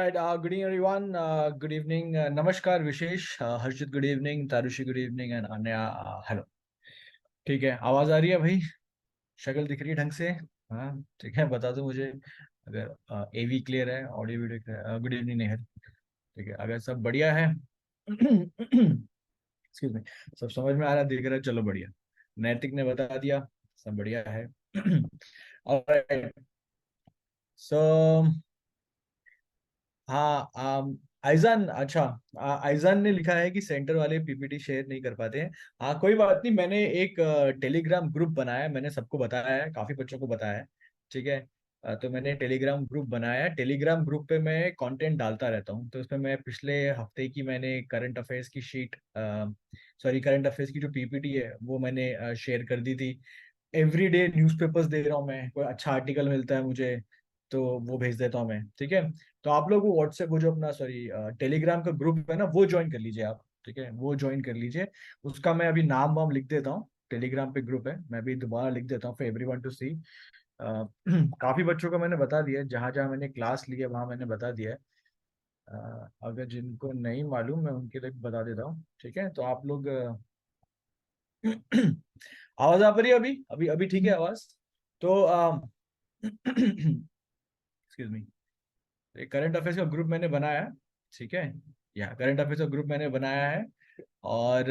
Good evening, everyone. Good evening. नमस्कार Vishesh, Harshit good evening, Tarushi good evening and Anaya hello. ठीक है, आवाज आ रही है भाई? शक्ल दिख रही है ढंग से? हाँ ठीक है, बता दो मुझे अगर एवी क्लियर है, ऑडियो वीडियो क्लियर है. Good evening Nehar. ठीक है, अगर सब बढ़िया है एक्सक्यूज मी, सब समझ में आ रहा है, दिख रहा है, चलो बढ़िया. नैतिक ने बता दिया, सब बढ़िया है. ऑलराइट. सो हाँ, आइजान, अच्छा. आइजान ने लिखा है कि सेंटर वाले पीपीटी शेयर नहीं कर पाते हैं. हाँ कोई बात नहीं, मैंने एक टेलीग्राम ग्रुप बनाया है, मैंने सबको बताया है, काफी बच्चों को बताया है. ठीक है. तो मैंने टेलीग्राम ग्रुप बनाया है. टेलीग्राम ग्रुप पे मैं कंटेंट डालता रहता हूँ, तो उसमें मैं पिछले हफ्ते की मैंने करंट अफेयर्स की शीट, सॉरी करंट अफेयर्स की जो पीपीटी है वो मैंने शेयर कर दी थी. एवरीडे न्यूज़पेपर्स दे रहा हूँ मैं, कोई अच्छा आर्टिकल मिलता है मुझे तो वो भेज देता हूँ मैं. ठीक है. तो आप लोग वो व्हाट्सएप, वो जो अपना सॉरी टेलीग्राम का ग्रुप है ना, वो ज्वाइन कर लीजिए आप. ठीक है, वो ज्वाइन कर लीजिए. उसका मैं अभी नाम वाम लिख देता हूँ. टेलीग्राम पे ग्रुप है, मैं भी दोबारा लिख देता हूँ फॉर एवरीवन टू सी. काफी बच्चों को मैंने बता दिया है, जहां जहां मैंने क्लास ली है वहां मैंने बता दिया है. अगर जिनको नहीं मालूम मैं उनके लिए बता देता हूँ. ठीक है, तो आप लोग आवाज आ रही है अभी अभी अभी? ठीक है आवाज. तो एक्सक्यूज मी. एक करंट अफेयर्स का ग्रुप मैंने बनाया है. ठीक है, या करंट अफेयर्स का ग्रुप मैंने बनाया है. और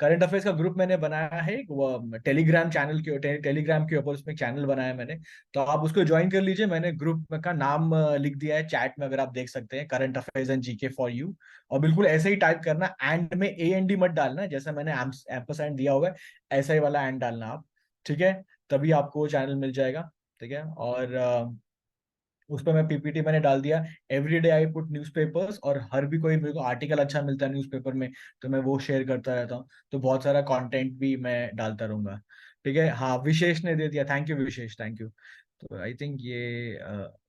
करंट अफेयर्स का ग्रुप मैंने बनाया है वो टेलीग्राम चैनल के टेलीग्राम के ऊपर, उसमें चैनल बनाया है मैंने. तो आप उसको ज्वाइन कर लीजिए. मैंने ग्रुप का नाम लिख दिया है चैट में, अगर आप देख सकते हैं, current affairs and GK for you. और बिल्कुल ऐसे ही टाइप करना, एंड में ए एन डी मत डालना, जैसा मैंने एम्परसैंड दिया होगा ऐसा ही वाला एंड डालना आप. ठीक है, तभी आपको वो चैनल मिल जाएगा. ठीक है. और उस पर मैं पीपीटी मैंने डाल दिया. एवरीडे आई पुट न्यूज़पेपर्स, और हर भी कोई मेरे को आर्टिकल अच्छा मिलता है न्यूज़पेपर में तो मैं वो शेयर करता रहता हूँ. तो बहुत सारा कंटेंट भी मैं डालता रहूंगा. ठीक है. हाँ विशेष ने दे दिया, thank you Vishesh, thank you. तो आई थिंक ये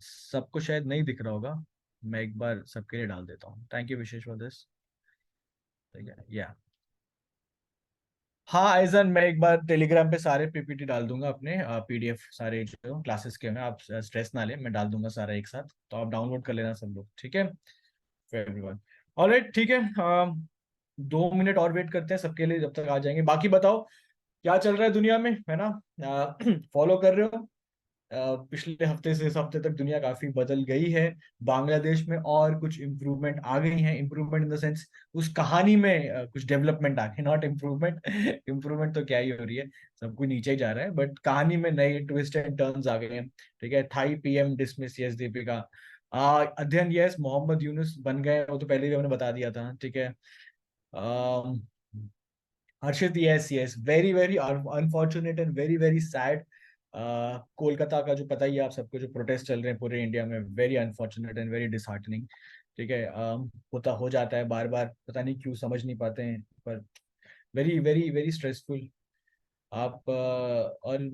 सबको शायद नहीं दिख रहा होगा. मैं एक बार सबके लिए डाल देता हूँ. Thank you Vishesh for this. ठीक है, या हाँ ऐसा, मैं एक बार टेलीग्राम पे सारे पीपीटी डाल दूंगा अपने, पीडीएफ सारे जो क्लासेस के हैं, आप स्ट्रेस ना लें, मैं डाल दूंगा सारा एक साथ, तो आप डाउनलोड कर लेना सब लोग. ठीक है, फॉर एवरीवन. ऑलराइट, ठीक है. 2 मिनट और वेट करते हैं सबके लिए, जब तक आ जाएंगे. बाकी बताओ क्या चल रहा है दुनिया में, है ना? फॉलो कर रहे हो? पिछले हफ्ते से इस हफ्ते तक दुनिया काफी बदल गई है. बांग्लादेश में और कुछ इम्प्रूवमेंट आ गई हैं. इम्प्रूवमेंट इन द सेंस, उस कहानी में कुछ डेवलपमेंट आ गई, नॉट इम्प्रूवमेंट. इम्प्रूवमेंट तो क्या ही हो रही है, सब कुछ नीचे ही जा रहा है, बट कहानी में नए ट्विस्ट एंड टर्न्स आ गए हैं. ठीक है. Thai PM dismiss, yes Deepika. Adhyayan, yes Mohammad Yunus बन गए, वो तो पहले भी हमने बता दिया था. ठीक है. Um, Harshit, yes yes, very very unfortunate and very very sad. Kolkata का जो पता ही है आप सबको, जो प्रोटेस्ट चल रहे हैं पूरे इंडिया में, very unfortunate and very disheartening. ठीक है. होता हो जाता है बार बार, पता नहीं क्यों, समझ नहीं पाते हैं, पर वेरी वेरी वेरी स्ट्रेसफुल. आप और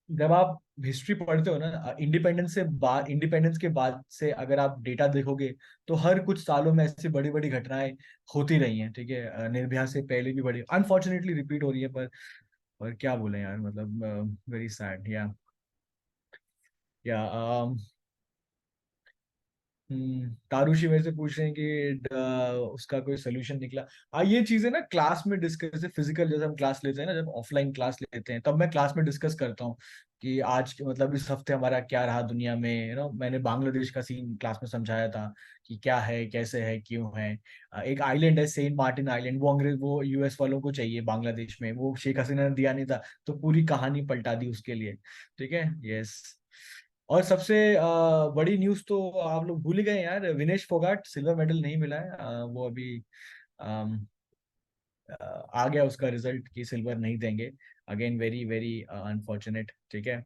जब आप हिस्ट्री पढ़ते हो ना, इंडिपेंडेंस के बाद से अगर आप डेटा देखोगे, तो हर कुछ सालों में ऐसी बड़ी बड़ी घटनाएं होती रही हैं. ठीक है. निर्भया से पहले भी बड़ी अनफॉर्चुनेटली रिपीट हो रही है, पर क्या बोले यार, मतलब वेरी सैड. या तारुषी मेरे से पूछ रहे हैं कि उसका कोई सोल्यूशन निकला. ये चीजें ना क्लास में डिस्कस, फिजिकल जैसे हम क्लास लेते हैं ना, जब ऑफलाइन क्लास लेते हैं तब मैं क्लास में डिस्कस करता हूँ कि आज मतलब इस हफ्ते हमारा क्या रहा दुनिया में. मैंने बांग्लादेश का सीन क्लास में समझाया था कि क्या है, कैसे है, क्यों है. एक आइलैंड है सेंट मार्टिन आइलैंड, वो यूएस वालों को चाहिए बांग्लादेश में, वो शेख हसीना ने दिया नहीं था, तो पूरी कहानी पलटा दी उसके लिए. ठीक है. यस. और सबसे बड़ी न्यूज तो आप लोग भूल ही गए यार, विनेश फोगाट सिल्वर मेडल नहीं मिला है. वो अभी अम, आ गया उसका रिजल्ट कि सिल्वर नहीं देंगे. Again very very unfortunate. ठीक है.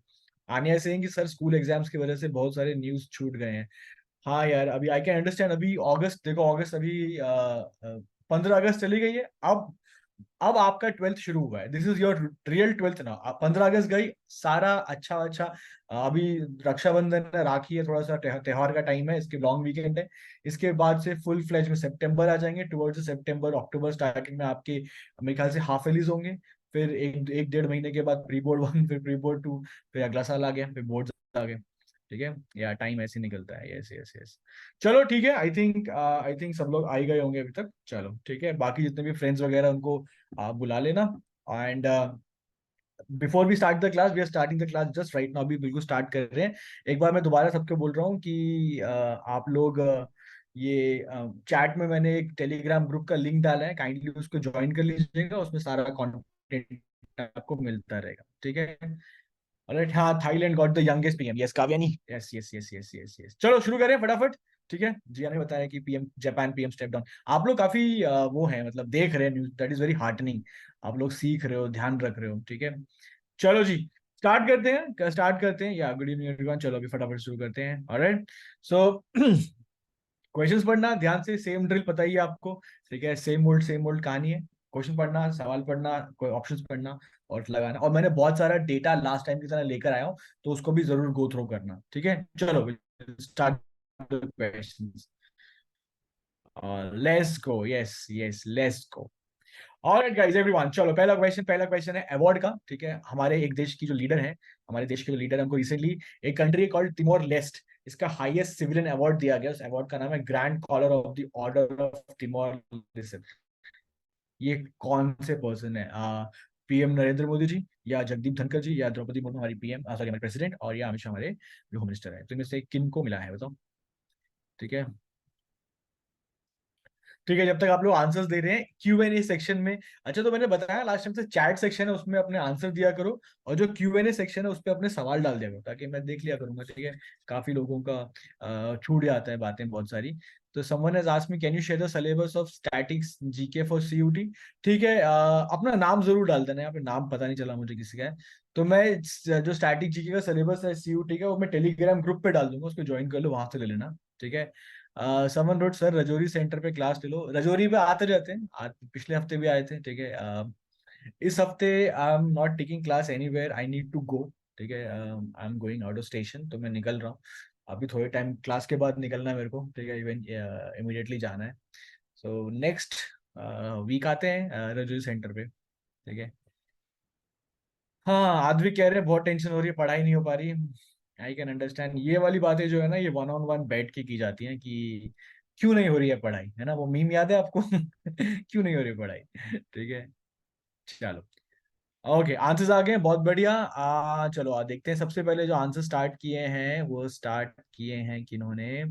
आनिया सिंह कि सर स्कूल एग्जाम्स की वजह से बहुत सारे न्यूज छूट गए हैं. हाँ यार, अभी आई कैन अंडरस्टैंड. अभी अगस्त देखो, अगस्त अभी 15 अगस्त चली गई है. अब आपका ट्वेल्थ शुरू हुआ है, this is your real twelfth ना. 15 अगस्त गई, सारा अच्छा अच्छा. अभी रक्षाबंधन है, राखी है, थोड़ा सा त्योहार का टाइम है, इसके लॉन्ग वीकेंड है. इसके बाद से फुल फ्लेज में सितंबर आ जाएंगे, टुवर्ड्स सितंबर अक्टूबर स्टार्टिंग में आपके मेरे ख्याल से हाफ एलिज होंगे. फिर एक एक 1.5 महीने के बाद प्री बोर्ड 1, फिर प्री बोर्ड 2, फिर अगला साल आ गया, फिर बोर्ड आ गए. ठीक है, या टाइम ऐसे निकलता है। Yes yes yes. चलो ठीक है, आई थिंक सब लोग आ ही गए होंगे अभी तक। चलो ठीक है, बाकी जितने भी फ्रेंड्स वगैरह उनको आप बुला लेना। And before we start the class, we are starting the class just right now, अभी बिल्कुल स्टार्ट कर रहे हैं। एक बार मैं दोबारा सबको बोल रहा हूँ कि आप लोग ये चैट में मैंने एक टेलीग्राम ग्रुप का लिंक डाला है, काइंडली उसको ज्वाइन कर लीजिएगा, उसमें सारा कंटेंट आपको मिलता रहेगा, ठीक है। ऑलराइट, हाँ, Thailand got the youngest PM, yes Kavyani, yes yes yes yes yes yes. चलो शुरू करें फटाफट। ठीक है, जिया ने बताया कि PM Japan PM step down. आप लोग काफी वो है, मतलब देख रहे हैं news, that is very heartening. आप लोग सीख रहे हो, ध्यान रख रहे हो, ठीक है। चलो जी, स्टार्ट करते हैं या गुड इवनिंग एवरीवन। चलो अभी फटाफट शुरू करते हैं। ऑलराइट, सो क्वेश्चंस पढ़ना ध्यान से, सेम ड्रिल पता ही है आपको, ठीक है। सेम ओल्ड कहानी है। क्वेश्चन पढ़ना, सवाल पढ़ना, कोई ऑप्शंस पढ़ना और लगाना। और मैंने बहुत सारा डेटा लास्ट टाइम की तरह लेकर आया हूँ, तो उसको भी जरूर गो थ्रू करना, ठीक है। चलो start questions, let's go, yes yes let's go. Alright guys everyone, चलो पहला क्वेश्चन है अवार्ड का, ठीक है। हमारे एक देश की जो लीडर है, हमारे देश के जो लीडर है, उनको रिसेंटली एक कंट्री कॉल्ड तिमोर लेस्ट, इसका हाईएस्ट सिविलियन अवार्ड दिया गया। उस अवार्ड का नाम है grand collar of the order of Timor Leste. ये कौन से पर्सन है? पीएम नरेंद्र मोदी जी, या जगदीप धनखड़ जी, या द्रौपदी मुर्मू हमारी पीएम, सॉरी हमारे प्रेसिडेंट, और या अमित शाह हमारे जो होम मिनिस्टर है। तो इनमें से किन को मिला है बताओ, ठीक है। ठीक है, जब तक आप लोग आंसर्स दे रहे हैं क्यू एन ए सेक्शन में। अच्छा, तो मैंने बताया लास्ट टाइम से, चैट सेक्शन है उसमें अपने आंसर दिया करो, और जो क्यू एन ए सेक्शन है उस पर अपने सवाल डाल दिया करो, ताकि मैं देख लिया करूंगा, ठीक है। काफी लोगों का छूट जाता है बातें बहुत सारी। तो someone has asked me can you share the syllabus of statics GK for CUET. ठीक है, अपना नाम जरूर डाल देना, यहाँ पे नाम पता नहीं चला मुझे किसी का है। तो मैं जो स्टैटिक जीके का सिलेबस है सीयूटी का, वो मैं टेलीग्राम ग्रुप पे डाल दूंगा, उसको ज्वाइन कर लो, वहां से ले लेना, ठीक है। समन रोड सर रजौरी सेंटर पे क्लास ले लो। रजौरी पे आते रहते हैं, पिछले हफ्ते भी आए थे, ठीक है। इस हफ्ते I am not taking class anywhere, I need to go, ठीक है। I am going out of station, तो मैं निकल रहा हूँ अभी थोड़े टाइम, क्लास के बाद निकलना है मेरे को, ठीक है। इवन इमीडिएटली जाना है। सो नेक्स्ट वीक आते हैं रजौरी सेंटर पे, ठीक है। हाँ, आदमी कह रहे हैं बहुत टेंशन हो रही है, पढ़ाई नहीं हो पा रही। I can understand. ये वाली बातें जो है ना, ये वन ऑन वन बैठ के की जाती हैं कि क्यों नहीं हो रही है पढ़ाई, है ना। वो मीम याद है आपको? क्यों नहीं हो रही है पढ़ाई, ठीक है। चलो ओके, आंसर्स आ गए हैं, बहुत बढ़िया। चलो देखते हैं। सबसे पहले जो आंसर स्टार्ट किए हैं, वो स्टार्ट किए हैं किन्होंने?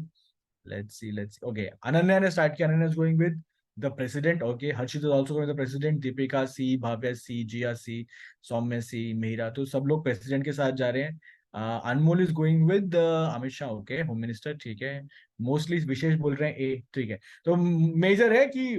लेट्स सी ओके, अनन्या ने स्टार्ट किया। Ananya is going with the president, okay. Harshit is also going the president, Deepika C, Bhavya C, Jiya C, Saumya C, Meera, तो सब लोग प्रेसिडेंट के साथ जा रहे हैं। Anmol is going with Amit Shah, okay, home minister, ठीक है। मोस्टली विशेष बोल रहे हैं ए, ठीक है। तो मेजर है कि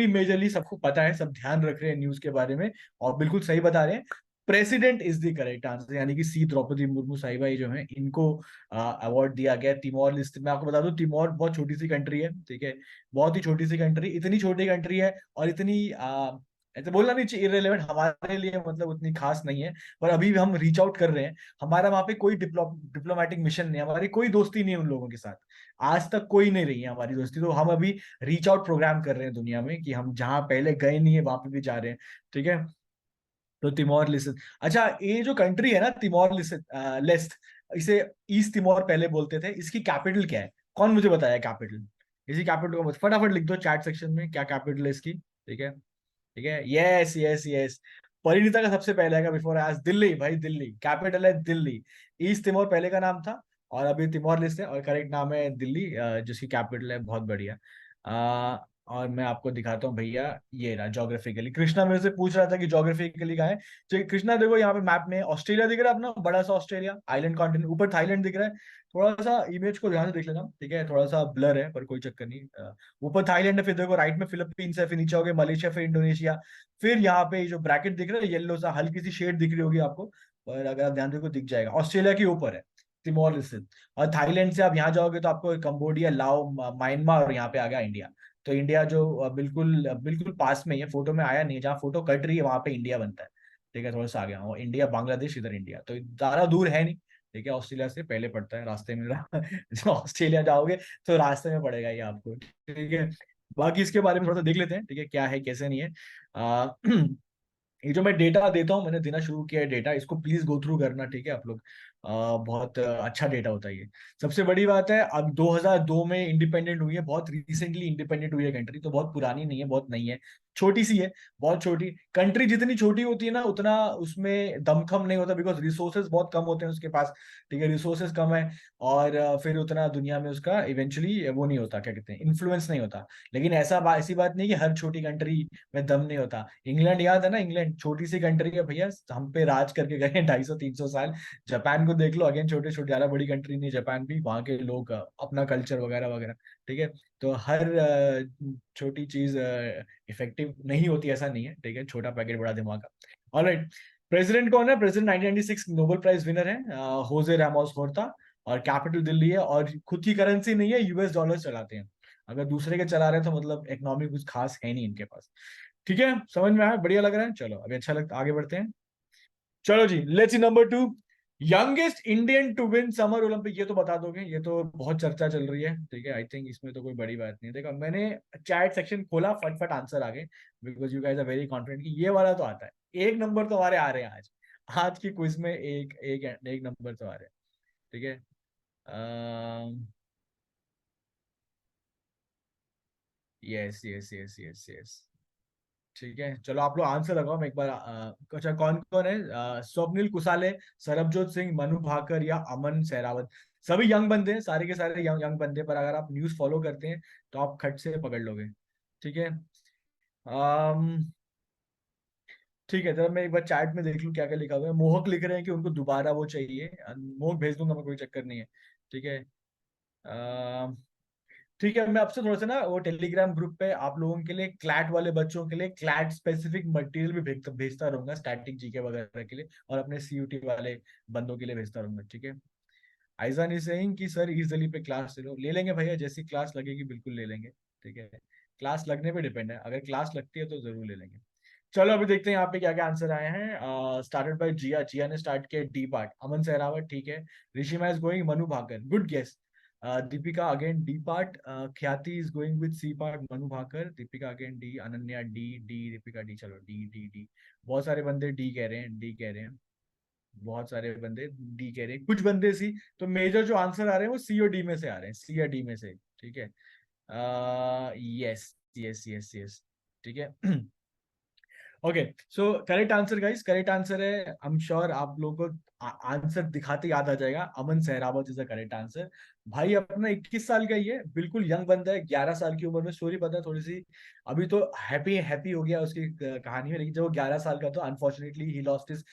मेजरली सबको पता है, सब ध्यान रख रहे हैं न्यूज के बारे में, और बिल्कुल सही बता रहे हैं। President is the correct answer, यानी कि सी द्रौपदी मुर्मू साहिबा जो है, इनको अवार्ड दिया गया। तिमोर लिस्ट, मैं आपको बता दूं, तिमोर बहुत छोटी सी कंट्री है, ठीक है। बहुत ही छोटी सी कंट्री, इतनी छोटी कंट्री है, और इतनी ऐसे बोलना नहीं चाहिए इरेलेवेंट, हमारे लिए मतलब उतनी खास नहीं है। पर अभी भी हम रीच आउट कर रहे हैं। हमारा वहां पे कोई डिप्लोमेटिक मिशन नहीं है, हमारी कोई दोस्ती नहीं है उन लोगों के साथ, आज तक कोई नहीं रही है हमारी दोस्ती। तो हम अभी रीच आउट प्रोग्राम कर रहे हैं दुनिया में, कि हम जहां पहले गए नहीं है वहां पे भी जा रहे हैं, ठीक है। तो तिमोर लिस्ट, अच्छा, ये जो कंट्री है ना तिमोर लेस्ट, इसे ईस्ट तिमोर पहले बोलते थे। इसकी कैपिटल क्या है? कौन मुझे बताया कैपिटल? इसी कैपिटल को फटाफट लिख दो चैट सेक्शन में, क्या कैपिटल है इसकी, ठीक है। ठीक है, यस यस यस। परिणीता का सबसे पहले आएगा बिफोर आज, दिल्ली भाई, दिल्ली कैपिटल है, दिल्ली। ईस्ट तिमोर पहले का नाम था, और अभी तिमोर लिस्ट है, और करेक्ट नाम है दिल्ली, जिसकी कैपिटल है। बहुत बढ़िया। और मैं आपको दिखाता हूँ भैया, ये रहा ज्योग्राफिकली। कृष्णा मेरे से पूछ रहा था कि ज्योग्राफिकली कहाँ है। तो कृष्णा देखो यहाँ पे मैप में ऑस्ट्रेलिया दिख रहा है अपना, बड़ा सा ऑस्ट्रेलिया आइलैंड कॉन्टिनेंट, ऊपर थाईलैंड दिख रहा है। थोड़ा सा इमेज को ध्यान से देख लेना, ठीक है, थोड़ा सा ब्लर है पर कोई चक्कर नहीं। ऊपर थाईलैंड है, फिर देखो राइट में फिलीपींस है, फिर नीचे हो गए मलेशिया, फिर इंडोनेशिया। फिर यहाँ पे जो ब्रैकेट दिख रहा है येलो सा, हल्की सी शेड दिख रही होगी आपको, पर अगर आप ध्यान देखो दिख जाएगा, ऑस्ट्रेलिया के ऊपर है तिमोर स्थित। और थाईलैंड से आप यहाँ जाओगे तो आपको कंबोडिया, लाओ, म्यांमार, और यहाँ पे आ गया इंडिया। तो इंडिया जो बिल्कुल बिल्कुल पास में ही है, फोटो में आया नहीं है, जहाँ फोटो कट रही है वहां पे इंडिया बनता है, ठीक है। थोड़ा सा आ गया वो इंडिया, बांग्लादेश, इधर इंडिया, तो ज्यादा दूर है नहीं, ठीक है। ऑस्ट्रेलिया से पहले पड़ता है रास्ते में जो ऑस्ट्रेलिया जाओगे तो रास्ते में पड़ेगा ये आपको, ठीक है। बाकी इसके बारे में थोड़ा सा देख लेते हैं, ठीक है, क्या है कैसे नहीं है। ये जो मैं डेटा देता हूँ, मैंने देना शुरू किया है डेटा, इसको प्लीज गो थ्रू करना, ठीक है आप लोग। बहुत अच्छा डेटा होता है ये। सबसे बड़ी बात है, अब 2002 में इंडिपेंडेंट हुई है, बहुत रिसेंटली इंडिपेंडेंट हुई है कंट्री, तो बहुत पुरानी नहीं है, बहुत नई है, छोटी सी है, बहुत छोटी। कंट्री जितनी छोटी होती है ना उतना उसमें दमखम नहीं होता, बिकॉज रिसोर्सेज बहुत कम होते हैं उसके पास, ठीक है, रिसोर्सेज कम है, और फिर उतना दुनिया में उसका इवेंचुअली वो नहीं होता, क्या कहते हैं, इन्फ्लुएंस नहीं होता। लेकिन ऐसी बात नहीं कि हर छोटी कंट्री में दम नहीं होता। इंग्लैंड याद है ना, इंग्लैंड छोटी सी कंट्री है भैया, हम पे राज करके गए 250-300 साल। जापान को देख लो, अगेन छोटे छोटे, ज्यादा बड़ी कंट्री नहीं जापान भी, वहाँ के लोग अपना कल्चर वगैरह वगैरह, ठीक है। तो हर छोटी चीज इफेक्टिव नहीं होती, ऐसा नहीं है, ठीक है, छोटा पैकेट बड़ा दिमाग का। ऑलराइट, प्रेसिडेंट कौन है? प्रेसिडेंट 1996 नोबेल प्राइज विनर है, होजे रामोस होर्ता, और कैपिटल दिल्ली है, और खुद की करेंसी नहीं है, यूएस डॉलर चलाते हैं। अगर दूसरे के चला रहे हैं तो मतलब इकोनॉमी कुछ खास है नहीं इनके पास। ठीक है, समझ में आया, बढ़िया लग रहा है, चलो अभी अच्छा लगता, आगे बढ़ते हैं। चलो जी, let's see number 2, youngest Indian to win summer Olympic. ये तो बता दोगे, ये तो बहुत चर्चा चल रही है, ठीक है, आई थिंक इसमें तो कोई बड़ी बात नहीं है। देखो मैंने चैट सेक्शन खोला, फटफट आंसर आ गए, because you guys are very confident कि ये वाला तो आता है। एक नंबर तो हमारे आ रहे हैं आज, आज की क्विज में एक एक एक नंबर तो आ रहे हैं, ठीक है। Yes yes yes yes yes, ठीक है, चलो आप लोग आंसर लगाओ, मैं एक बार अच्छा, कौन कौन है? स्वप्निल कुसाले, सरबजोत सिंह, मनु भाकर या अमन सहरावत। सभी यंग बंदे हैं, सारे के सारे यंग यंग बंदे, पर अगर आप न्यूज फॉलो करते हैं तो आप खट से पकड़ लोगे, ठीक है। अम, ठीक है, जरा मैं एक बार चैट में देख लूं क्या क्या लिखा हुआ है। मोहक लिख रहे हैं कि उनको दोबारा वो चाहिए, मोहक भेज दूंगा मैं, कोई चक्कर नहीं है, ठीक है। ठीक है, मैं आपसे थोड़ा सा ना वो टेलीग्राम ग्रुप पे आप लोगों के लिए, क्लैट वाले बच्चों के लिए क्लैट स्पेसिफिक मटेरियल भी भेजता रहूंगा, स्टैटिक जीके वगैरह के लिए, और अपने सीयूटी वाले बंदों के लिए भेजता रहूंगा, ठीक है। आइजान इज सेइंग कि सर इजली पे क्लास ले लेंगे भैया, जैसी क्लास लगेगी बिल्कुल ले लेंगे, ठीक है। क्लास लगने पे डिपेंड है, अगर क्लास लगती है तो जरूर ले लेंगे। चलो अभी देखते हैं यहाँ पे क्या क्या आंसर आए हैं। स्टार्टेड बाय जिया, जिया ने स्टार्ट किया डी पार्ट, अमन सहरावत, ठीक है। Rishima is going Manu Bhaker, good guess. Deepika again D part, Khyati is going with C part Manu Bhaker, Deepika again D, Ananya D, D Deepika D, चलो डी डी डी। बहुत सारे बंदे डी कह रहे हैं, डी कह रहे हैं, बहुत सारे बंदे डी कह रहे हैं, कुछ बंदे सी। तो मेजर जो आंसर आ रहे हैं वो सी और डी में से आ रहे हैं, सी या डी में से, ठीक है। यस यस यस यस, ठीक है। Okay, so correct answer guys, correct answer है, आई एम श्योर आप लोगों को आंसर दिखाते याद आ जाएगा, Aman Sehrawat is the correct answer. भाई अपना 21 साल का ही है, बिल्कुल यंग बंदा है, 11 साल की उम्र में, स्टोरी पता है थोड़ी सी, अभी तो हैप्पी हैप्पी हो गया उसकी कहानी में, लेकिन जब वो 11 साल का तो unfortunately he lost his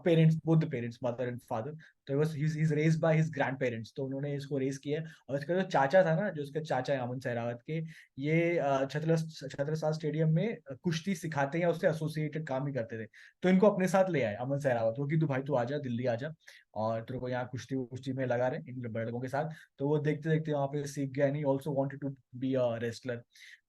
parents, both parents, mother and father. तो he raised by his grandparents, तो उन्होंने इसको रेज किया। और इसका जो चाचा था ना, जो इसका चाचा है अमन सहरावत के, ये छत्रसाल स्टेडियम में कुश्ती सिखाते हैं या उससे एसोसिएटेड काम ही करते थे। तो इनको अपने साथ ले आए अमन सहरावत को, कि तू भाई तू आजा दिल्ली आजा, और तेरे को यहाँ कुश्ती कुश्ती में लगा रहे इन बड़े लोगों के साथ। तो वो देखते देखते वहां पे सीख गया, नहीं also wanted to be a wrestler.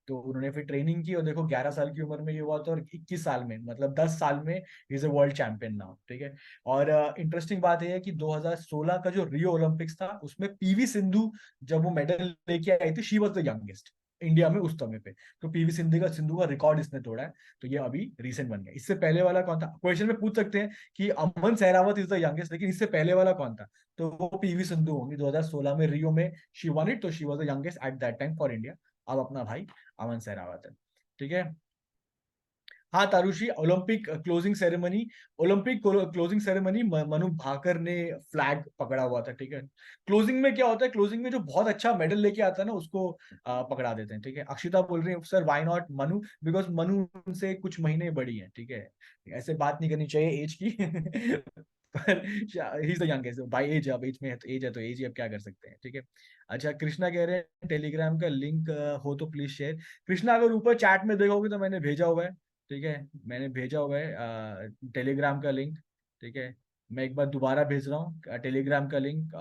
तो उन्होंने फिर ट्रेनिंग की, और देखो 11 साल की उम्र में ये हुआ था, और 21 साल में, मतलब 10 साल में is a world champion now, ठीक है। और इंटरेस्टिंग बात यह है कि 2016 का जो रियो ओलंपिक्स था, उसमें पीवी सिंधु जब वो मेडल लेके आई थी, she was the youngest India में उस समय पे। तो पीवी सिंधु का रिकॉर्ड इसने तोड़ा है, तो ये अभी रिसेंट बन गया। इससे पहले वाला कौन था, क्वेश्चन में पूछ सकते हैं कि अमन सहरावत इज द यंगेस्ट, लेकिन इससे पहले वाला कौन था, तो वो पीवी सिंधु होंगी, 2016 में रियो में शी वन इट, तो she was the youngest at that time for India. अब अपना भाई अमन सहरावत है, ठीक है। हाँ Tarushi, Olympic closing ceremony Manu Bhaker ने फ्लैग पकड़ा हुआ था, ठीक है। क्लोजिंग में क्या होता है, क्लोजिंग में जो बहुत अच्छा मेडल लेके आता है ना उसको पकड़ा देते हैं, ठीक है। अक्षिता बोल रही है sir why not Manu, because Manu से कुछ महीने बड़ी है, ठीक है। ऐसे बात नहीं करनी चाहिए एज की पर he is the youngest by age, अब एज में है तो एज है, तो एज ही अब क्या कर सकते हैं, ठीक है। अच्छा, कृष्णा कह रहे हैं टेलीग्राम का लिंक हो तो प्लीज शेयर। कृष्णा अगर ऊपर चैट में देखोगे तो मैंने भेजा हुआ है, ठीक है, मैंने भेजा हुआ है टेलीग्राम का लिंक, ठीक है। मैं एक बार दोबारा भेज रहा हूँ टेलीग्राम का लिंक,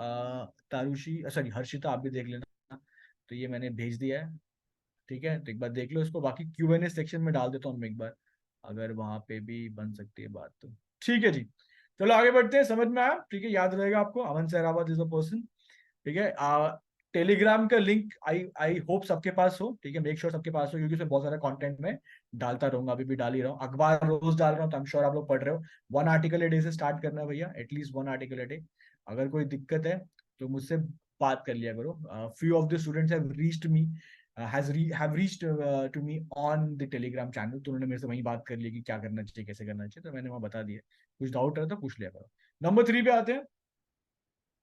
तारुषी सॉरी हर्षिता आप भी देख लेना, तो ये मैंने भेज दिया है, ठीक है। तो एक बार देख लो इसको, बाकी Q&A सेक्शन में डाल देता हूँ मैं एक बार, अगर वहां पे भी बन सकती है बात तो, ठीक है जी। चलो आगे बढ़ते हैं, समझ में आया, ठीक है, याद रहेगा आपको, अमन सहरावत इज अ पर्सन, ठीक है। टेलीग्राम का लिंक आई आई होप सबके पास हो, ठीक है, मेक श्योर सबके पास हो, क्योंकि उसमें बहुत सारा कंटेंट मैं डालता रहूंगा, अभी भी डाल ही रहा हूँ, अखबार रोज डाल रहा हूँ, तो आई एम श्योर आप लोग पढ़ रहे हो। 1 आर्टिकल ए डे से स्टार्ट करना है भैया, एटलीस्ट 1 आर्टिकल ए डे। अगर कोई दिक्कत है तो मुझसे बात कर लिया करो. Few of the students have reached me, have reached to me on the Telegram channel. तो उन्होंने मेरे से वहीं बात कर ली कि क्या करना चाहिए, कैसे करना चाहिए, तो मैंने वहाँ बता दिया. कुछ डाउट रहा तो पूछ लिया करो. नंबर 3 पे आते हैं.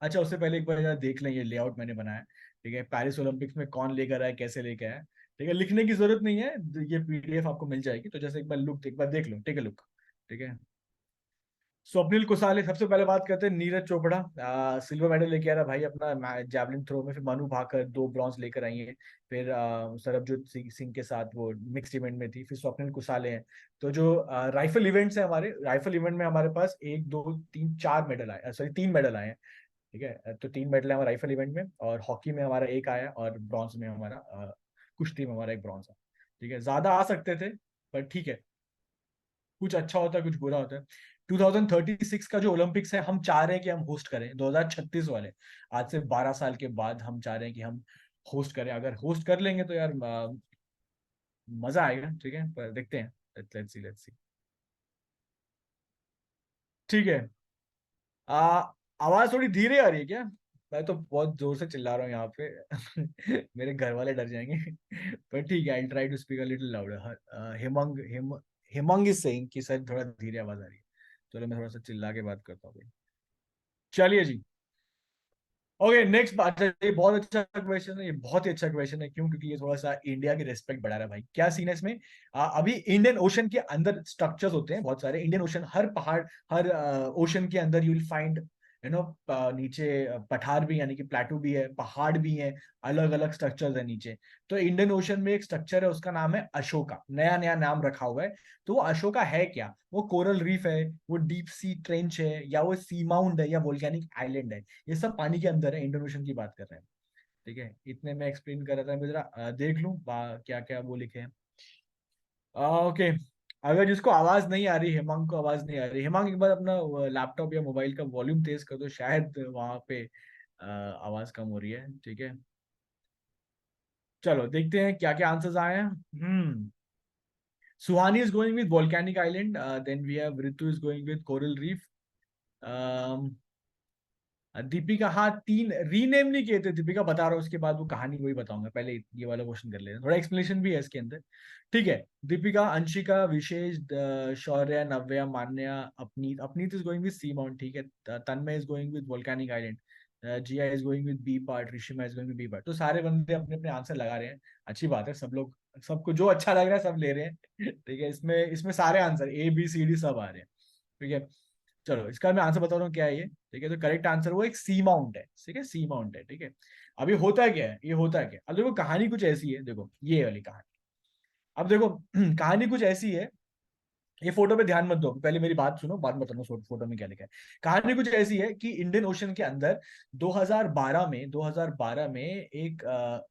अच्छा, उससे पहले एक बार जरा देख लें ये लेआउट मैंने बनाया. ठीक है, पेरिस ओलंपिक्स में कौन लेकर आया, कैसे लेकर आया. ठीक है, लिखने की जरूरत नहीं है, ये पीडीएफ आपको मिल जाएगी. तो जैसे एक बार देख लो, टेक अ लुक. ठीक है. स्वप्निल कुसाले, सबसे पहले बात करते हैं नीरज चोपड़ा. सिल्वर मेडल लेके आ रहा भाई अपना जैवलिन थ्रो में. फिर मनु भाकर 2 ब्रॉन्ज लेकर आई है. फिर सरबजोत सिंह के साथ वो मिक्स्ड इवेंट में थी. फिर स्वप्निल कुसाले हैं. तो जो राइफल इवेंट्स है, हमारे राइफल इवेंट में हमारे पास 1 2 3 4 मेडल आए, सॉरी 3 मेडल आए हैं. ठीक है, तो 3 मेडल है हमारे राइफल इवेंट में. और हॉकी में हमारा एक आया, और ब्रॉन्ज में हमारा कुश्ती में हमारा एक ब्रॉन्ज है. ठीक है, ज्यादा आ सकते थे, पर ठीक है, कुछ अच्छा होता है, कुछ बुरा होता है. 2036 का जो ओलंपिक्स है, हम चाह रहे हैं कि हम होस्ट करें 2036 वाले. आज से 12 साल के बाद हम चाह रहे हैं कि हम होस्ट करें. अगर होस्ट कर लेंगे तो यार मजा आएगा. ठीक है, पर देखते हैं. Let's see. ठीक है. आ आवाज थोड़ी धीरे आ रही है क्या? मैं तो बहुत जोर से चिल्ला रहा हूँ यहाँ पे. मेरे घर वाले डर जाएंगे. पर ठीक है, I try to speak a little louder. Hemang is saying कि सर थोड़ा धीरे आवाज आ रही है. चलो मैं थोड़ा सा चिल्ला के बात करता हूँ. चलिए जी. ओके, नेक्स्ट बात है. ये बहुत अच्छा क्वेश्चन है, ये बहुत ही अच्छा क्वेश्चन है. क्यों? क्योंकि ये थोड़ा सा इंडिया की रिस्पेक्ट बढ़ा रहा है भाई. क्या सीन है इसमें? अभी इंडियन ओशन के अंदर स्ट्रक्चर्स होते हैं बहुत सारे. इंडियन ओशन, हर पहाड़, हर ओशन के अंदर यू विल फाइंड, नीचे पठार भी, यानी कि प्लेटू भी है, पहाड़ भी है, अलग अलग स्ट्रक्चर्स है नीचे. तो इंडियन ओशन में एक स्ट्रक्चर है, उसका नाम है अशोका. नया नया नाम रखा हुआ है. तो वो अशोका है क्या? वो कोरल रीफ है, वो डीप सी ट्रेंच है, या वो सी माउंट है, या वोल्केनिक आइलैंड है? ये सब पानी के अंदर है. इंडियन ओशन की बात कर रहे हैं. ठीक है, इतने मैं एक्सप्लेन कर रहा था. मैं जरा देख लूं क्या क्या वो लिखे हैं. ओके. अगर जिसको आवाज नहीं आ रही, हेमांग को आवाज नहीं आ रही, हेमांग एक बार अपना लैपटॉप या मोबाइल का वॉल्यूम तेज कर दो, शायद वहां पे आवाज कम हो रही है. ठीक है, चलो देखते हैं क्या क्या आंसर्स आए हैं. Suhani is going with volcanic island. Then we have Ritu is going with coral reef. Deepika, हाँ, 3 रीनेम नहीं किए थे. दीपिका बता रहा हूँ, उसके बाद वो कहानी वही बताऊंगा. पहले ये वाला क्वेश्चन कर लेते हैं, थोड़ा एक्सप्लेनेशन भी है इसके अंदर. ठीक है. Deepika, Anshika, Vishesh, Shaurya, Navya, Manya, Apneet. Apneet is going with C mount. ठीक है. Tanmay is going with volcanic island. Jiya is going with B part. Rishima is going with B part. तो सारे बंदे अपने अपने आंसर लगा रहे हैं. अच्छी बात है, सब लोग, सबको जो अच्छा लग रहा है सब ले रहे हैं. ठीक है, इसमें इसमें सारे आंसर ABCD सब आ रहे हैं. ठीक है, चलो इसका मैं आंसर बता रहा हूँ क्या है ये. ठीक है, तो करेक्ट आंसर वो एक सी माउंट है. ठीक है, सी माउंट है. ठीक है. अभी होता क्या है, ये होता है क्या, अब देखो कहानी कुछ ऐसी है. देखो ये वाली कहानी. अब देखो कहानी कुछ ऐसी है. ये फोटो पे ध्यान मत दो, पहले मेरी बात सुनो, बाद में बताऊंगा फोटो में क्या लिखा है. कहानी कुछ ऐसी है कि इंडियन ओशन के अंदर 2012 में एक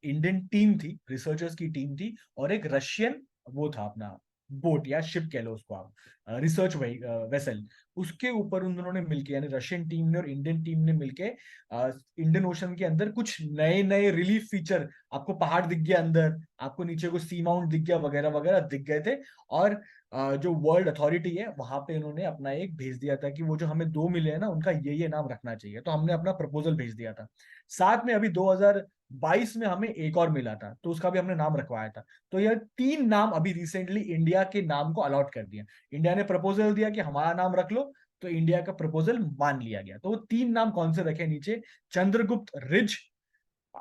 इंडियन टीम थी, रिसर्चर्स की टीम थी, और एक रशियन वो था अपना बोट या शिप कह लो उसको आप, रिसर्च वही वेसल. उसके ऊपर उन दोनों ने मिलके, यानी रशियन टीम ने और इंडियन टीम ने मिलके इंडियन ओशन के अंदर कुछ नए नए रिलीफ फीचर, आपको पहाड़ दिख गया अंदर, आपको नीचे को सी माउंट दिख गया, वगैरह वगैरह दिख गए थे. और जो वर्ल्ड अथॉरिटी है वहां पे इन्होंने अपना एक भेज दिया था कि वो जो हमें 2 मिले हैं ना, उनका ये नाम रखना चाहिए. तो हमने अपना प्रपोजल भेज दिया था. साथ में अभी 2022 में हमें एक और मिला था, तो उसका भी हमने नाम रखवाया था. तो यह 3 नाम अभी रिसेंटली इंडिया के नाम को अलॉट कर दिया. इंडिया ने प्रपोजल दिया कि हमारा नाम रख लो, तो इंडिया का प्रपोजल मान लिया गया. तो वो 3 नाम कौन से रखे नीचे? चंद्रगुप्त रिज,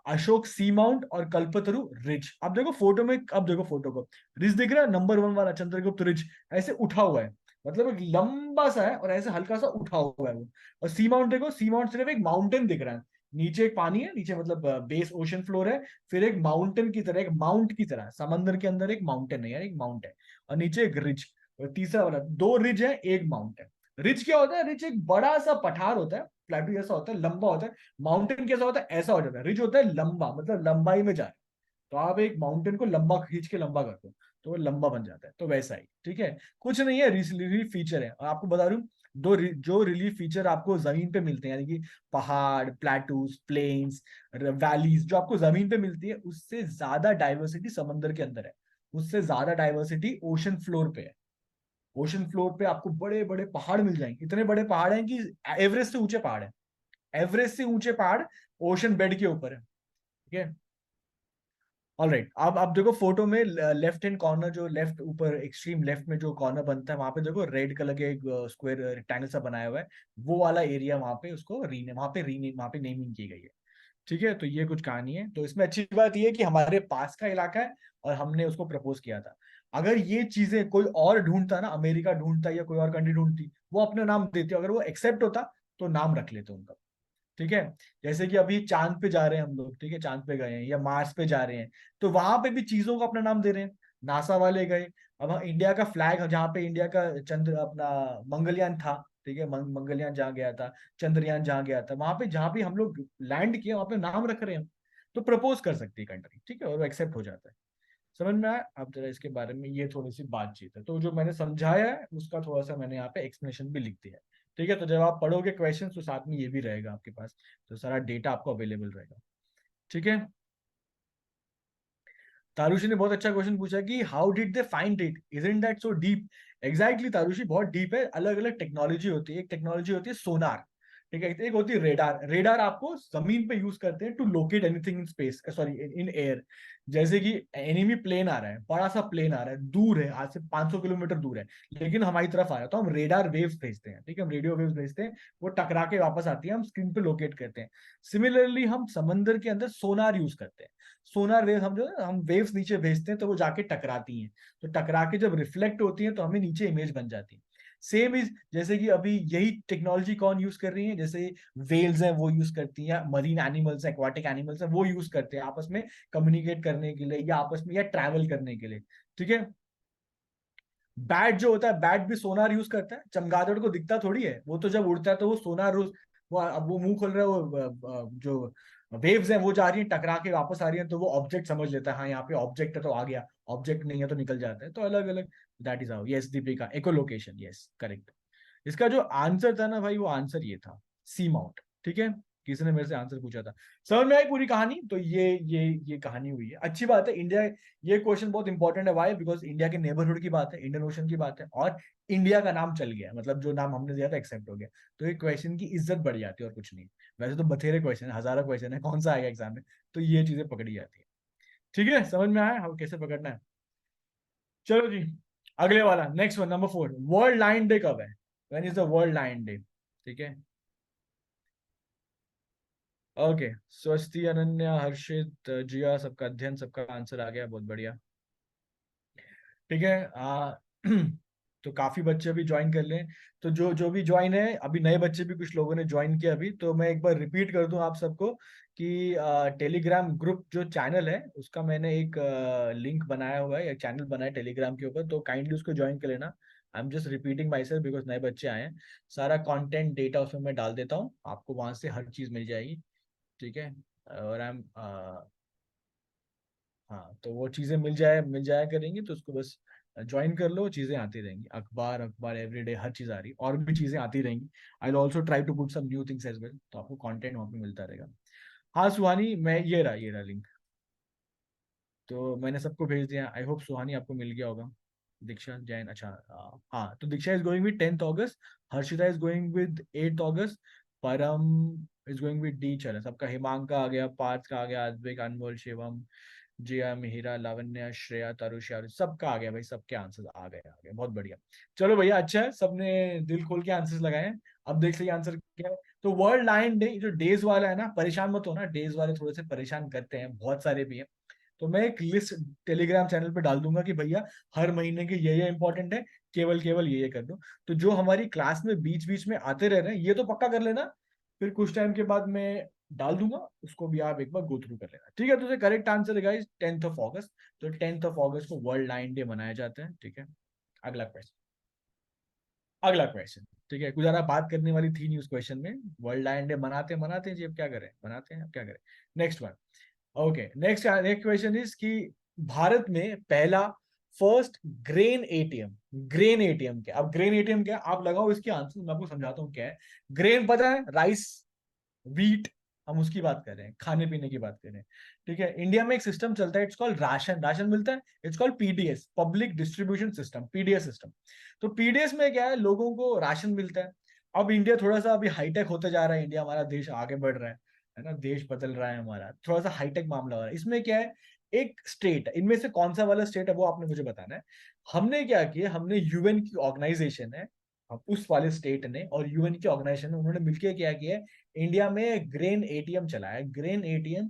अशोक सी माउंट, और कल्पतरु रिज. अब देखो फोटो में, अब देखो फोटो को, रिज दिख रहा है, नंबर 1 वाला चंद्रगुप्त रिज, ऐसे उठा हुआ है. मतलब एक लंबा सा है और ऐसे हल्का सा उठा हुआ है वो. और सी माउंट देखो, सी माउंट सिर्फ एक माउंटेन दिख रहा है. नीचे एक पानी है, नीचे मतलब बेस ओशन फ्लोर है. फिर एक माउंटेन की तरह, एक माउंट की तरह, समंदर के अंदर एक माउंटेन है, यार एक माउंट है. और नीचे एक रिज. और तीसरा वाला, 2 रिज है, एक माउंट है. रिज क्या होता है? रिज एक बड़ा सा पठार होता है, प्लेटू जैसा होता है, लंबा होता है. माउंटेन कैसा होता है? ऐसा हो जाता है. रिज होता है लंबा, मतलब लंबाई में जाए. तो आप एक माउंटेन को लंबा खींच के लंबा कर दो, तो वो लंबा बन जाता है. तो वैसा ही. ठीक है, कुछ नहीं है, रिलीफ फीचर है. और आपको बता दूं, जो रिलीफ फीचर आपको जमीन पे मिलते हैं, यानी कि पहाड़, प्लेटूज, प्लेन्स, वैलीज, जो आपको जमीन पे मिलती है, उससे ज्यादा डाइवर्सिटी समंदर के अंदर है. उससे ज्यादा डाइवर्सिटी ओशन फ्लोर पे है. ओशन फ्लोर पे आपको बड़े बड़े पहाड़ मिल जाएंगे. इतने बड़े पहाड़ हैं कि एवरेस्ट से ऊंचे पहाड़ है. एवरेस्ट से ऊंचे पहाड़ ओशन बेड के ऊपर है, ठीक है। ऑलराइट, अब देखो फोटो में लेफ्ट हैंड कॉर्नर, जो लेफ्ट ऊपर एक्सट्रीम लेफ्ट में जो कॉर्नर बनता है, वहां पे देखो रेड कलर के एक स्क्वायर रेक्टेंगल सा बनाया हुआ है, वो वाला एरिया वहां पे उसको वहां पे नेमिंग की गई है, ठीक है। तो ये कुछ कहानी है। तो इसमें अच्छी बात ये है कि हमारे पास का इलाका है और हमने उसको प्रपोज किया था। अगर ये चीजें कोई और ढूंढता ना, अमेरिका ढूंढता या कोई और कंट्री ढूंढती, वो अपना नाम देते, अगर वो एक्सेप्ट होता तो नाम रख लेते उनका, ठीक है। जैसे कि अभी चांद पे जा रहे हैं हम लोग, ठीक है, चांद पे गए हैं या मार्स पे जा रहे हैं, तो वहां पे भी चीजों को अपना नाम दे रहे हैं। नासा वाले गए, अब हम इंडिया का फ्लैग, जहाँ पे इंडिया का चंद्र अपना मंगलयान था, ठीक है, मंगलयान जहाँ गया था, चंद्रयान जहाँ गया था, वहां पे जहाँ भी हम लोग लैंड किए वहां पे नाम रख रहे हैं हम। तो प्रपोज कर सकती है कंट्री, ठीक है, और वो एक्सेप्ट हो जाता है। समझ में आया? अब जरा इसके बारे में ये थोड़ी सी बातचीत है, तो जो मैंने समझाया है उसका थोड़ा सा मैंने यहाँ पे एक्सप्लेनेशन भी लिख दिया है, ठीक है। तो जब आप पढ़ोगे क्वेश्चन तो साथ में ये भी रहेगा आपके पास, तो सारा डेटा आपको अवेलेबल रहेगा, ठीक है। तारुषि ने बहुत अच्छा क्वेश्चन पूछा कि how did they find it, isn't that so deep. Exactly Tarushi, बहुत डीप है। अलग अलग टेक्नोलॉजी होती है। एक टेक्नोलॉजी होती है सोनार, ठीक है, एक होती है रेडार। रेडार आपको जमीन पे यूज करते हैं to locate anything in space, sorry in air. जैसे कि एनिमी प्लेन आ रहा है, बड़ा सा प्लेन आ रहा है, दूर है, आज से 500 किलोमीटर दूर है, लेकिन हमारी तरफ आ रहा है, तो हम रेडार वेव्स भेजते हैं, ठीक है, हम रेडियो वेव्स भेजते हैं, वो टकरा के वापस आती है, हम स्क्रीन पे लोकेट करते हैं। सिमिलरली हम समंदर के अंदर सोनार यूज करते हैं। सोनार वेव हम जो है, हम वेव्स नीचे भेजते हैं तो वो जाके टकराती हैं, तो टकरा के जब रिफ्लेक्ट होती हैं तो हमें नीचे इमेज बन जाती है। सेम इज, जैसे कि अभी यही टेक्नोलॉजी कौन यूज कर रही है, जैसे वेल्स हैं वो यूज करती हैं, मरीन एनिमल्स, एक्वाटिक एनिमल्स हैं, वो यूज करते हैं आपस में कम्युनिकेट करने के लिए, या आपस में या ट्रैवल करने के लिए, ठीक है। बैट जो होता है, बैट भी सोनार यूज करता है। चमगादड़ को दिखता थोड़ी है, वो तो जब उड़ता है तो वो सोनार वो अब वो मुंह खोल रहा है, वो जो वेव्स हैं वो जा रही है, टकरा के वापस आ रही है, तो वो ऑब्जेक्ट समझ लेता है, हाँ यहाँ पे ऑब्जेक्ट है तो आ गया, ऑब्जेक्ट नहीं है तो निकल जाता है। तो अलग अलग, that is how. Yes Deepika, echolocation, yes correct. इसका जो आंसर था ना भाई, वो आंसर ये था, सी माउंट, ठीक है। किसी ने मेरे से आंसर पूछा था। समझ में आई पूरी कहानी? तो ये कहानी हुई है। अच्छी बात है, इंडिया, ये क्वेश्चन बहुत इंपॉर्टेंट है। वाई? बिकॉज इंडिया के नेबरहुड की बात है, इंडियन ओशन की बात है, और इंडिया का नाम चल गया, मतलब जो नाम हमने दिया था एक्सेप्ट हो गया, तो ये क्वेश्चन की इज्जत बढ़ जाती है और कुछ नहीं। वैसे तो बथेरे क्वेश्चन है, हजारों क्वेश्चन है, कौन सा आएगा एग्जाम में, तो ये चीजें पकड़ी जाती है, ठीक है। समझ में आया हम कैसे पकड़ना है? चलो जी, अगले वाला, next one, number 4, world lion day कब है? When is the world lion day? ठीक है, ओके। स्वस्ति, अनन्या, हर्षित, जिया, सबका अध्ययन, सबका आंसर आ गया, बहुत बढ़िया, ठीक है। तो काफी बच्चे अभी ज्वाइन कर लें। तो जो जो भी ज्वाइन है, अभी नए बच्चे भी कुछ लोगों ने ज्वाइन किया अभी, तो मैं एक बार रिपीट कर दूं आप सबको कि टेलीग्राम ग्रुप जो चैनल है उसका मैंने एक लिंक बनाया हुआ है, एक चैनल बनाया टेलीग्राम के ऊपर, तो काइंडली उसको ज्वाइन कर लेना। I am just repeating my self because नए बच्चे आए हैं। सारा कंटेंट डेटा उसमें मैं डाल देता हूँ, आपको वहां से हर चीज मिल जाएगी, ठीक है। और आई एम, हाँ, तो वो चीजें मिल जाया करेंगी, तो उसको बस ज्वाइन कर लो, चीजें आती रहेंगी, अखबार अखबार एवरीडे हर चीज आ रही, और भी चीजें आती रहेंगी। I will also try to put some new things as well, तो आपको कंटेंट वहां पे मिलता रहेगा। हाँ सुहानी, मैं ये रहा लिंक, तो मैंने सबको भेज दिया। आई होप सुहानी आपको मिल गया होगा। दीक्षा जैन, अच्छा, हाँ, तो Diksha is going with 10th August, Harshita is going with 8th August, Param is going with D. चलो सबका, हिमांक का आ गया, पार्थ का आ गया, अद्विक, अनमोल, शिवम, जिया, मिहिरा, लावण्य, श्रेया, तरुषा, सबका आ गया भाई, सबके आंसर आ गए, बहुत बढ़िया। चलो भैया, अच्छा है, सबने दिल खोल के आंसर्स लगाए हैं। अब देख लीजिए आंसर क्या है। तो वर्ल्ड लायन डे, जो डेज वाला है ना, परेशान मत हो ना, डेज वाले थोड़े से परेशान करते हैं, बहुत सारे भी हैं। तो मैं एक लिस्ट टेलीग्राम चैनल पे डाल दूंगा कि भैया हर महीने के ये इंपॉर्टेंट है, केवल केवल ये कर दो। तो जो हमारी क्लास में बीच बीच में आते रह रहे हैं, ये तो पक्का कर लेना। फिर कुछ टाइम के बाद मैं डाल दूंगा, उसको भी आप एक बार गो थ्रू कर लेना, ठीक है। तो करेक्ट आंसर है गाइस 10th अगस्त। तो 10th अगस्त को वर्ल्ड लाइन डे मनाया जाता है, ठीक है। अगला क्वेश्चन, अगला क्वेश्चन, ठीक है, कुछ ज्यादा बात करने वाली थी न्यूज क्वेश्चन में। वर्ल्ड लाइन डे मनाते मनाते जी, अब क्या करें, बनाते हैं, अब क्या करें। Next one, okay, next next question is कि भारत में पहला first grain ATM, grain ATM क्या? अब ग्रेन एटीएम क्या, आप लगाओ इसके आंसर, मैं आपको समझाता हूँ क्या है। ग्रेन पता है, राइस, वीट, हम उसकी बात कर रहे हैं, खाने पीने की बात कर रहे हैं, ठीक है। इंडिया में एक सिस्टम चलता है, इट्स कॉल्ड राशन, राशन मिलता है, it's called PDS, public distribution system, PDS system. तो पीडीएस में क्या है, लोगों को राशन मिलता है। अब इंडिया थोड़ा सा अभी हाईटेक होते जा रहा है, इंडिया हमारा देश आगे बढ़ रहा है ना, देश बदल रहा है हमारा, थोड़ा सा हाईटेक मामला हो रहा है। इसमें क्या है, एक स्टेट, इनमें से कौन सा वाला स्टेट है वो आपने मुझे बताना है। हमने क्या किया, हमने यूएन की ऑर्गेनाइजेशन है, अब उस वाले स्टेट ने और यूएन की ऑर्गेनाइजेशन ने उन्होंने मिलकर क्या किया है, इंडिया में ग्रेन एटीएम चलाया है। ग्रेन एटीएम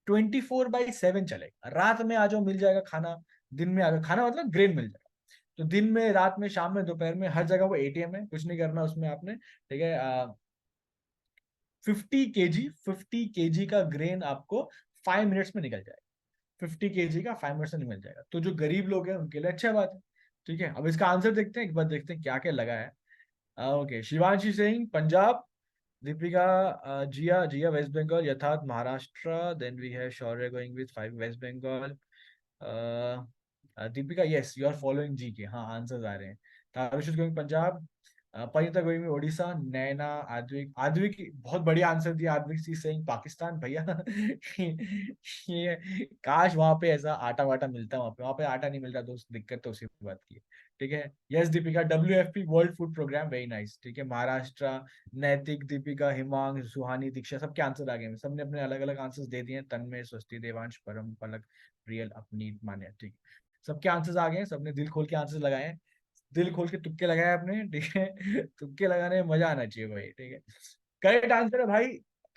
24/7 चलेगा, रात में आ जाओ मिल जाएगा खाना, दिन में आ जाओ खाना, मतलब ग्रेन मिल जाएगा। तो दिन में, रात में, शाम में, दोपहर में, हर जगह वो एटीएम है, कुछ नहीं करना उसमें आपने, ठीक है। 50 केजी का ग्रेन आपको 5 मिनट्स में निकल जाएगा। 50 केजी का 5 मिनट्स में निकल जाएगा, तो जो गरीब लोग हैं उनके लिए अच्छा बात है। ठीक है, अब इसका आंसर देखते हैं, एक बार देखते हैं क्या क्या लगा है। Okay, Shivanshi Singh Punjab, Deepika Jiya, Jiya West Bengal, Yatharth Maharashtra, then we have Shaurya going with 5 West Bengal, Deepika yes you are following G K, हाँ आंसर्स आ रहे हैं। तारुष गोइंग पंजाब, परिणीता गोइंग में उड़ीसा, नैना, आद्विक, आद्विक बहुत बढ़िया आंसर दिया, आद्विक सी सिंह पाकिस्तान भैया। ये काश वहां पे ऐसा आटा वाटा मिलता, वहां पे आटा नहीं मिल रहा दोस्त, दिक्कत तो उसी बात की है। ठीक है, yes Deepika, WFP world food programme, very nice. ठीक है, महाराष्ट्र, नैतिक, दीपिका, हिमांग, सुहानी, दीक्षा, सबके आंसर आ गए, सबने अपने अलग अलग आंसर्स दे दिए हैं, तन्मय, स्वस्ति, देवांश, परम, पलक, प्रियल, अपनीत, मान्या। ठीक है, सबके आंसर्स आ गए हैं, सबने दिल खोल के आंसर्स लगाए हैं, दिल खोल के तुक्के लगाए आपने, ठीक है। तुक्के लगाने में मजा आना चाहिए भाई, ठीक है। करेक्ट आंसर है भाई,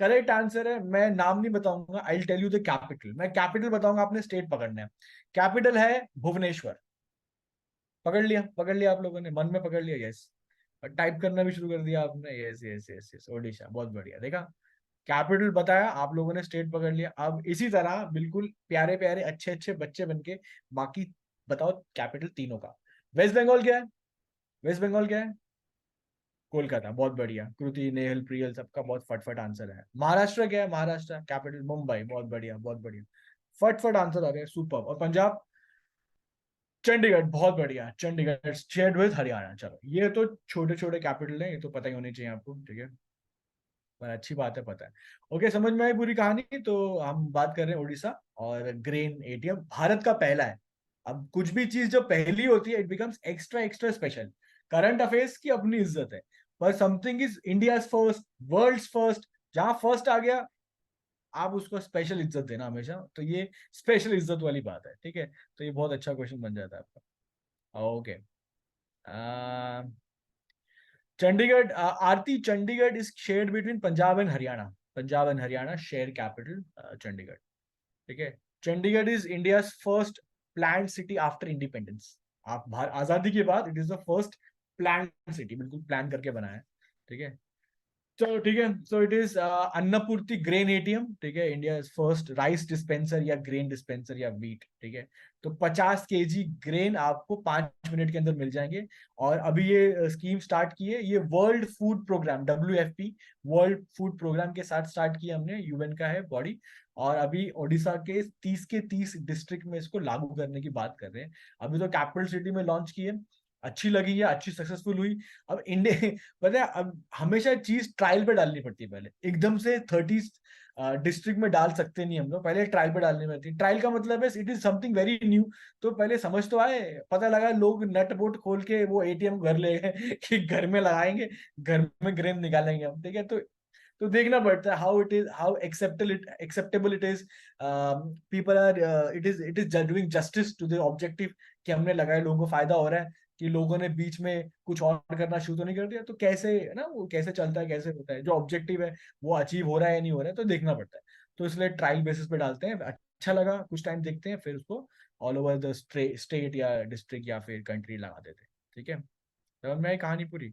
करेक्ट आंसर है। मैं नाम नहीं बताऊंगा, I tell you the capital, मैं कैपिटल बताऊंगा, आपने स्टेट पकड़ना है। कैपिटल है भुवनेश्वर। पकड़ लिया आप लोगों ने, मन में पकड़ लिया, यस। और टाइप करना भी शुरू कर दिया आपने, yes yes yes yes, Odisha, बहुत बढ़िया, देखा। कैपिटल बताया आप लोगों ने, स्टेट पकड़ लिया। अब इसी तरह बिल्कुल प्यारे प्यारे अच्छे अच्छे बच्चे बनके बाकी बताओ कैपिटल तीनों का। वेस्ट बंगाल क्या है, वेस्ट बंगाल क्या है, कोलकाता, बहुत बढ़िया, कृति, नेहल, प्रियल, सबका बहुत फटफट आंसर है। महाराष्ट्र क्या है, महाराष्ट्र कैपिटल मुंबई, बहुत बढ़िया बहुत बढ़िया, फटफट आंसर आ रहे हैं, सुपर। और पंजाब, चंडीगढ़, बहुत बढ़िया, चंडीगढ़ शेयर्ड विद हरियाणा। चलो ये तो छोटे छोटे कैपिटल हैं, ये तो पता ही होनी चाहिए आपको, ठीक है, पर अच्छी बात है पता है। ओके, समझ में आई पूरी कहानी। तो हम बात कर रहे हैं उड़ीसा, और ग्रेन एटीएम भारत का पहला है। अब कुछ भी चीज जो पहली होती है, it becomes extra extra special. Current affairs की अपनी इज्जत है, पर something is India first, world first, जहां फर्स्ट आ गया आप उसको स्पेशल इज्जत देना हमेशा, तो ये स्पेशल इज्जत वाली बात है, ठीक है। तो ये बहुत अच्छा क्वेश्चन बन जाता है आपका। Okay, Chandigarh, Aarti, Chandigarh is shared between Punjab and Haryana, Punjab and Haryana share capital Chandigarh. ठीक है, Chandigarh is India first planned city after independence. आप आजादी के बाद it is the first planned city, बिल्कुल प्लान करके बना है, ठीक है। चलो ठीक है, so it is Annapurti grain ATM, ठीक है, इंडिया फर्स्ट राइस डिस्पेंसर या ग्रेन डिस्पेंसर या व्हीट, ठीक है। तो 50 केजी ग्रेन आपको 5 मिनट के अंदर मिल जाएंगे। और अभी ये स्कीम स्टार्ट की है, ये world food programme, WFP world food programme के साथ स्टार्ट किया हमने, यूएन का है बॉडी। और अभी ओडिशा के 30 के 30 डिस्ट्रिक्ट में इसको लागू करने की बात कर रहे हैं। अभी तो कैपिटल सिटी में लॉन्च की है, अच्छी लगी है, अच्छी सक्सेसफुल हुई। अब इंडिया पता है, अब हमेशा चीज ट्रायल पे डालनी पड़ती है, पहले एकदम से 30 डिस्ट्रिक्ट में डाल सकते नहीं हम लोग, पहले ट्रायल पे डालनी पड़ती है। ट्रायल का मतलब है it is something very new, तो पहले समझ तो आए, पता लगा लोग नट बोट खोल के वो एटीएम घर ले गए कि घर में लगाएंगे, घर में ग्रेन निकालेंगे हम, ठीक है। तो देखना पड़ता है how it is, how acceptable it is, people are, it is doing justice to the objective, कि हमने लगाए, लोगों को फायदा हो रहा है, कि लोगों ने बीच में कुछ और करना शुरू तो नहीं कर दिया, तो कैसे है ना, वो कैसे चलता है, कैसे होता है, जो ऑब्जेक्टिव है वो अचीव हो रहा है या नहीं हो रहा है, तो देखना पड़ता है। तो इसलिए ट्रायल बेसिस पे डालते हैं, अच्छा लगा कुछ टाइम देखते हैं, फिर उसको ऑल ओवर द स्टेट या डिस्ट्रिक्ट या फिर कंट्री लगा देते हैं, ठीक है। समझ में आई कहानी पूरी।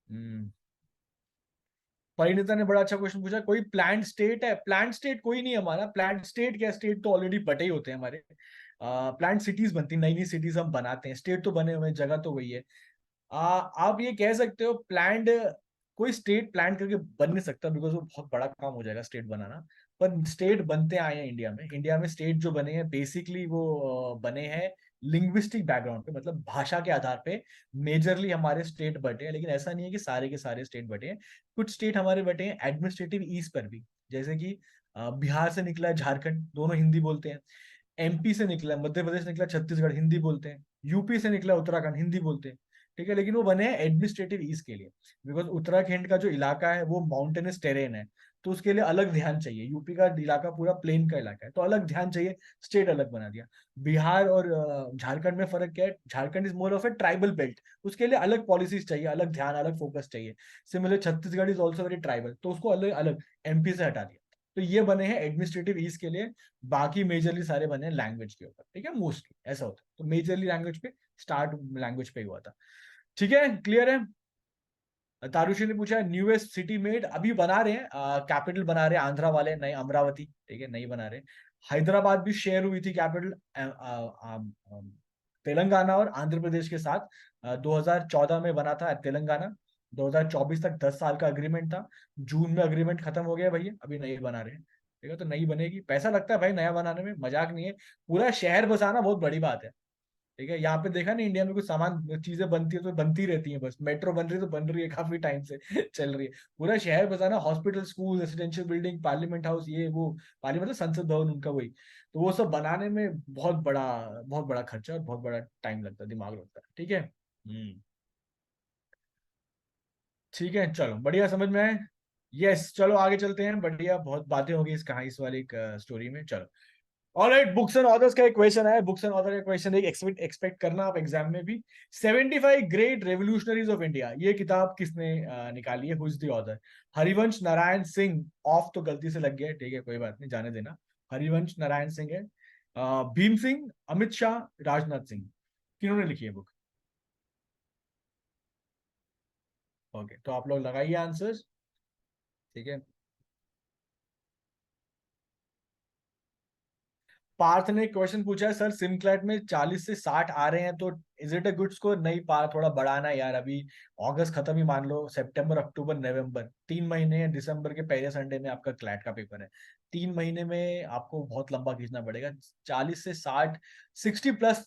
हम्म। परिणीता ने बड़ा अच्छा क्वेश्चन पूछा, कोई प्लान्ड स्टेट है, प्लान्ड स्टेट कोई नहीं हमारा, प्लान्ड स्टेट क्या, स्टेट तो ऑलरेडी बटे ही होते हैं हमारे। प्लान्ड सिटीज बनती, नई नई सिटीज हम बनाते हैं, स्टेट तो बने हुए हैं, जगह तो वही है। आप ये कह सकते हो प्लान्ड, कोई स्टेट प्लान करके बन नहीं सकता, बिकॉज वो बहुत बड़ा काम हो जाएगा स्टेट बनाना। पर स्टेट बनते आए हैं इंडिया में, इंडिया में स्टेट जो बने हैं बेसिकली वो बने हैं लिंग्विस्टिक बैकग्राउंड पे, मतलब भाषा के आधार पे मेजरली हमारे स्टेट बटे हैं। लेकिन ऐसा नहीं है कि सारे के सारे स्टेट बटे हैं, कुछ स्टेट हमारे बटे हैं एडमिनिस्ट्रेटिव ईज पर भी। जैसे कि बिहार से निकला है झारखंड, दोनों हिंदी बोलते हैं। एमपी से निकला है, मध्य प्रदेश से निकला छत्तीसगढ़, हिंदी बोलते हैं। यूपी से निकला उत्तराखंड, हिंदी बोलते हैं। ठीक है, लेकिन वो बने हैं एडमिनिस्ट्रेटिव ईज के लिए, बिकॉज उत्तराखंड का जो इलाका है वो माउंटेनस टेरेन है, तो उसके लिए अलग ध्यान चाहिए। यूपी का इलाका पूरा प्लेन का इलाका है, तो अलग ध्यान चाहिए, स्टेट अलग बना दिया। बिहार और झारखंड में फर्क क्या है, Jharkhand is more of a tribal belt, उसके लिए अलग पॉलिसीज चाहिए, अलग ध्यान, अलग फोकस चाहिए। Similar Chhattisgarh is also very tribal, तो उसको अलग अलग एमपी से हटा दिया। तो ये बने हैं एडमिनिस्ट्रेटिव ईज के लिए, बाकी मेजरली सारे बने हैं लैंग्वेज के ऊपर, ठीक है, मोस्टली ऐसा होता है। तो मेजरली लैंग्वेज पे स्टार्ट लैंग्वेज पे ही हुआ था। ठीक है, क्लियर है। तारुषी ने पूछा न्यूएस्ट सिटी मेड, अभी बना रहे हैं, कैपिटल बना रहे हैं आंध्रा वाले, नई अमरावती, ठीक है, नई बना रहे हैं। हैदराबाद भी शेयर हुई थी कैपिटल तेलंगाना और आंध्र प्रदेश के साथ, 2014 में बना था तेलंगाना। 2024 तक 10 साल का अग्रीमेंट था, जून में अग्रीमेंट खत्म हो गया भैया, अभी नई बना रहे हैं। ठीक है, तो नई बनेगी, पैसा लगता है भाई नया बनाने में, मजाक नहीं है। पूरा शहर बसाना बहुत बड़ी बात है। ठीक है, यहाँ पे देखा ना इंडिया में कुछ सामान चीजें बनती है तो बनती रहती हैं, बस मेट्रो बन रही है तो बन रही है, काफी टाइम से चल रही है। पूरा शहर बसाना, hospital, school, residential building, parliament house, ये वो, पार्लियामेंट मतलब संसद भवन उनका, वही तो वो सब बनाने में बहुत बड़ा खर्चा और बहुत बड़ा टाइम लगता है, दिमाग लगता है। ठीक है। ठीक है, चलो बढ़िया, समझ में आए। यस, चलो आगे चलते हैं, बढ़िया, बहुत बातें होगी इस कहानी, इस वाली स्टोरी में। चलो, ऑलराइट, बुक्स एंड ऑथर्स का एक क्वेश्चन है, बुक्स एंड ऑथर का क्वेश्चन एक एक्सपेक्ट करना आप एग्जाम में भी। 75 ग्रेट रेवोल्यूशनरीज ऑफ इंडिया, ये किताब किसने निकाली है, who is the author? Harivansh Narayan Singh, of तो गलती से लग गया है, ठीक है, कोई बात नहीं, जाने देना। हरिवंश नारायण सिंह है। भीम सिंह, अमित शाह, राजनाथ सिंह, किन्होंने लिखी है बुक? ओके, तो आप लोग लगाइए आंसर्स। ठीक है, पार्थ ने क्वेश्चन पूछा है, सर सिमक्लैट में 40 से 60 आ रहे हैं, तो is it a good score? नहीं पार्थ, थोड़ा बढ़ाना है यार, अभी अगस्त खत्म ही मान लो, सितंबर, अक्टूबर, नवंबर, 3 महीने हैं, दिसंबर के पहले संडे में आपका क्लैट का पेपर है। 3 महीने में आपको बहुत लंबा खींचना पड़ेगा। 40 से 60, 60 प्लस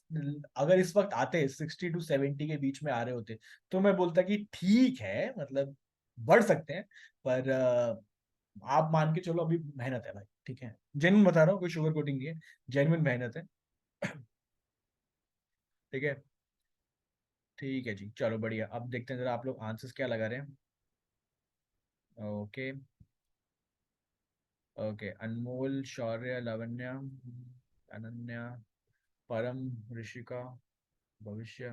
अगर इस वक्त आते, 60 to 70 के बीच में आ रहे होते, तो मैं बोलता कि ठीक है, मतलब बढ़ सकते हैं, पर आप मान के चलो, अभी मेहनत है भाई, ठीक है, जेन्युइन बता रहा हूँ, कोई शुगर कोटिंग नहीं है, जेन्युइन मेहनत है। ठीक है। ठीक है जी, चलो बढ़िया, अब देखते हैं जरा आप लोग आंसर्स क्या लगा रहे हैं। ओके। ओके, अनमोल, शौर्य, लावण्या, अनन्या, परम, ऋषिका, भविष्य,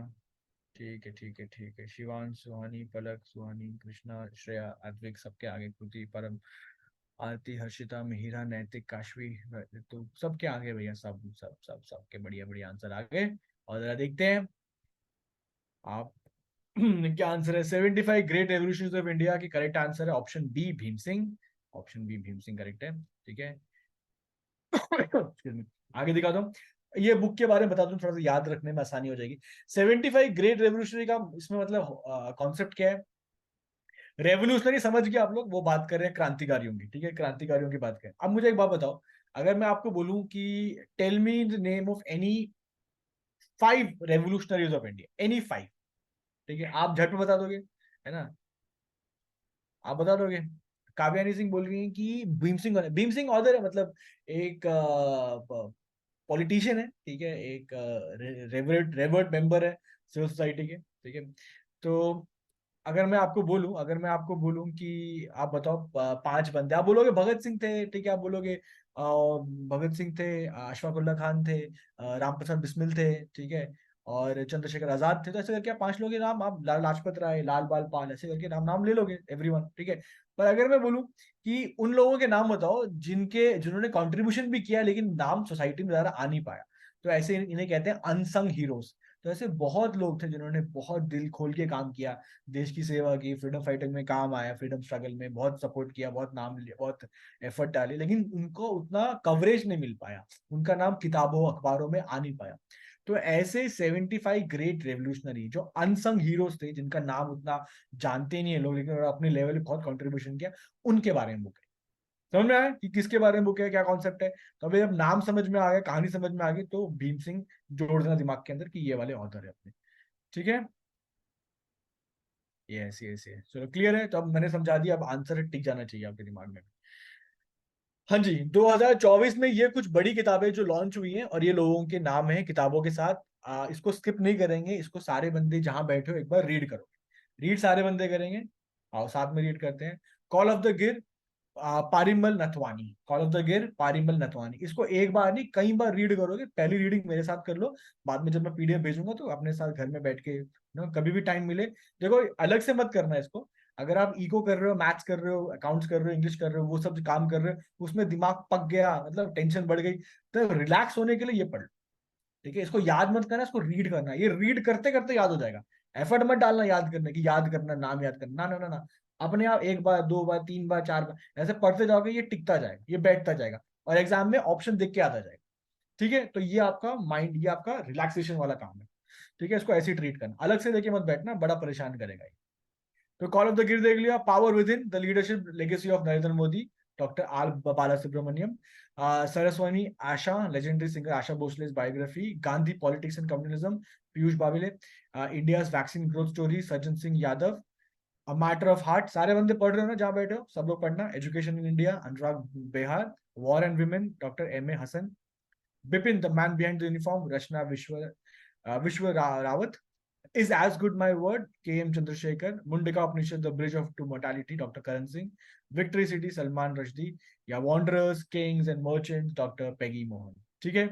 ठीक है, ठीक है, ठीक है, शिवान, सुहानी, पलक, सुहानी, कृष्णा, श्रेया, अद्विक, सबके आगे, कृति, परम, आरती, हर्षिता, मिहिरा, नैतिक, काशवी, तो सबके आगे भैया, सब सब सब सबके बढ़िया बढ़िया आंसर आ गए। और जरा देखते हैं आप क्या आंसर है। 75 ग्रेट रेवोल्यूशन ऑफ इंडिया की करेक्ट आंसर है option B, Bhim Singh. Option B, Bhim Singh correct है। ठीक है। Excuse me। आगे दिखा दो, ये बुक के बारे में बता दूं, थोड़ा सा याद रखने में आसानी हो जाएगी। 75 ग्रेट रेवोल्यूशनरी का इसमें मतलब कॉन्सेप्ट क्या है? रेवोल्यूशनरी समझ गए आप लोग, वो बात कर रहे हैं क्रांतिकारियों की, ठीक है, क्रांतिकारियों की बात करें। अब मुझे एक बात बताओ, अगर मैं आपको बोलूं कि tell me the name of any 5 revolutionaries of India, any 5, ठीक है, आप झट में बता दोगे, है ना? आप बता दोगे। काव्यानी सिंह बोल रही है कि भीम सिंह, भीम सिंह ऑदर है, मतलब एक पॉलिटिशियन है, ठीक है, एक रेवर्ड रेवर्ड मेंबर है सिविल सोसाइटी के, ठीक है। तो अगर मैं आपको बोलूं कि आप बताओ 5 बंदे, आप बोलोगे भगत सिंह थे, ठीक है, आप बोलोगे भगत सिंह थे, अशफाकुल्ला खान थे, रामप्रसाद बिस्मिल थे, ठीक है, और चंद्रशेखर आजाद थे, तो ऐसे करके आप 5 लोगों के नाम, आप लाजपत राय, लाल बाल पाल, ऐसे करके नाम नाम ले लोगे एवरीवन, ठीक है। पर अगर मैं बोलूं कि उन लोगों के नाम बताओ जिन्होंने कंट्रीब्यूशन भी किया लेकिन नाम सोसाइटी में ज्यादा आ नहीं पाया, तो ऐसे इन्हें कहते हैं अनसंग हीरोज। तो ऐसे बहुत लोग थे जिन्होंने बहुत दिल खोल के काम किया, देश की सेवा की, फ्रीडम फाइटिंग में काम आया, फ्रीडम स्ट्रगल में बहुत सपोर्ट किया, बहुत नाम लिया, बहुत एफर्ट डाली, लेकिन उनको उतना कवरेज नहीं मिल पाया, उनका नाम किताबों अखबारों में आ नहीं पाया। तो ऐसे 75 ग्रेट रेवोल्यूशनरी जो अनसंग हीरोज थे, जिनका नाम उतना जानते नहीं है लोग, लेकिन उन्होंने अपने लेवल पे बहुत कंट्रीब्यूशन किया, उनके बारे में बुक है। समझ में आया कि किसके बारे में बुक है, क्या कॉन्सेप्ट है? तो अभी जब नाम समझ में आ गया, कहानी समझ में आ गई, तो भीम सिंह जोड़ देना दिमाग के अंदर कि ये वाले ऑथर है अपने। ठीक है। यस यस यस, चलो क्लियर है, तो अब मैंने समझा दिया, अब आंसर टिक जाना चाहिए आपके दिमाग में। हाँ जी, 2024 में ये कुछ बड़ी किताबें जो लॉन्च हुई हैं और ये लोगों के नाम हैं किताबों के साथ। इसको स्किप नहीं करेंगे, इसको सारे बंदे जहां बैठे हो एक बार रीड करो। रीड सारे बंदे करेंगे। आओ साथ में रीड करते हैं। कॉल ऑफ द गिर, पारिमल नथवानी। कॉल ऑफ द गिर, पारिमल नथवानी। इसको एक बार नहीं कई बार रीड करोगे। पहली रीडिंग मेरे साथ कर लो, बाद में जब मैं पीडीएफ भेजूंगा तो अपने साथ घर में बैठ के ना कभी भी टाइम मिले। देखो अलग से मत करना इसको। अगर आप इको कर रहे हो, मैथ्स कर रहे हो, अकाउंट्स कर रहे हो, इंग्लिश कर रहे हो, वो सब काम कर रहे हो, उसमें दिमाग पक गया मतलब टेंशन बढ़ गई, तो रिलैक्स होने के लिए ये पढ़ लो। ठीक है, इसको याद मत करना, इसको रीड करना। ये रीड करते करते याद हो जाएगा। एफर्ट मत डालना याद करने की, याद करना, नाम याद करना, ना ना ना ना। अपने आप एक बार, दो बार, तीन बार, चार बार ऐसे पढ़ते जाओगे, ये टिकता जाएगा, ये बैठता जाएगा और एग्जाम में ऑप्शन देख के आता जाएगा। ठीक है, तो ये आपका माइंड, ये आपका रिलैक्सेशन वाला काम है। ठीक है, इसको ऐसे ही ट्रीट करना, अलग से देखे मत बैठना, बड़ा परेशान करेगा ये। तो कॉल ऑफ द गिर देख लिया। Power within the leadership legacy of Narendra Modi, doctor R Balasubramaniam. Saraswati Asha, legendary singer Asha Bhosle's biography. Gandhi politics and communism, Piyush Bawle. India vaccine growth story, Sajjan Singh Yadav. A matter of heart, सारे बंदे पढ़ रहे हो ना जहां बैठे हो, सब लोग पढ़ना। Education in India, Anurag Behar. War and women, doctor M A Hasan. Bipin the man behind the uniform, Rachna Vishwa Rawat. Is as good my word, K.M. Chandrasekhar. Mundaka Upanishad, The Bridge of to Mortality, Dr. Karan Singh. Victory City, Salman Rushdie. या Wanderers, Kings and Merchants, doctor Peggy Mohan. ठीक है,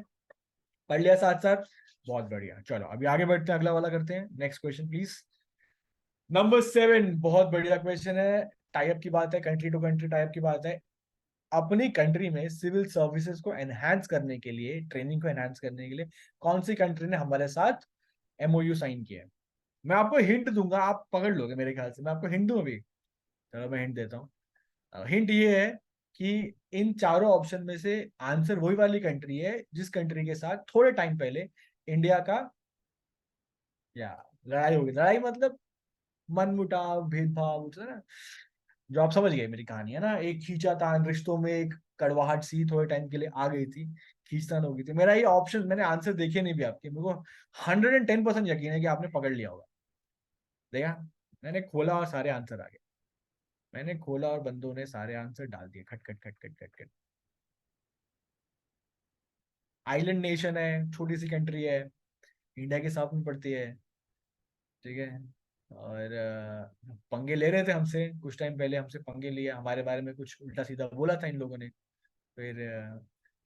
पढ़ लिया साथ साथ, बहुत बढ़िया। चलो अभी आगे बढ़ते हैं, अगला वाला करते हैं। Next question please. नंबर 7, बहुत बढ़िया क्वेश्चन है। टाइप की बात है, कंट्री टू कंट्री टाइप की बात है। अपनी कंट्री में सिविल सर्विसेज को एनहांस करने के लिए, ट्रेनिंग को एनहांस करने के लिए कौन सी कंट्री ने हमारे साथ एमओयू साइन किया है? मैं आपको हिंट दूंगा, आप पकड़ लोगे मेरे ख्याल से। मैं आपको हिंट दूं अभी? चलो मैं हिंट देता हूँ। हिंट ये है कि इन चारों ऑप्शन में से आंसर वही वाली कंट्री है जिस कंट्री के साथ थोड़े टाइम पहले इंडिया का या लड़ाई होगी। लड़ाई मतलब मनमुटाव, भेदभाव होता है ना, जो आप समझ गए मेरी कहानी है ना। एक खींचातान, रिश्तों में एक कड़वाहट सी थोड़े टाइम के लिए आ गई थी, खींचतान हो गई थी। मेरा ये ऑप्शन, मैंने आंसर देखे नहीं भी आपके, मेरे को 110% यकीन है कि आपने पकड़ लिया होगा। देखा, मैंने खोला और सारे आंसर आ गए। मैंने खोला और बंदों ने सारे आंसर डाल दिए, खट खट खट खट खट खट। आइलैंड नेशन है, छोटी सी कंट्री है, इंडिया के साथ में पड़ती है। ठीक है, और पंगे ले रहे थे हमसे कुछ टाइम पहले, हमसे पंगे लिया, हमारे बारे में कुछ उल्टा सीधा बोला था इन लोगों ने। फिर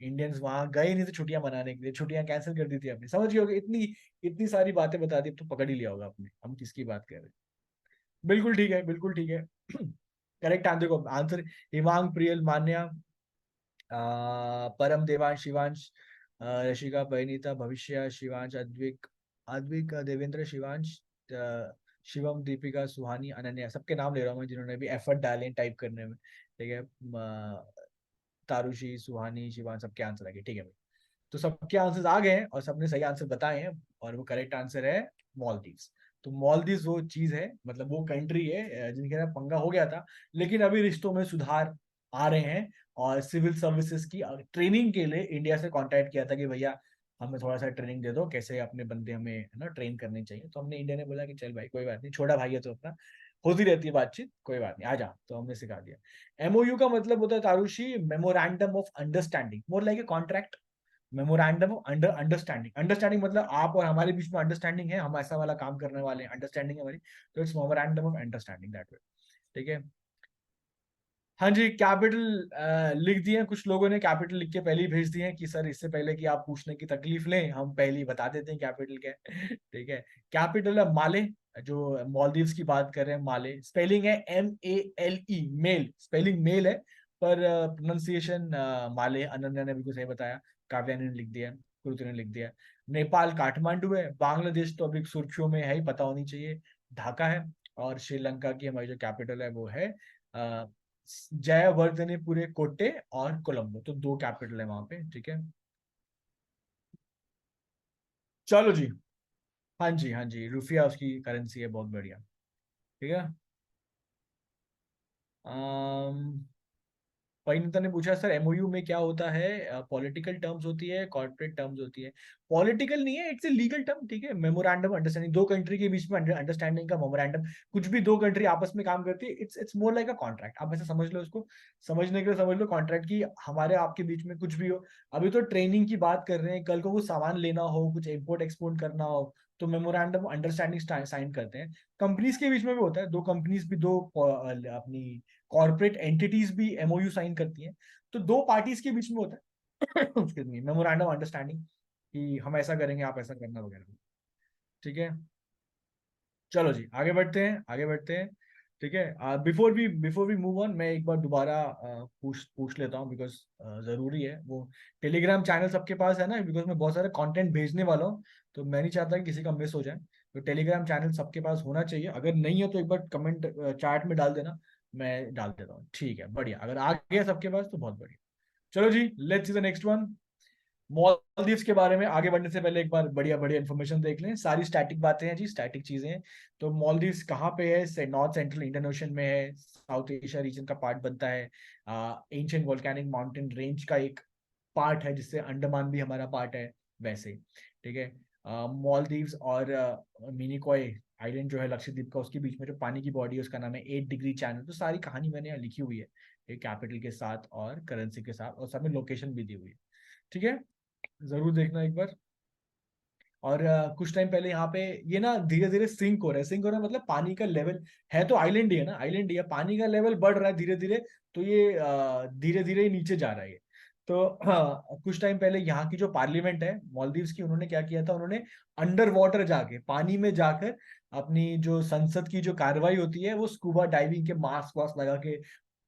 इंडियंस वहां गए नहीं थे छुट्टियां मनाने के लिए, छुट्टियां कैंसिल कर दी थी आपने, समझ गए होगे। इतनी इतनी सारी बातें बता दी, अब तो पकड़ ही लिया होगा आपने हम किसकी बात कर रहे हैं। बिल्कुल ठीक है, बिल्कुल ठीक है। करेक्ट आंसर को आंसर, हिमांग प्रियल मान्या, परम देवांश शिवांश, ऋषिका परिणीता, भविष्य शिवांश, अद्विक अद्विक देवेंद्र शिवांश, शिवम दीपिका सुहानी अनन्या। सबके नाम ले रहा हूँ मैं जिन्होंने भी एफर्ट डाले टाइप करने में। ठीक है, तारुषी, सुहानी, शिवांश, सबके आंसर आ गए। ठीक है भाई, तो सबके आंसर्स आ गए हैं और सबने सही आंसर बताए हैं। और वो करेक्ट आंसर है मॉलदीव्स। तो मॉलदीव्स वो चीज है, मतलब वो कंट्री है जिनके साथ पंगा हो गया था, लेकिन अभी रिश्तों में सुधार आ रहे हैं। और सिविल सर्विसेज की ट्रेनिंग के लिए इंडिया से कांटेक्ट किया था कि भैया हमें थोड़ा सा ट्रेनिंग दे दो, कैसे अपने बंदे हमें है ना ट्रेन करने चाहिए। तो हमने, इंडिया ने बोला कि चल भाई कोई बात नहीं, छोटा भाई है तो अपना होती रहती है बातचीत, कोई बात नहीं, आ जा। तो हमने सिखा दिया। एमओयू का मतलब होता है Tarushi, memorandum of understanding, more like a contract. Memorandum of understanding, understanding मतलब आप और हमारे बीच में अंडरस्टैंडिंग है, हम ऐसा वाला काम करने वाले हैं, अंडरस्टैंडिंग है हमारी। तो it's memorandum of understanding that way. ठीक है, हाँ जी। कैपिटल लिख दिए कुछ लोगों ने, कैपिटल लिख के पहले ही भेज दिए कि सर इससे पहले कि आप पूछने की तकलीफ लें हम पहले ही बता देते हैं कैपिटल क्या है। ठीक है, कैपिटल है माले, जो मालदीव्स की बात कर रहे हैं, माले। स्पेलिंग है MALE, मेल, स्पेलिंग मेल है, पर प्रोनाउंसिएशन माले। अनन्या ने बिल्कुल सही बताया, काव्या ने लिख दिया, कृति ने लिख दिया। नेपाल काठमांडू है। बांग्लादेश तो अभी सुर्खियों में है ही, पता होनी चाहिए, ढाका है। और श्रीलंका की हमारी जो कैपिटल है वो है जयवर्धनेपुरे कोटे और कोलंबो। तो दो कैपिटल है वहां पे। ठीक है, चलो जी। हाँ जी, हाँ जी, रुपया उसकी करेंसी है, बहुत बढ़िया। ठीक है, परिणीता ने पूछा सर एमओयू में क्या होता है, पॉलिटिकल टर्म्स होती है, कॉर्पोरेट टर्म्स होती है। पॉलिटिकल नहीं है, इट्स ए लीगल टर्म, ठीक है। मेमोरेंडम अंडरस्टैंडिंग, दो कंट्री के बीच में अंडरस्टैंडिंग का मेमोरेंडम, कुछ भी दो कंट्री आपस में काम करती है, it's more like a contract. आप ऐसे समझ लो इसको, समझने के लिए समझ लो कॉन्ट्रैक्ट की, हमारे आपके बीच में कुछ भी हो। अभी तो ट्रेनिंग की बात कर रहे हैं, कल को कुछ सामान लेना हो, कुछ इम्पोर्ट एक्सपोर्ट करना हो, तो मेमोरेंडम अंडरस्टैंडिंग साइन करते हैं। कंपनीज के बीच में भी होता है, दो कंपनीज भी, दो अपनी कॉर्पोरेट एंटिटीज भी एमओयू साइन करती हैं, तो दो पार्टीज के बीच में होता है मेमोरेंडम अंडरस्टैंडिंग, कि हम ऐसा करेंगे, आप ऐसा करना वगैरह। ठीक है, चलो जी आगे बढ़ते हैं, आगे बढ़ते हैं। ठीक है, बिफोर वी मूव ऑन, मैं एक बार दोबारा पूछ पूछ लेता हूँ, बिकॉज जरूरी है वो। टेलीग्राम चैनल सबके पास है ना, बिकॉज मैं बहुत सारे कंटेंट भेजने वाला हूँ, तो मैं नहीं चाहता कि किसी का मिस हो जाए। तो टेलीग्राम चैनल सबके पास होना चाहिए, अगर नहीं है तो एक बार कमेंट चैट में डाल देना, मैं डाल देता हूँ। ठीक है, बढ़िया, अगर आ गया सबके पास तो बहुत बढ़िया। चलो जी, let's see the next one. Maldives के बारे में आगे बढ़ने से पहले एक बार बढ़िया बढ़िया इन्फॉर्मेशन देख लें, सारी स्टैटिक बातें हैं जी, स्टैटिक चीजें हैं। तो मॉलदीव्स कहाँ पे है? नॉर्थ सेंट्रल इंडियन ओशन में है, साउथ एशिया रीजन का पार्ट बनता है। एंशिएंट वोल्केनिक माउंटेन रेंज का एक पार्ट है, जिससे अंडमान भी हमारा पार्ट है वैसे। ठीक है, मॉलदीव्स और मिनिकॉय आइलैंड जो है लक्षद्वीप का, उसके बीच में जो पानी की बॉडी है उसका नाम है 8 डिग्री चैनल। तो सारी कहानी मैंने यहाँ लिखी हुई है, कैपिटल के साथ और करेंसी के साथ, और सब में लोकेशन भी दी हुई है। ठीक है, जरूर देखना एक बार। और कुछ टाइम पहले यहाँ पे ये ना धीरे धीरे सिंक हो रहा है, सिंक हो रहा है मतलब पानी का लेवल, है तो आइलैंड ही है ना, आइलैंड ही है, पानी का लेवल बढ़ रहा है धीरे धीरे, तो ये धीरे धीरे ही नीचे जा रहा है ये। तो कुछ टाइम पहले यहाँ की जो पार्लियामेंट है मॉलदीव्स की, उन्होंने क्या किया था, उन्होंने अंडर वाटर जाके, पानी में जाकर, अपनी जो संसद की जो कार्रवाई होती है वो स्कूबा डाइविंग के मास्क वास्क लगा के,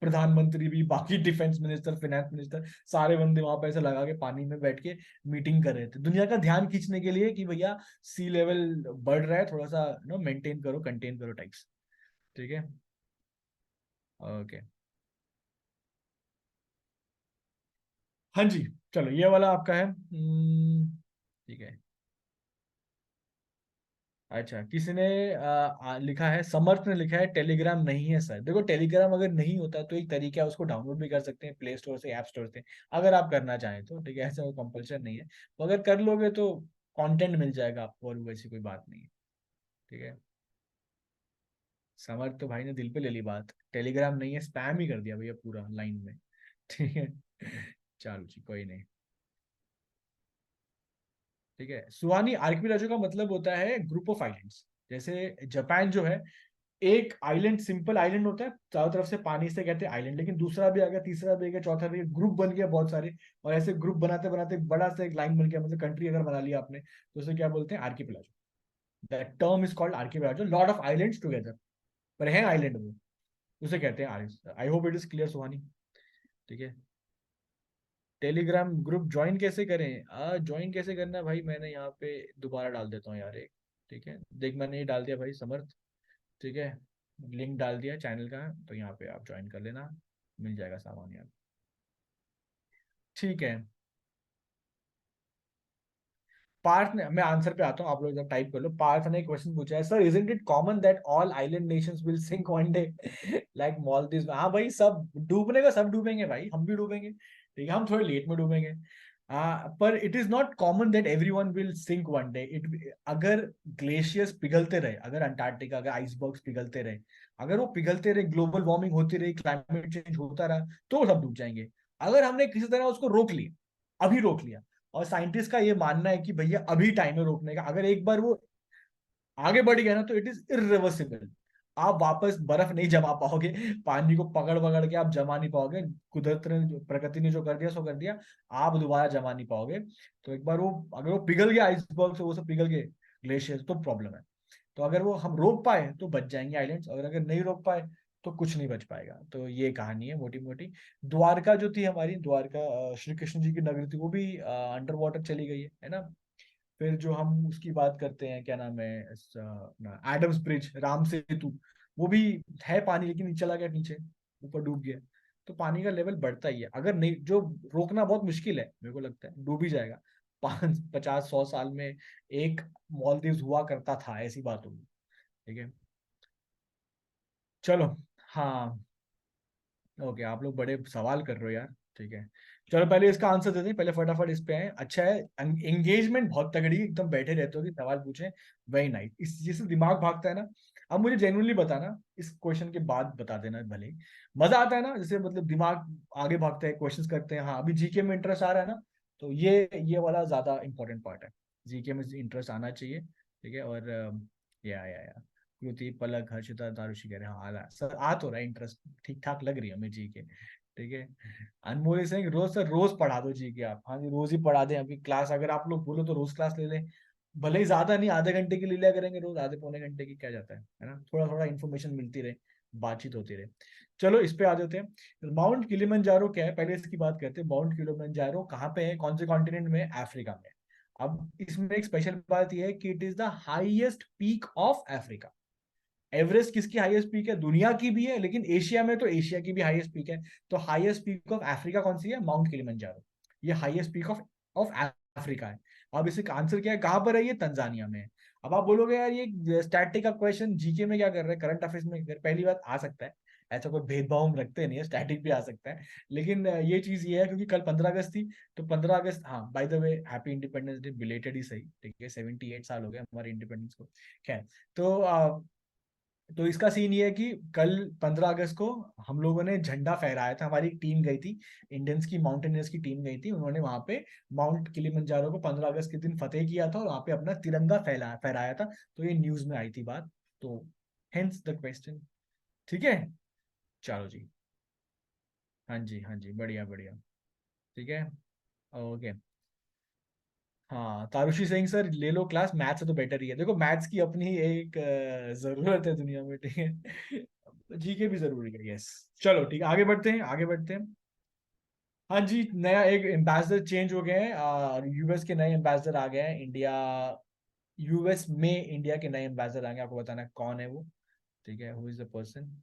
प्रधानमंत्री भी, बाकी डिफेंस मिनिस्टर, फाइनेंस मिनिस्टर, सारे बंदे वहां पे ऐसे लगा के पानी में बैठ के मीटिंग कर रहे थे, दुनिया का ध्यान खींचने के लिए कि भैया सी लेवल बढ़ रहा है, थोड़ा सा मेंटेन करो, कंटेन करो टाइप्स। ठीक है, ओके, हाँ जी, चलो ये वाला आपका है। ठीक है, अच्छा, किसी ने लिखा है, समर्थ ने लिखा है टेलीग्राम नहीं है सर। देखो, टेलीग्राम अगर नहीं होता तो एक तरीका है, उसको डाउनलोड भी कर सकते हैं प्ले स्टोर से, ऐप स्टोर से, अगर आप करना चाहें तो। ठीक है, ऐसा कोई कंपल्शन नहीं है, तो अगर कर लोगे तो कंटेंट मिल जाएगा आपको, और वैसी कोई बात नहीं है। ठीक है, समर्थ तो भाई ने दिल पे ले ली बात, टेलीग्राम नहीं है, स्पैम ही कर दिया भैया पूरा लाइन में। ठीक है, चलो जी, कोई नहीं। ठीक है, सुहानी आर्किपेलागो का मतलब होता है ग्रुप ऑफ आइलैंड्स। जैसे जापान जो है, एक आइलैंड, सिंपल आइलैंड होता है, चारों तरफ से पानी से कहते हैं आइलैंड, लेकिन दूसरा भी आ गया, तीसरा भी आ गया, चौथा भी, ग्रुप बन गया बहुत सारे, और ऐसे ग्रुप बनाते बनाते एक बड़ा सा एक लाइन बन गया, मतलब कंट्री अगर बना लिया आपने, तो उसे क्या बोलते हैं? Archipelago. That term is called archipelago, lot of islands together, पर है आइलैंड वो, उसे कहते हैं आरिस। I hope it is clear Suhani. ठीक है, टेलीग्राम ग्रुप ज्वाइन कैसे करें? ज्वाइन कैसे करना है भाई, मैंने यहाँ पे दोबारा डाल देता हूँ यार एक। ठीक है, देख मैंने ये डाल दिया भाई समर्थ। ठीक है, लिंक डाल दिया चैनल का, तो यहाँ पे आप ज्वाइन कर लेना, मिल जाएगा सामान यहाँ। ठीक है, पार्थ ने, मैं आंसर पे आता हूँ, आप लोग जब टाइप कर लो। पार्थ ने क्वेश्चन पूछा है, sir isn't it common that all island nations will sink one day like Maldives? हाँ भाई, सब डूबने का सब डूबेंगे भाई, हम भी डूबेंगे, ठीक है, हम थोड़े लेट में डूबेंगे। पर it is not common that everyone will sink one day. It, अगर ग्लेशियर्स पिघलते रहे, अगर अंटार्कटिका, अगर आइसबर्ग्स पिघलते रहे, अगर वो पिघलते रहे, ग्लोबल वार्मिंग होती रही, क्लाइमेट चेंज होता रहा, तो सब डूब जाएंगे। अगर हमने किसी तरह उसको रोक लिया, अभी रोक लिया, और साइंटिस्ट का ये मानना है कि भैया अभी टाइम है रोकने का, अगर एक बार वो आगे बढ़ गया ना, तो इट इज इरिवर्सिबल। आप वापस बर्फ नहीं जमा पाओगे, पानी को पकड़ पकड़ के आप जमा नहीं पाओगे, कुदरत ने प्रकृति ने जो कर दिया सो कर दिया, आप दोबारा जमा नहीं पाओगे। तो एक बार वो, अगर वो पिघल गया आइसबर्ग से, वो सब पिघल गए ग्लेशियर, तो प्रॉब्लम है। तो अगर वो हम रोक पाए तो बच जाएंगे आइलैंड्स, और अगर नहीं रोक पाए तो कुछ नहीं बच पाएगा। तो ये कहानी है मोटी मोटी। द्वारका जो थी हमारी, द्वारका श्री कृष्ण जी की नगरी थी, वो भी अंडर वाटर चली गई है ना। फिर जो हम उसकी बात करते हैं, क्या नाम है, एडम्स ब्रिज, राम सेतु, वो भी है पानी, लेकिन नीचे चला गया, नीचे ऊपर डूब गया। तो पानी का लेवल बढ़ता ही है, अगर नहीं, जो रोकना बहुत मुश्किल है, मेरे को लगता है डूब ही जाएगा। 5, 50, 100 साल में एक मॉलदीव हुआ करता था, ऐसी बात होगी। ठीक है, चलो, हाँ, ओके, आप लोग बड़े सवाल कर रहे हो यार। ठीक है, चलो पहले इसका आंसर देते हैं, पहले फटाफट इस पे आए। अच्छा है, एंगेजमेंट बहुत तगड़ी, एकदम बैठे रहते हो कि सवाल पूछे, वही नाइस, इस जिससे दिमाग भागता है ना। अब मुझे जेन्युइनली बताना, इस क्वेश्चन के बाद बता देना भले ही। मजा आता है ना, जैसे मतलब दिमाग आगे भागता है, क्वेश्चंस करते हैं। हाँ, अभी जीके में इंटरेस्ट आ रहा है ना, तो ये वाला ज्यादा इंपॉर्टेंट पार्ट है। जीके में इंटरेस्ट आना चाहिए। ठीक है, और या कृति, पलक, हर्षिता, दारुषि कह रहे हैं हाँ आ रहा है सर, आ तो रहा है इंटरेस्ट, ठीक ठाक लग रही है हमें जी के। ठीक है, अनमोल सिंह, रोज सर रोज पढ़ा दो जी के आप। हाँ जी, रोज ही पढ़ा दें, अभी क्लास अगर आप लोग बोलो तो रोज क्लास ले लें। भले ही ज्यादा नहीं, आधे घंटे की ले लिया करेंगे रोज, आधे पौने घंटे की क्या जाता है ना, थोड़ा थोड़ा इन्फॉर्मेशन मिलती रहे, बातचीत होती रहे। चलो इस पे आ जाते हैं। माउंट किलिमंजारो क्या है, पहले इसकी बात करते हैं। माउंट किलिमंजारो कहाँ पे है, कौन से कॉन्टिनेंट में, अफ्रीका में। अब इसमें एक स्पेशल बात यह है कि it is the highest peak of Africa. Everest किसकी हाईएस्ट पीक है, दुनिया की भी है, लेकिन एशिया में तो एशिया की भी हाईएस्ट पीक है। तो हाईएस्ट पीक ऑफ अफ्रीका कौन सी है, माउंट किलिमंजारो। ये highest peak of of Africa है। अब इसका आंसर क्या है, कहां पर है, ये तंजानिया में है। अब आप बोलोगे यार ये स्टैटिक का क्वेश्चन जीके में क्या कर रहे हैं, करंट अफेयर्स में पहली बात आ सकता है। ऐसा कोई भेदभाव हम रखते नहीं है, स्टैटिक भी आ सकता है। लेकिन ये चीज ये है क्योंकि कल 15 अगस्त थी, तो 15 अगस्त, हाँ by the way happy independence day, belated ही सही। ठीक है, 78 साल हो गए हमारे इंडिपेंडेंस को। खैर, तो इसका सीन ये है कि कल 15 अगस्त को हम लोगों ने झंडा फहराया था, हमारी एक टीम गई थी, इंडियंस की माउंटेनियर्स की टीम गई थी, उन्होंने वहां पे माउंट किलिमंजारो को 15 अगस्त के दिन फतेह किया था और वहां पे अपना तिरंगा फैला फहराया था। तो ये न्यूज में आई थी बात, तो हेंस द क्वेश्चन। ठीक है, चलो जी। हाँ जी, हाँ जी, बढ़िया बढ़िया। ठीक है, ओके। हाँ, तारुषि सिंह सर ले लो क्लास, मैथ्स से तो बेटर ही है, देखो मैथ्स की अपनी एक जरूरत है दुनिया में। ठीक है, जीके भी जरूरी है, यस। चलो ठीक है, आगे बढ़ते हैं, आगे बढ़ते हैं। हाँ जी, नया एक एम्बेसडर चेंज हो गए हैं, यूएस के नए एम्बेसडर आ गए हैं इंडिया। यूएस में इंडिया के नए एम्बेसडर आ गए, आपको बताना है कौन है वो। ठीक है, who is the person.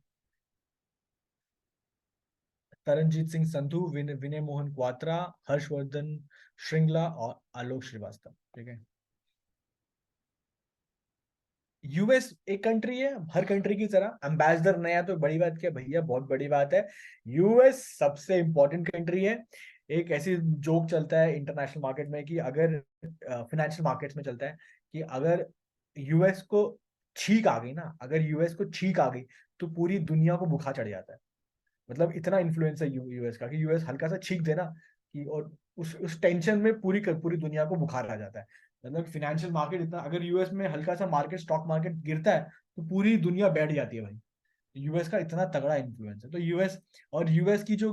Taranjit Singh Sandhu, Vinay Mohan Kwatra, Harshvardhan Shringla और आलोक श्रीवास्तव। ठीक है, यूएस एक कंट्री है, हर कंट्री की तरह एम्बेसडर नया, तो बड़ी बात क्या भैया, बहुत बड़ी बात है। यूएस सबसे इंपॉर्टेंट कंट्री है। एक ऐसी जोक चलता है इंटरनेशनल मार्केट में कि अगर फाइनेंशियल मार्केट्स में चलता है कि अगर यूएस को छींक आ गई ना, अगर यूएस को छींक आ गई तो पूरी दुनिया को बुखार चढ़ जाता है। मतलब इतना इन्फ्लुएंस है यूएस का कि यूएस हल्का सा छींक देना कि, और उस टेंशन में पूरी दुनिया को बुखार आ जाता है। मतलब फाइनेंशियल मार्केट इतना, अगर यूएस में हल्का सा मार्केट, स्टॉक मार्केट गिरता है तो पूरी दुनिया बैठ जाती है भाई। यूएस का इतना तगड़ा इन्फ्लुएंस है, तो यूएस, और यूएस की जो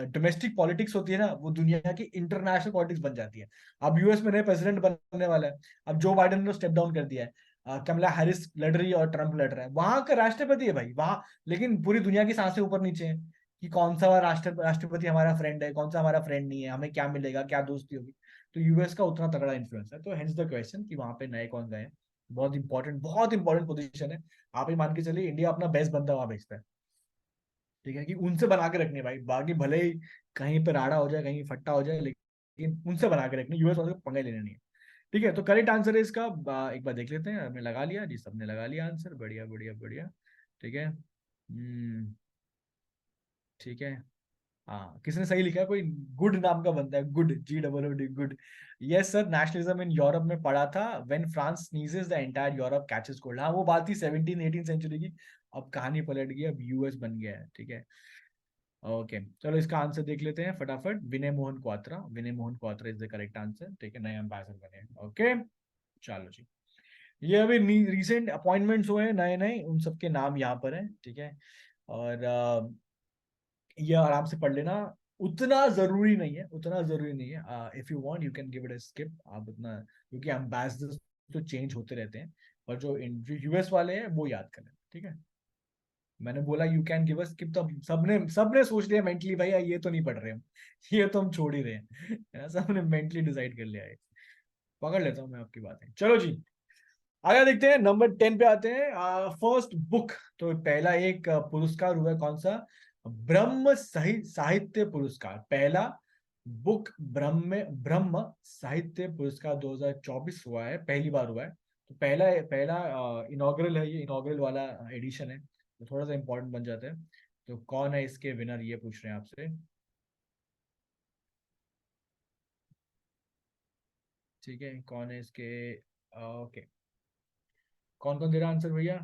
डोमेस्टिक पॉलिटिक्स होती है ना, वो दुनिया की इंटरनेशनल पॉलिटिक्स बन जाती है। अब यूएस में नए प्रेसिडेंट बनने वाला है, अब जो बाइडेन ने स्टेप डाउन कर दिया है, कमला हैरिस लड़ रही है और ट्रंप लड़ रहा है, वहां का राष्ट्रपति है भाई वहां। लेकिन पूरी दुनिया की सांसें ऊपर नीचे हैं कि कौन सा राष्ट्रपति हमारा फ्रेंड है, कौन सा हमारा फ्रेंड नहीं है, हमें क्या मिलेगा, क्या दोस्ती होगी। तो यूएस का उतना तगड़ा इन्फ्लुएंस है, तो हेंस द क्वेश्चन कि वहां पे नए कौन गए हैं। बहुत इंपॉर्टेंट पोजीशन है। आप ही मान के चलिए, इंडिया अपना बेस्ट बंदा वहां भेजता है। ठीक है, कि उनसे बना के रखने भाई, बाकी भले ही कहीं पे राड़ा हो जाए, कहीं फट्टा हो जाए, लेकिन उनसे बना के रखने, यूएस वाले को पंगे लेने नहीं है। ठीक है, तो करेक्ट आंसर है इसका, एक बार देख लेते हैं, हमने लगा लिया जी, सबने लगा लिया आंसर, बढ़िया बढ़िया बढ़िया। ठीक है, ठीक है। हाँ, किसने सही लिखा है, कोई गुड नाम का बनता है, good, GOOD, good. Yes sir, nationalism in Europe में पढ़ा था, when France sneezes the entire Europe catches cold. हाँ, वो बात थी 17 18 सेंचुरी की। अब कहानी पलट गई, अब यूएस बन गया है। ठीक है, ओके। चलो इसका आंसर देख लेते हैं फटाफट, Vinay Mohan Kwatra, Vinay Mohan Kwatra is the correct answer. ठीक है, नए एम्बेसडर बने हैं। ओके, चलो जी। ये अभी रिसेंट अपॉइंटमेंट्स हुए हैं नए नए, उन सबके नाम यहाँ पर हैं। ठीक है, और ये आराम से पढ़ लेना। उतना जरूरी नहीं है, उतना जरूरी नहीं है, if you want you can give it a skip, आप उतना, क्योंकि एम्बेसडर्स तो चेंज होते रहते हैं। और जो यूएस वाले हैं वो याद करें। ठीक है, मैंने बोला you can give a skip, तो सबने सबने सोच लिया मेंटली, भाई ये तो नहीं पढ़ रहे हम, ये तो हम छोड़ ही रहे हैं, है ना, सबने मेंटली डिसाइड कर लिया है। पकड़ लेता हूँ मैं आपकी बातें, चलो जी। आगे देखते हैं, नंबर 10 पे आते हैं, फर्स्ट बुक। तो पहला एक पुरस्कार हुआ है, कौन सा, ब्रह्म साहित्य पुरस्कार, पहला बुक ब्रह्म ब्रह्म साहित्य पुरस्कार 2024 हुआ है, पहली बार हुआ है। तो पहला पहला इनॉग्रल है, ये इनॉग्रल वाला एडिशन है, तो थोड़ा सा इंपॉर्टेंट बन जाता है। तो कौन है इसके विनर, ये पूछ रहे हैं आपसे। ठीक है, कौन है इसके। ओके, कौन कौन दे रहा आंसर भैया।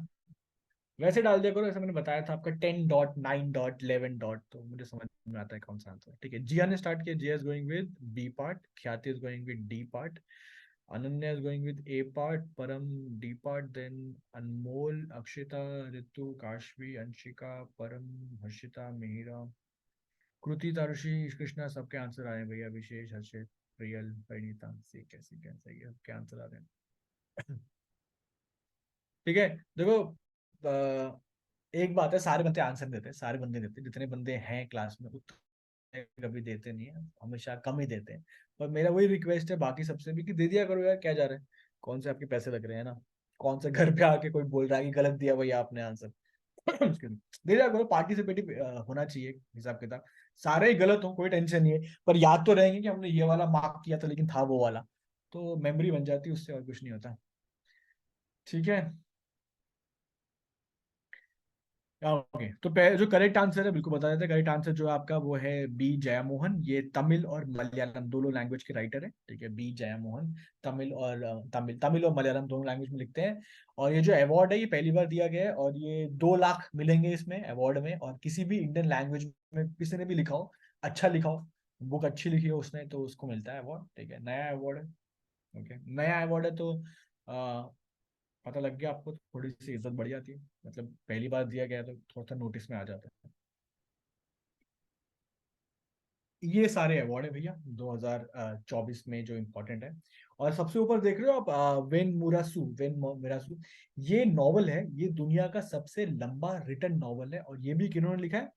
वैसे डाल दिया करो, ऐसा मैंने बताया था आपका 10.9.11. तो मुझे समझ में आता है कौन सा आंसर है। ठीक है, जिया ने स्टार्ट किया, Jiya is going with B part, Khyati is going with D part, Ananya is going with A part, Param D part, then Anmol, Akshita, Ritu, Kashvi, Anshika, Param, Harshita, Mihira, कृति, तारुषि, कृष्णा, सबके आंसर आए हैं भैया। विशेष, हर्षित, प्रियल, परिणीता, सीख है सही है, सबके आंसर आ रहे हैं। ठीक है, देखो, एक बात है, सारे बंदे आंसर देते हैं, सारे बंदे देते हैं, जितने बंदे हैं क्लास में उतने कभी देते नहीं है, हमेशा कम ही देते हैं। पर मेरा वही रिक्वेस्ट है बाकी सबसे भी कि दे दिया करो यार, क्या जा रहा है, कौन से आपके पैसे लग रहे हैं ना, कौन से घर पे आके कोई बोल रहा है कि गलत दिया भैया आपने आंसर। दे दिया करो, पार्टिसिपेटिव होना चाहिए हिसाब किताब। सारे ही गलत हो कोई टेंशन नहीं है, पर याद तो रहेंगे कि हमने ये वाला मार्क किया था लेकिन था वो वाला, तो मेमोरी बन जाती है उससे, और कुछ नहीं होता। ठीक है, ओके, तो जो करेक्ट आंसर है बिल्कुल बता देते हैं। करेक्ट आंसर जो है आपका वो है बी जयमोहन, ये तमिल और मलयालम दोनों लैंग्वेज के राइटर है। ठीक है, बी जयमोहन, तमिल और तमिल और मलयालम दोनों लैंग्वेज में लिखते हैं। और ये जो अवार्ड है ये पहली बार दिया गया है, और ये 2 लाख मिलेंगे इसमें अवार्ड में। और किसी भी इंडियन लैंग्वेज में किसी ने भी लिखा हो, अच्छा लिखा हो, बुक अच्छी लिखी हो उसने, तो उसको मिलता है अवार्ड। ठीक है, नया अवार्ड है। ओके, नया अवार्ड है तो पता लग गया आपको, थोड़ी सी इज्जत बढ़ जाती है, मतलब पहली बार दिया गया तो थोड़ा सा नोटिस में आ जाता है। ये सारे अवार्ड है भैया 2024 में जो इम्पोर्टेंट है। और सबसे ऊपर देख रहे हो आप, वेन मुरासू, ये नॉवल है, ये दुनिया का सबसे लंबा रिटन नॉवल है। और ये भी किन्होंने लिखा है,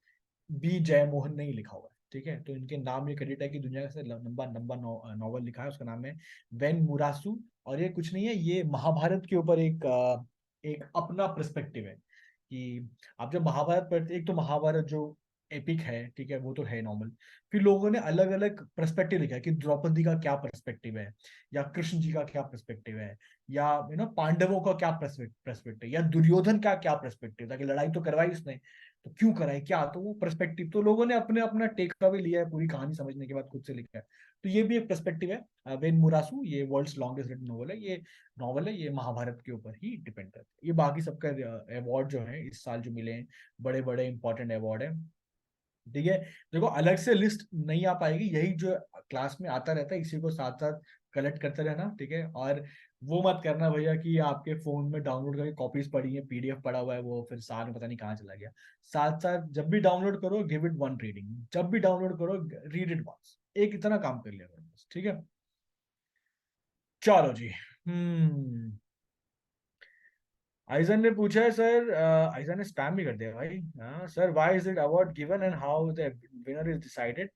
बी जयमोहन ने ही लिखा हुआ है। ठीक है, तो इनके नाम ये क्रेडिट है कि दुनिया का सबसे लंबा लंबा नॉवल लिखा है, उसका नाम है वेन मुरासू। और ये कुछ नहीं है, ये महाभारत के ऊपर एक अपना पर्सपेक्टिव है कि आप जब महाभारत पढ़ते, एक तो महाभारत जो एपिक है, ठीक है, वो तो है नॉर्मल। फिर लोगों ने अलग अलग पर्सपेक्टिव लिखा है कि द्रौपदी का क्या पर्सपेक्टिव है, या कृष्ण जी का क्या पर्सपेक्टिव है, या पांडवों का क्या पर्सपेक्टिव, या दुर्योधन का क्या पर्सपेक्टिव था कि लड़ाई तो करवाई उसने, तो क्यों कराई, क्या, तो वो पर्सपेक्टिव तो लोगों ने अपने अपना टेक अवे लिया है, पूरी कहानी समझने के बाद खुद से लिखा है। तो ये भी एक पर्सपेक्टिव है। वेन मुरासू, ये वर्ल्ड्स लॉन्गेस्ट रिटन नॉवल है, ये नॉवल है, ये महाभारत के ऊपर ही डिपेंड करता है। ये बाकी सबका अवार्ड जो है इस साल जो मिले हैं, बड़े बड़े इंपॉर्टेंट अवार्ड है। ठीक है, देखो अलग से लिस्ट नहीं आ पाएगी, यही जो क्लास में आता रहता है इसी को साथ साथ कलेक्ट करते रहना। ठीक है, और वो मत करना भैया कि आपके फोन में डाउनलोड करके कॉपीज पड़ी है, पीडीएफ पड़ा हुआ है, वो फिर साथ में पता नहीं कहाँ चला गया। साथ साथ जब भी डाउनलोड करो, गिव इट वन रीडिंग, जब भी डाउनलोड करो रीड इट वंस, एक इतना काम कर लिया करो बस। ठीक है, चलो जी। आइजन ने पूछा है सर, आइजन ने स्पैम भी कर दिया भाई। Sir, why is it award given and how the winner is decided.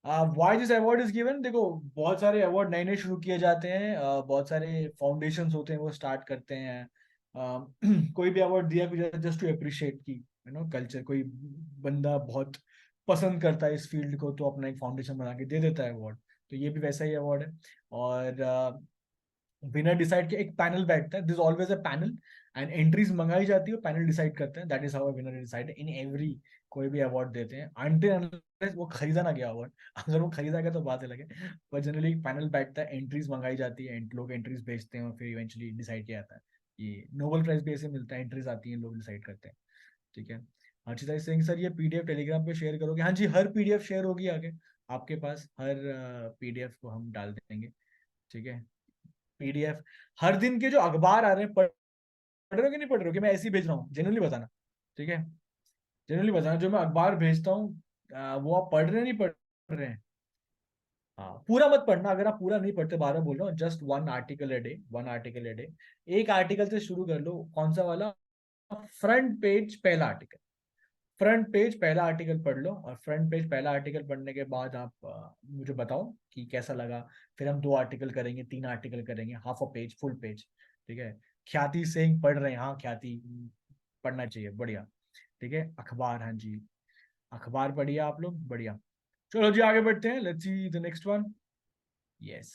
Why this award is given, देखो बहुत सारे अवार्ड नए नए शुरू किए जाते हैं, बहुत सारे फाउंडेशंस होते हैं वो स्टार्ट करते हैं। कोई भी अवार्ड दिया जस्ट टू अप्रिशिएट की कल्चर, कोई बंदा बहुत पसंद करता है इस फील्ड को तो अपना एक फाउंडेशन बना के दे देता है अवार्ड। तो ये भी वैसा ही अवार्ड है। और विनर डिसाइड किया, एक पैनल बैठता है, this always a panel, and entries मंगाई जाती है, पैनल डिसाइड करते हैं, that is how winner decide in every, कोई भी अवार्ड देते हैं अनटिल अनलेस वो खरीदा ना गया अवार्ड। अगर वो खरीदा गया तो बात अलग है, पर जनरली पैनल बैठता है, एंट्रीज मंगाई जाती है, लोग एंट्रीज भेजते हैं और फिर इवेंचुअली डिसाइड किया जाता है। ये नोबेल प्राइज भी ऐसे मिलता है, एंट्रीज आती हैं, लोग डिसाइड करते हैं। ठीक है, हर्षिता सिंह सर, ये पीडीएफ टेलीग्राम पे शेयर करोगे। हाँ जी, हर पीडीएफ शेयर होगी आगे आपके पास, हर पीडीएफ को हम डाल देंगे। ठीक है, पीडीएफ, हर दिन के जो अखबार आ रहे हैं, पढ़ रहे हो कि नहीं पढ़ रहे हो, कि मैं ऐसे ही भेज रहा हूँ, जनरली बताना। ठीक है, जनरली बताना, जो मैं अखबार भेजता हूँ वो आप पढ़ रहे हैं नहीं पढ़ रहे हैं। हाँ, पूरा मत पढ़ना, अगर आप पूरा नहीं पढ़ते, 12 बोल रहा हूँ, just one article a day, one article a day. एक आर्टिकल से शुरू कर लो, कौन सा वाला, फ्रंट पेज पहला आर्टिकल, फ्रंट पेज पहला आर्टिकल पढ़ लो। और फ्रंट पेज पहला आर्टिकल पढ़ने के बाद आप मुझे बताओ कि कैसा लगा। फिर हम 2 आर्टिकल करेंगे, 3 आर्टिकल करेंगे, half a page, full page. ठीक है, ख्याति सिंह पढ़ रहे हैं, हाँ ख्याति, पढ़ना चाहिए, बढ़िया। ठीक है, अखबार, हाँ जी, अखबार पढ़िए आप लोग, बढ़िया। चलो जी आगे बढ़ते हैं, let's see the next one. Yes,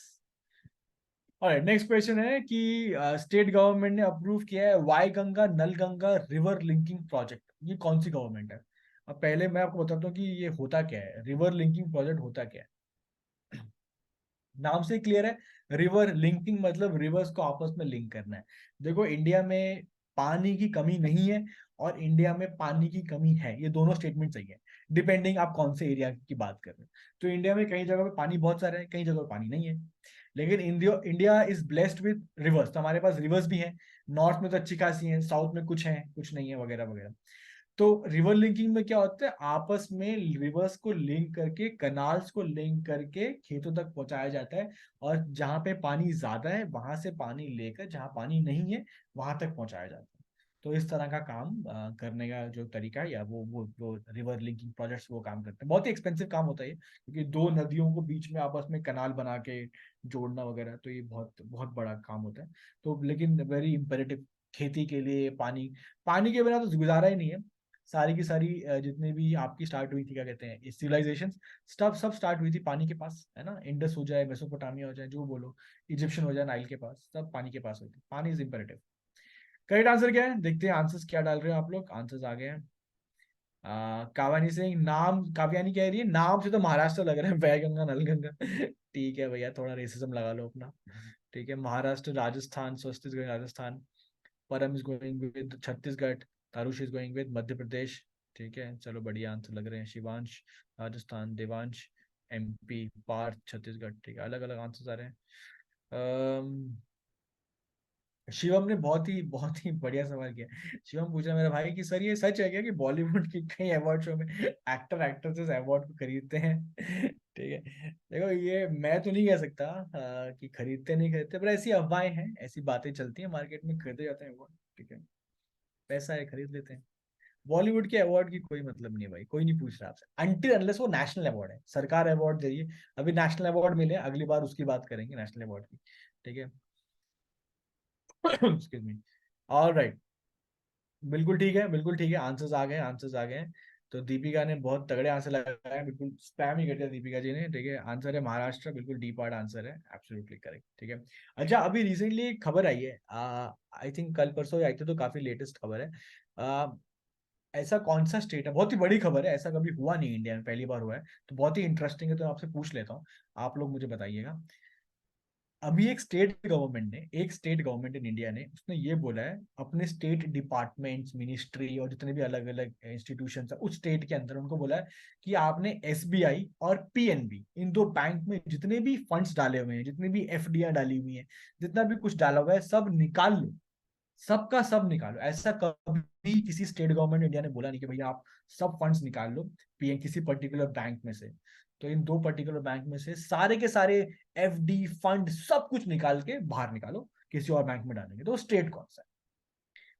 और नेक्स्ट क्वेश्चन है कि स्टेट गवर्नमेंट ने अप्रूव किया है वाई गंगा नल गंगा रिवर लिंकिंग प्रोजेक्ट, ये कौन सी गवर्नमेंट है। अब पहले मैं आपको बताता हूँ कि ये होता क्या है, रिवर लिंकिंग प्रोजेक्ट होता क्या है। नाम से क्लियर है, रिवर लिंकिंग मतलब रिवर्स को आपस में लिंक करना है। देखो इंडिया में पानी की कमी नहीं है और इंडिया में पानी की कमी है, ये दोनों स्टेटमेंट सही है, डिपेंडिंग आप कौन से एरिया की बात कर रहे हो। तो इंडिया में कई जगह पे पानी बहुत सारा है, कई जगह पे पानी नहीं है। लेकिन India India is blessed with reverse, तो हमारे पास रिवर्स भी हैं। नॉर्थ में तो अच्छी खासी हैं, साउथ में कुछ हैं कुछ नहीं है वगैरह वगैरह। तो रिवर लिंकिंग में क्या होता है, आपस में रिवर्स को लिंक करके, कनाल्स को लिंक करके खेतों तक पहुंचाया जाता है। और जहां पे पानी ज्यादा है वहां से पानी लेकर जहां पानी नहीं है वहां तक पहुंचाया जाता है। तो इस तरह का काम करने का जो तरीका है, या वो रिवर लिंकिंग प्रोजेक्ट्स वो काम करते हैं। बहुत ही एक्सपेंसिव काम होता है ये, क्योंकि दो नदियों को बीच में आपस में कनाल बना के जोड़ना वगैरह, तो ये बहुत बहुत बड़ा काम होता है। तो लेकिन वेरी इंपेरेटिव, खेती के लिए पानी, पानी के बिना तो गुजारा ही नहीं है। सारी की सारी जितनी भी आपकी स्टार्ट हुई थी, क्या कहते हैं, सिविलाइजेशन, सब सब स्टार्ट हुई थी पानी के पास, है ना। इंडस हो जाए, मेसोपोटामिया हो जाए, जो बोलो, इजिप्शियन हो जाए नाइल के पास, सब पानी के पास हुई थी। पानी इज इंपेरेटिव। करेक्ट आंसर क्या है, देखते हैं आंसर्स क्या डाल रहे हो आप लोग। आंसर्स आ गए हैं। कावानी सिंह, नाम काव्यानी कह रही है नाम से तो महाराष्ट्र लग रहा है, वैगंगा नलगंगा। ठीक है भैया, थोड़ा रेसिज्म लगा लो अपना। ठीक है, Maharashtra, Rajasthan, Chhattisgarh, Rajasthan. Param is going with Chhattisgarh. Tarush is going with Madhya Pradesh. ठीक है, चलो बढ़िया आंसर लग रहे हैं। शिवांश राजस्थान, देवांश एमपी, पार्थ छत्तीसगढ़। ठीक है, अलग अलग आंसर्स आ रहे हैं। शिवम ने बहुत ही बढ़िया सवाल किया। शिवम पूछा मेरा भाई कि सर ये सच है क्या कि बॉलीवुड की कई अवार्ड शो में एक्टर एक्ट्रेसेस अवार्ड को खरीदते हैं। ठीक है, देखो ये मैं तो नहीं कह सकता कि खरीदते नहीं खरीदते, पर ऐसी अफवाहें हैं, ऐसी बातें चलती हैं मार्केट में, खरीदे जाते हैं अवार्ड। ठीक है, पैसा है, खरीद लेते हैं। बॉलीवुड के अवार्ड की कोई मतलब नहीं है भाई, कोई नहीं पूछ रहा आपसे, अनटिल अनलेस वो नेशनल अवार्ड है, सरकार अवार्ड दे रही है। अभी नेशनल अवार्ड मिले, अगली बार उसकी बात करेंगे नेशनल अवार्ड की। ठीक है। Excuse me. ऑल राइट, बिल्कुल ठीक है, बिल्कुल ठीक है, आंसर्स आ गए, आंसर्स आ गए हैं। तो दीपिका ने बहुत तगड़े आंसर लगाए हैं, बिल्कुल स्पैम ही कर दिया दीपिका जी ने। ठीक है, आंसर है महाराष्ट्र, बिल्कुल डी पार्ट आंसर है, एब्सोल्युटली करेक्ट। ठीक है। अच्छा, अभी रिसेंटली एक खबर आई है, आई थिंक कल परसों आई थी, तो काफी लेटेस्ट खबर है। आ, ऐसा कौन सा स्टेट है, बहुत ही बड़ी खबर है, ऐसा कभी हुआ नहीं इंडिया में, पहली बार हुआ है, तो बहुत ही इंटरेस्टिंग है, तो मैं आपसे पूछ लेता हूँ, आप लोग मुझे बताइएगा। अभी एक स्टेट गवर्नमेंट इन इंडिया ने उसने ये बोला है, अपने स्टेट डिपार्टमेंट्स, मिनिस्ट्री और जितने भी अलग अलग इंस्टीट्यूशन है उस स्टेट के अंदर, उनको बोला है कि आपने एसबीआई और पीएनबी, इन दो बैंक में जितने भी फंड्स डाले हुए हैं, जितनी भी एफडीआर डाली हुई है, जितना भी कुछ डाला हुआ है, सब निकाल लो, सबका सब निकालो। ऐसा कभी किसी स्टेट गवर्नमेंट इंडिया ने बोला नहीं कि भैया आप सब फंड्स निकाल लो पीएम किसी पर्टिकुलर बैंक में से। तो इन दो पर्टिकुलर बैंक में से सारे के सारे एफडी फंड सब कुछ निकाल के बाहर निकालो, किसी और बैंक में डालेंगे। तो स्टेट कौन सा है,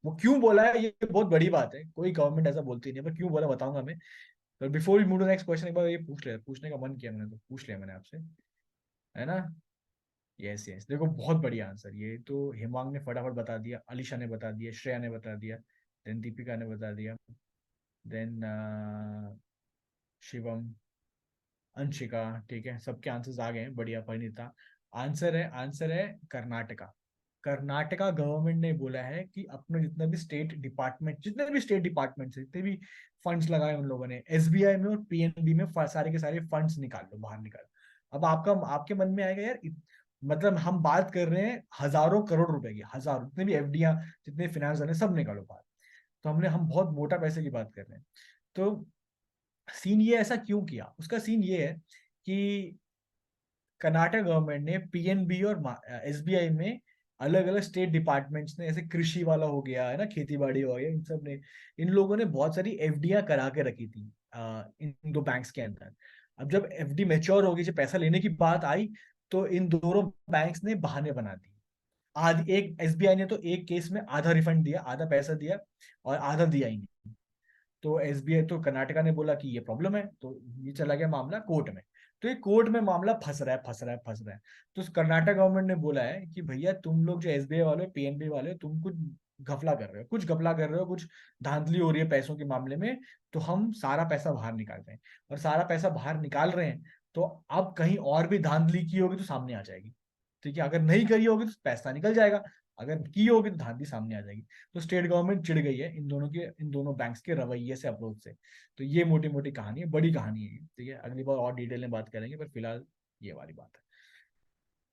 वो क्यों बोला है, ये बहुत बड़ी बात है, कोई गवर्नमेंट ऐसा बोलती नहीं है, पर क्यों बोला बताऊंगा मैं। पर before we move to next question, एक बार ये पूछने का मन किया मैंने, तो पूछ लिया मैंने आपसे, है ना। यस यस, देखो बहुत बढ़िया आंसर, ये तो हिमांग ने फटाफट बता दिया, अलीशा ने बता दिया, श्रेया ने बता दिया, देन दीपिका ने बता दिया, देन शिवम, अंशिका। ठीक है, सबके आंसर्स आ गए हैं, बढ़िया परिणीता। आंसर है कर्नाटका। कर्नाटका गवर्नमेंट ने बोला है कि अपने जितने भी स्टेट डिपार्टमेंट से जितने भी फंड्स लगाए उन लोगों ने एसबीआई में और पीएनबी में, सारे के सारे फंड्स निकाल लो, बाहर निकालो। अब आपके मन में आएगा यार, मतलब हम बात कर रहे हैं हजारों करोड़ रुपए की, हजारों, जितने भी एफडीआर, जितने फिनेंस वाले, सब निकालो बाहर। तो हम बहुत मोटा पैसे की बात कर रहे हैं। तो सीन ये ऐसा क्यों किया, उसका सीन ये है कि कर्नाटक गवर्नमेंट ने पीएनबी और एसबीआई में अलग अलग स्टेट डिपार्टमेंट्स ने, ऐसे कृषि वाला हो गया है ना, खेती बाड़ी हो गया, इन सब ने, इन लोगों ने बहुत सारी एफडीआर करा के रखी थी इन दो बैंक्स के अंदर। अब जब एफडी मैच्योर होगी, जब पैसा लेने की बात आई, तो इन दोनों बैंक्स ने बहाने बना दिए। आधी, एक एसबीआई ने तो एक केस में आधा रिफंड दिया, आधा पैसा दिया, और आधा दिया ही नहीं। तो एसबीआई, तो कर्नाटका ने बोला कि ये प्रॉब्लम है, तो ये चला गया मामला कोर्ट में। तो ये कोर्ट में मामला फंस रहा है, फंस रहा है, फंस रहा है। तो कर्नाटक गवर्नमेंट ने बोला है कि भैया तुम लोग जो एसबीआई वाले, पीएनबी वाले, तुम कुछ घपला कर रहे हो, कुछ घपला कर रहे हो, कुछ धांधली हो रही है पैसों के मामले में। तो हम सारा पैसा बाहर निकाल रहे हैं, और सारा पैसा बाहर निकाल रहे हैं, तो अब कहीं और भी धांधली की होगी तो सामने आ जाएगी। ठीक है, अगर नहीं करी होगी तो पैसा निकल जाएगा। अगर की होगी तो धांधली सामने आ जाएगी। तो स्टेट गवर्नमेंट चिढ़ गई है इन दोनों बैंक्स के रवैये से, अप्रोच से। तो ये मोटी मोटी कहानी है, बड़ी कहानी है, ठीक है, अगली बार और डिटेल में बात करेंगे, पर फिलहाल ये वाली बात है।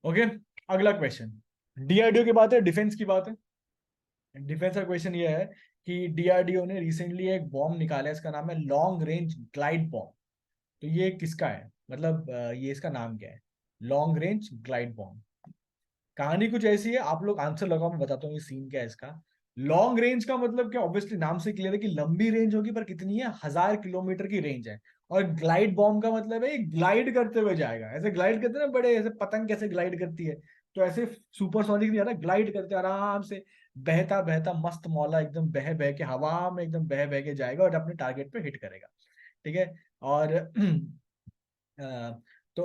ओके, अगला क्वेश्चन, डीआरडीओ की बात है, डिफेंस की बात है। डिफेंस का क्वेश्चन ये है कि डीआरडीओ ने रिसेंटली एक बॉम्ब निकाला है, इसका नाम है लॉन्ग रेंज ग्लाइड बॉम्ब। तो ये किसका है, मतलब ये इसका नाम क्या है, लॉन्ग रेंज ग्लाइड बॉम्ब। कहानी कुछ ऐसी है, आप लोग आंसर लगाओ, मैं बताता हूँ ये सीन क्या है इसका। लॉन्ग रेंज का मतलब क्या, ऑब्वियसली नाम से क्लियर है कि लंबी रेंज होगी, पर कितनी है, 1000 किलोमीटर की रेंज है। और ग्लाइड बॉम्ब का मतलब है ग्लाइड करते हुए जाएगा, ऐसे ग्लाइड करते हैं ना बड़े, ऐसे पतंग कैसे ग्लाइड करती है, तो ऐसे सुपरसोनिक नहीं आता, ग्लाइड करते आराम से, बहता बहता मस्त मौला एकदम बह बह के हवा में एकदम बह बह के जाएगा और अपने टारगेट पे हिट करेगा। ठीक है। और अ, तो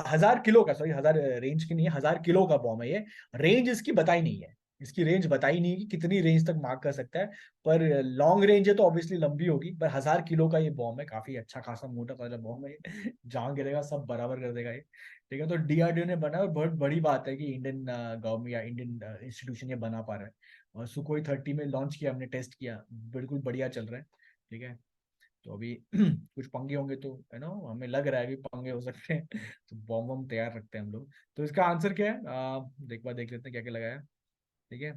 1000 किलो का, सॉरी 1000 रेंज की नहीं है, 1000 किलो का बॉम्ब है ये। रेंज इसकी बताई नहीं है, इसकी रेंज बताई नहीं है कि कितनी रेंज तक मार्क कर सकता है। पर लॉन्ग रेंज है तो ऑब्वियसली लंबी होगी, पर 1000 किलो का ये बॉम्ब है, काफी अच्छा खासा मोटा ताजा बॉम्ब है ये। जहां गिरेगा सब बराबर कर देगा ये। ठीक है, तो डीआरडीओ ने बनाया, और बहुत बड़ी बात है कि इंडियन गवर्नमेंट या इंडियन इंस्टीट्यूशन ये बना पा रहा है। और सुखोई 30 में लॉन्च किया हमने, टेस्ट किया, बिल्कुल बढ़िया चल रहा है। ठीक है, तो अभी कुछ पंगे होंगे तो है ना, हमें लग रहा है कि पंगे हो सकते हैं, तो बॉम्ब बम तैयार रखते हैं हम लोग। तो इसका आंसर क्या है, देख लेते हैं क्या क्या लगाया है। ठीक है,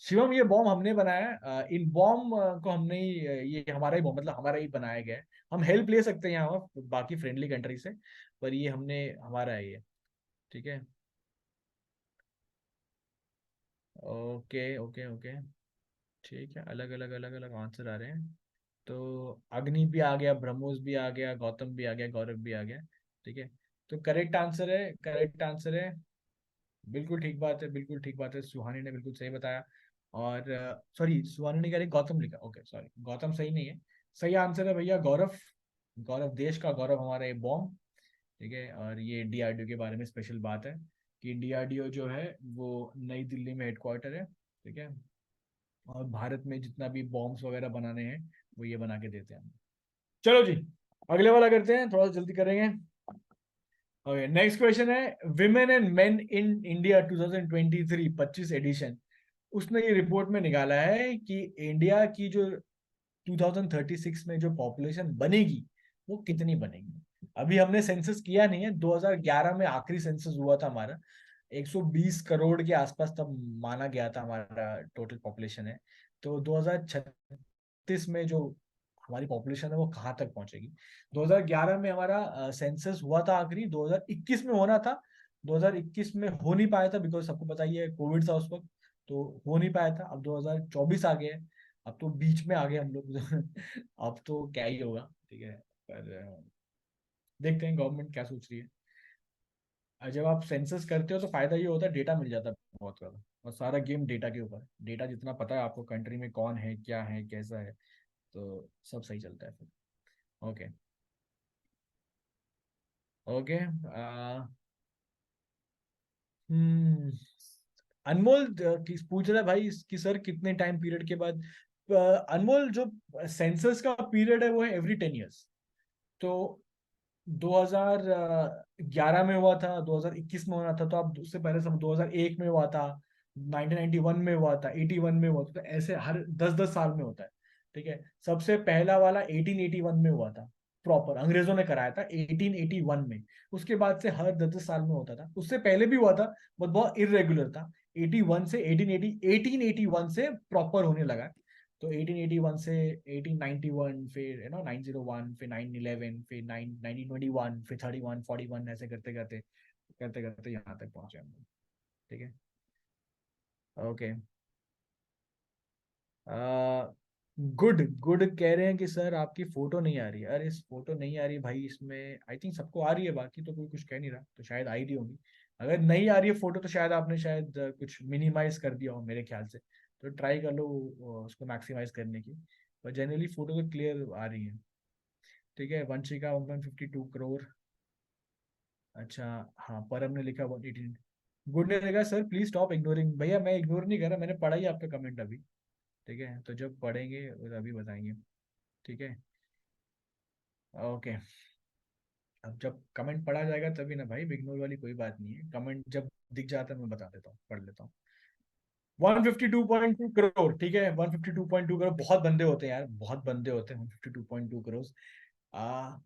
शिवम ये बॉम्ब हमने बनाया है, इन बॉम्ब को हमने ही ये हमारा ही बॉम्ब, मतलब हमारा ही बनाया गया है। हम हेल्प ले सकते हैं यहाँ बाकी फ्रेंडली कंट्री से, पर ये हमने हमारा है ये। ठीक है, ओके ओके ओके, ठीक है, अलग अलग अलग अलग आंसर आ रहे हैं। तो अग्नि भी आ गया, ब्रह्मोस भी आ गया, गौतम भी आ गया, गौरव भी आ गया। ठीक है, तो करेक्ट आंसर है, करेक्ट आंसर है, बिल्कुल ठीक बात है, बिल्कुल ठीक बात है, सुहानी ने बिल्कुल सही बताया। और सॉरी, सुहानी ने कह रही गौतम लिखा, ओके सॉरी, गौतम सही नहीं है। सही आंसर है भैया गौरव। गौरव, देश का गौरव, हमारा ये बॉम्ब। ठीक है, और ये डीआरडीओ के बारे में स्पेशल बात है कि डीआरडीओ जो है वो नई दिल्ली में हेडक्वार्टर है। ठीक है, और भारत में जितना भी बॉम्ब्स वगैरह बनाने हैं वो ये बना के देते हैं। चलो जी, अगले वाला करते हैं, थोड़ा सा जल्दी करेंगे। ओके, नेक्स्ट क्वेश्चन है, women and men in India 2023 25 edition. उसने ये रिपोर्ट में निकाला है कि इंडिया की जो 2036 में जो पॉपुलेशन बनेगी वो कितनी बनेगी। अभी हमने सेंसस किया नहीं है, 2011 में आखिरी सेंसस हुआ था हमारा, 120 करोड़ के आसपास तब माना गया था हमारा टोटल पॉपुलेशन है। तो 2036 में जो हमारी पॉपुलेशन है वो कहाँ तक पहुंचेगी। 2011 में हमारा सेंसस हुआ था आखिरी, 2021 में होना था, 2021 में हो नहीं पाया था, बिकॉज सबको पता ही है कोविड था उस वक्त, तो हो नहीं पाया था। अब 2024 आ गया है, अब तो बीच में आ गए हम लोग। अब तो क्या ही होगा, ठीक है, पर देखते हैं गवर्नमेंट क्या सोच रही है। जब आप सेंसस करते हो तो फायदा ये होता है, डेटा मिल जाता है बहुत ज्यादा, और सारा गेम डेटा के ऊपर है। डेटा जितना पता है आपको कंट्री में कौन है, क्या है, कैसा है, तो सब सही चलता है फिर। ओके ओके, हम्म, अनमोल पूछ रहा है भाई कि सर कितने टाइम पीरियड के बाद, अनमोल जो सेंसस का पीरियड है वो है एवरी 10 ईयर्स। तो 2011 में हुआ था, 2021 में हुआ था, तो अब उससे पहले सब 2001 में हुआ था, 1991 में हुआ था, 81 में हुआ था, तो ऐसे हर 10-10 साल में होता है। ठीक है, सबसे पहला वाला 1881 में हुआ था, प्रॉपर अंग्रेजों ने कराया था 1881 में। उसके बाद से हर 10-10 साल में होता था, उससे पहले भी हुआ था, बट बहुत इरेगुलर था। 81 से 1881 से प्रॉपर होने लगा। तो 1881 से 1891, फिर यू नो 901, फिर 911, फिर 1921, फिर 31 41, ऐसे करते करते करते करते यहाँ तक पहुंचे हम लोग। ठीक है, ओके, गुड गुड कह रहे हैं कि सर आपकी फोटो नहीं आ रही है। अरे इस फोटो नहीं आ रही है भाई, इसमें आई थिंक सबको आ रही है, बाकी तो कोई कुछ कह नहीं रहा, तो शायद आई रही होगी। अगर नहीं आ रही है फोटो तो शायद आपने शायद कुछ मिनिमाइज कर दिया हो मेरे ख्याल से, तो ट्राई कर लो उसको मैक्सिमाइज करने की। पर जनरली फोटो तो क्लियर आ रही है। ठीक है, वंशिका 152 करोड़। अच्छा, हाँ, परम ने लिखा 118। गुड ने लिखा सर प्लीज स्टॉप इग्नोरिंग। भैया मैं इग्नोर नहीं कर रहा, मैंने पढ़ा ही आपका कमेंट अभी। ठीक है, तो जब पढ़ेंगे अभी बताएंगे। ठीक है, ओके, अब जब कमेंट पढ़ा जाएगा तभी ना भाई, इग्नोर वाली कोई बात नहीं है, कमेंट जब दिख जाता है मैं बता देता हूँ, पढ़ लेता हूँ। 152.2 करोड़, ठीक है, 152.2 करोड़, बहुत बंदे होते हैं यार, बहुत बंदे होते हैं 152.2 करोड़।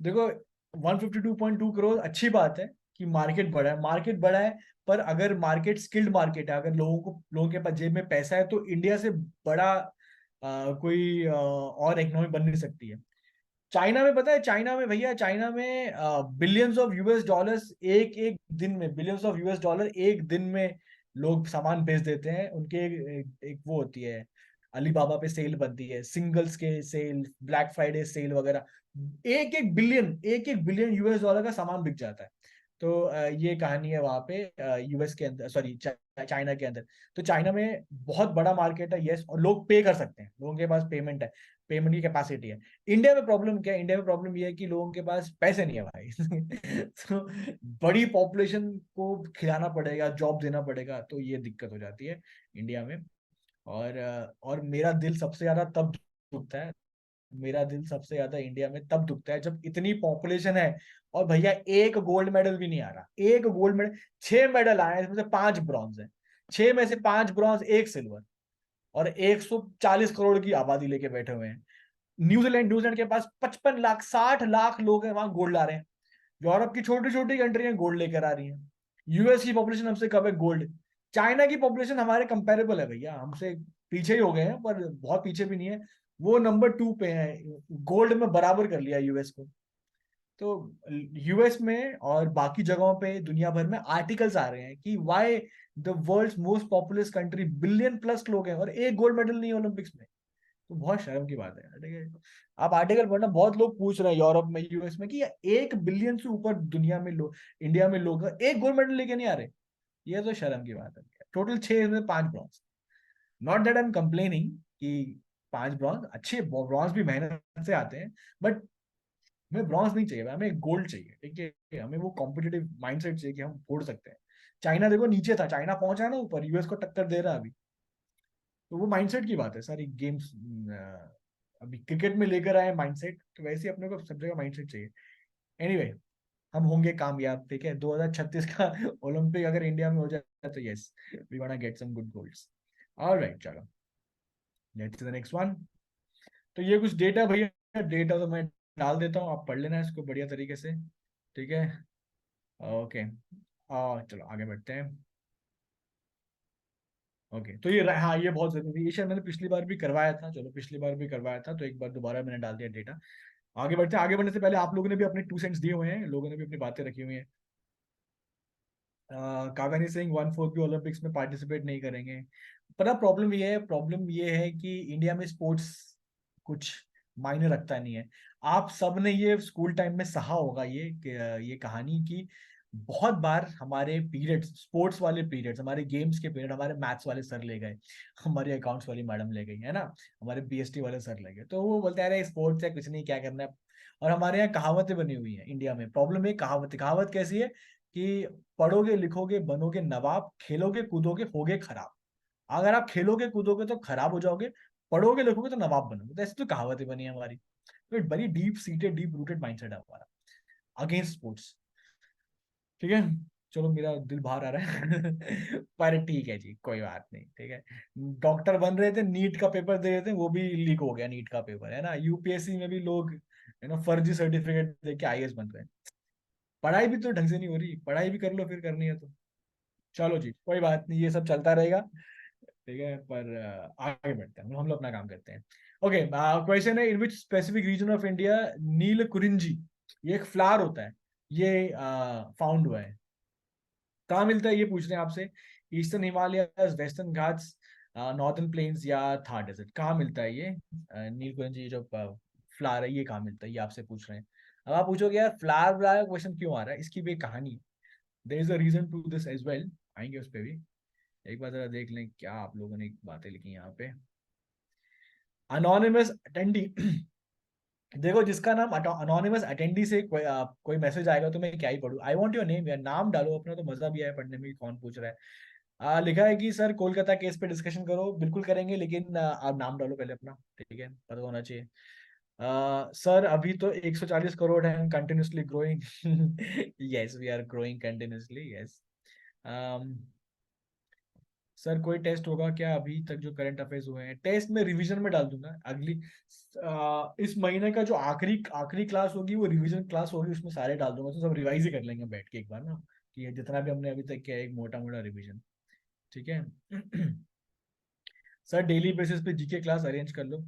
देखो 152.2 करोड़ अच्छी बात है कि मार्केट बड़ा है, मार्केट बड़ा है, पर अगर मार्केट स्किल्ड मार्केट है, अगर लोगों के पास जेब में पैसा है, तो इंडिया से बड़ा कोई और इकोनॉमी बन नहीं सकती है। चाइना में पता है, चाइना में भैया, चाइना में बिलियंस ऑफ यूएस डॉलर्स एक एक दिन में, बिलियंस ऑफ यूएस डॉलर एक दिन में लोग सामान बेच देते हैं उनके। एक वो होती है, अलीबाबा पे सेल बनती है, सिंगल्स के सेल, ब्लैक फ्राइडे सेल वगैरह, एक एक बिलियन यूएस डॉलर का सामान बिक जाता है। तो ये कहानी है वहां पे, यूएस के अंदर, सॉरी चाइना के अंदर। तो चाइना में बहुत बड़ा मार्केट है, यस, और लोग पे कर सकते हैं, लोगों के पास पेमेंट है, पेमेंट की कैपेसिटी है। इंडिया में प्रॉब्लम क्या है, इंडिया में प्रॉब्लम ये है कि लोगों के पास पैसे नहीं है भाई। तो बड़ी पॉपुलेशन को खिलाना पड़ेगा, जॉब देना पड़ेगा, तो ये दिक्कत हो जाती है इंडिया में। और मेरा दिल सबसे ज्यादा तब दुखता है, मेरा दिल सबसे ज्यादा इंडिया में तब दुखता है जब इतनी पॉपुलेशन है और भैया एक गोल्ड मेडल भी नहीं आ रहा, एक गोल्ड मेडल, 6 मेडल आए हैं, इसमें से 5 ब्रॉन्ज है, 6 में से 5 ब्रॉन्ज, एक सिल्वर, और 140 करोड़ की आबादी लेके बैठे हुए हैं। न्यूजीलैंड के पास 55 लाख, 60 लाख लोग हैं, वहां गोल्ड ला रहे हैं। यूरोप की छोटी छोटी कंट्रियां गोल्ड लेकर आ रही हैं। यूएस की पॉपुलेशन हमसे कम है गोल्ड। चाइना की पॉपुलेशन हमारे कंपेरेबल है भैया, हमसे पीछे ही हो गए हैं, पर बहुत पीछे भी नहीं है, वो नंबर 2 पे है, गोल्ड में बराबर कर लिया यूएस को। तो यूएस में और बाकी जगहों पे दुनिया भर में आर्टिकल्स आ रहे हैं कि why the world's most populous country, billion plus लोग हैं और एक गोल्ड मेडल नहीं है ओलंपिक्स में। तो बहुत शर्म की बात है यार, ठीक है। आप आर्टिकल पढ़ना, बहुत लोग पूछ रहे हैं यूरोप में, यूएस में, कि 1 बिलियन से ऊपर दुनिया में लोग, इंडिया में लोग एक गोल्ड मेडल लेके नहीं आ रहे। ये तो शर्म की बात है। टोटल 6 में 5 bronze. Not that I am complaining कि 5 ब्रॉन्ज अच्छे, ब्रॉन्ज भी मेहनत से आते हैं, बट हमें ब्रॉन्ज नहीं चाहिए, हमें गोल्ड चाहिए, ठीक है। हमें वो कॉम्पिटेटिव माइंडसेट चाहिए कि हम फोड़ सकते हैं। चाइना देखो नीचे था, चाइना पहुंचा है ना ऊपर, यूएस को टक्कर दे रहा है अभी। तो वो माइंडसेट की बात है सारी गेम्स। अभी क्रिकेट में लेकर आए माइंडसेट, तो वैसे ही अपने को सब जगह माइंडसेट चाहिए। एनीवे, हम होंगे कामयाब, ठीक है, 2036 का ओलंपिक अगर इंडिया में हो जाए तो yes, we want get some good golds. Alright, चलो लेट्स द नेक्स्ट वन। तो ये कुछ डेटा भैया, डेटा तो मैं डाल देता हूँ, आप पढ़ लेना इसको बढ़िया तरीके से, ठीक है। ओके, चलो आगे बढ़ते हैं। ओके, तो ये हाँ, ये बहुत जरूरी है, ये शायद मैंने पिछली बार भी करवाया था, चलो पिछली बार भी करवाया था, तो एक बार दोबारा मैंने डाल दिया डेटा। आगे बढ़ते हैं, आगे बढ़ने से पहले आप लोगों ने भी अपने 2 सेंट्स दिए हुए हैं, लोगों ने भी अपनी बातें रखी हुई हैं। कागानी सिंह 1/4 भी ओलंपिक्स में पार्टिसिपेट नहीं करेंगे। पता प्रॉब्लम ये है कि इंडिया में स्पोर्ट्स कुछ मायने रखता नहीं है। आप सब ने ये स्कूल टाइम में सहा होगा ये कहानी की, बहुत बार हमारे पीरियड्स, स्पोर्ट्स वाले पीरियड्स, हमारे गेम्स के पीरियड, हमारे मैथ्स वाले सर ले गए, हमारे अकाउंट्स वाली मैडम ले गई है ना, हमारे बीएसटी वाले सर ले गए, तो वो बोलते हैं अरे स्पोर्ट्स है, कुछ नहीं, क्या करना है। और हमारे यहाँ कहावतें बनी हुई हैं इंडिया में, प्रॉब्लम है कहावत कैसी है कि पढ़ोगे लिखोगे बनोगे नवाब, खेलोगे कूदोगे होगे खराब। अगर आप खेलोगे कूदोगे तो खराब हो जाओगे, पढ़ोगे लिखोगे तो नवाब बनोगे, तो ऐसी तो कहावतें बनी है हमारी। तो बड़ी deep seated, deep rooted mindset है हमारा अगेंस्ट स्पोर्ट्स, ठीक है। चलो मेरा दिल बाहर आ रहा है। पर ठीक है जी, कोई बात नहीं, ठीक है। डॉक्टर बन रहे थे, नीट का पेपर दे रहे थे, वो भी लीक हो गया, नीट का पेपर है ना, यूपीएससी में भी लोग फर्जी सर्टिफिकेट दे के आईएएस बन रहे हैं। पढ़ाई भी तो ढंग से नहीं हो रही, पढ़ाई भी कर लो फिर करनी है तो। चलो जी, कोई बात नहीं, ये सब चलता रहेगा, ठीक है। पर आगे बढ़ते हैं, हम लोग अपना काम करते हैं। ओके, क्वेश्चन है, in which specific region of India Neel Kurinji, ये एक फ्लावर होता है, ये फाउंड हुआ है, कहाँ मिलता है ये पूछ रहे हैं आपसे। Eastern Himalaya, western Ghats, northern plains या थार डेजर्ट, कहाँ मिलता है ये नील कुरिंजी जो फ्लावर है, ये कहाँ मिलता है, ये आपसे पूछ रहे हैं। अब आप पूछोगे यार फ्लावर क्वेश्चन क्यों आ रहा है, इसकी भी एक कहानी है, there is a reason to this as well, आएंगे उस पर भी। एक बार जरा देख लें क्या आप लोगों ने बातें लिखी यहाँ पे। अनोनिमस अटेंडी, देखो जिसका नाम अनोनिमस अटेंडी से कोई मैसेज आएगा तो मैं क्या ही पढ़ूं, आई वांट योर नेम यार, नाम डालो अपना, तो मजा भी आया पढ़ने में, कौन पूछ रहा है। लिखा है कि सर कोलकाता केस पे डिस्कशन करो, बिल्कुल करेंगे, लेकिन आप नाम डालो पहले अपना, ठीक है, पता होना चाहिए। सर अभी तो 140 करोड़ है, continuously growing. Yes, we are growing continuously, yes. Sir कोई टेस्ट होगा क्या अभी तक जो करंट अफेयर्स हुए हैं? टेस्ट में रिवीजन में डाल दूंगा अगली इस महीने का जो आखिरी आखिरी क्लास होगी वो रिवीजन क्लास होगी, उसमें सारे डाल दूंगा, तो सब रिवाइज ही कर लेंगे बैठ के एक बार ना, कि ये जितना भी हमने अभी तक किया है, एक मोटा मोटा रिवीजन। ठीक है। सर डेली बेसिस पे जीके क्लास अरेंज कर लो,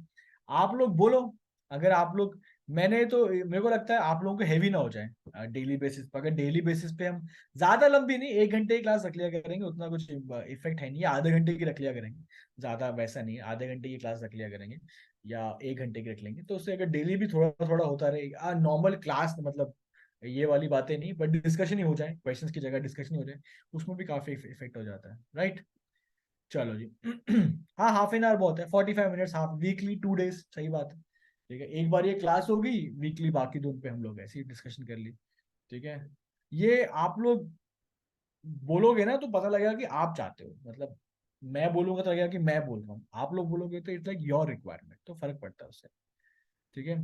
आप लोग बोलो। अगर आप लोग, मैंने तो मेरे को लगता है आप लोगों को हैवी ना हो जाए डेली बेसिस पे। अगर डेली बेसिस पे हम ज्यादा लंबी नहीं, 1 घंटे की क्लास रख लिया करेंगे, उतना कुछ इफेक्ट है नहीं, या आधे घंटे की रख लिया करेंगे, ज्यादा वैसा नहीं है, आधे घंटे की क्लास रख लिया करेंगे या 1 घंटे की रख लेंगे, तो उससे अगर डेली भी थोड़ा थोड़ा होता रहेगा, नॉर्मल क्लास मतलब ये वाली बातें नहीं, बट डिस्कशन ही हो जाए, क्वेश्चंस की जगह डिस्कशन हो जाए, उसमें भी काफी इफेक्ट हो जाता है, राइट। चलो जी। हाँ, हाफ एन आवर बहुत है, 45 मिनट्स, हाफ वीकली 2 डेज, सही बात है। ठीक है, एक बार ये क्लास होगी, वीकली बाकी दिन पे हम लोग ऐसे ही डिस्कशन कर ली। ठीक है। ये आप लोग बोलोगे ना तो पता लगेगा कि आप चाहते हो, मतलब मैं बोलूंगा तो लगेगा कि मैं बोल रहा हूँ, आप लोग बोलोगे तो इट्स लाइक योर रिक्वायरमेंट, तो फर्क पड़ता है उससे। ठीक है।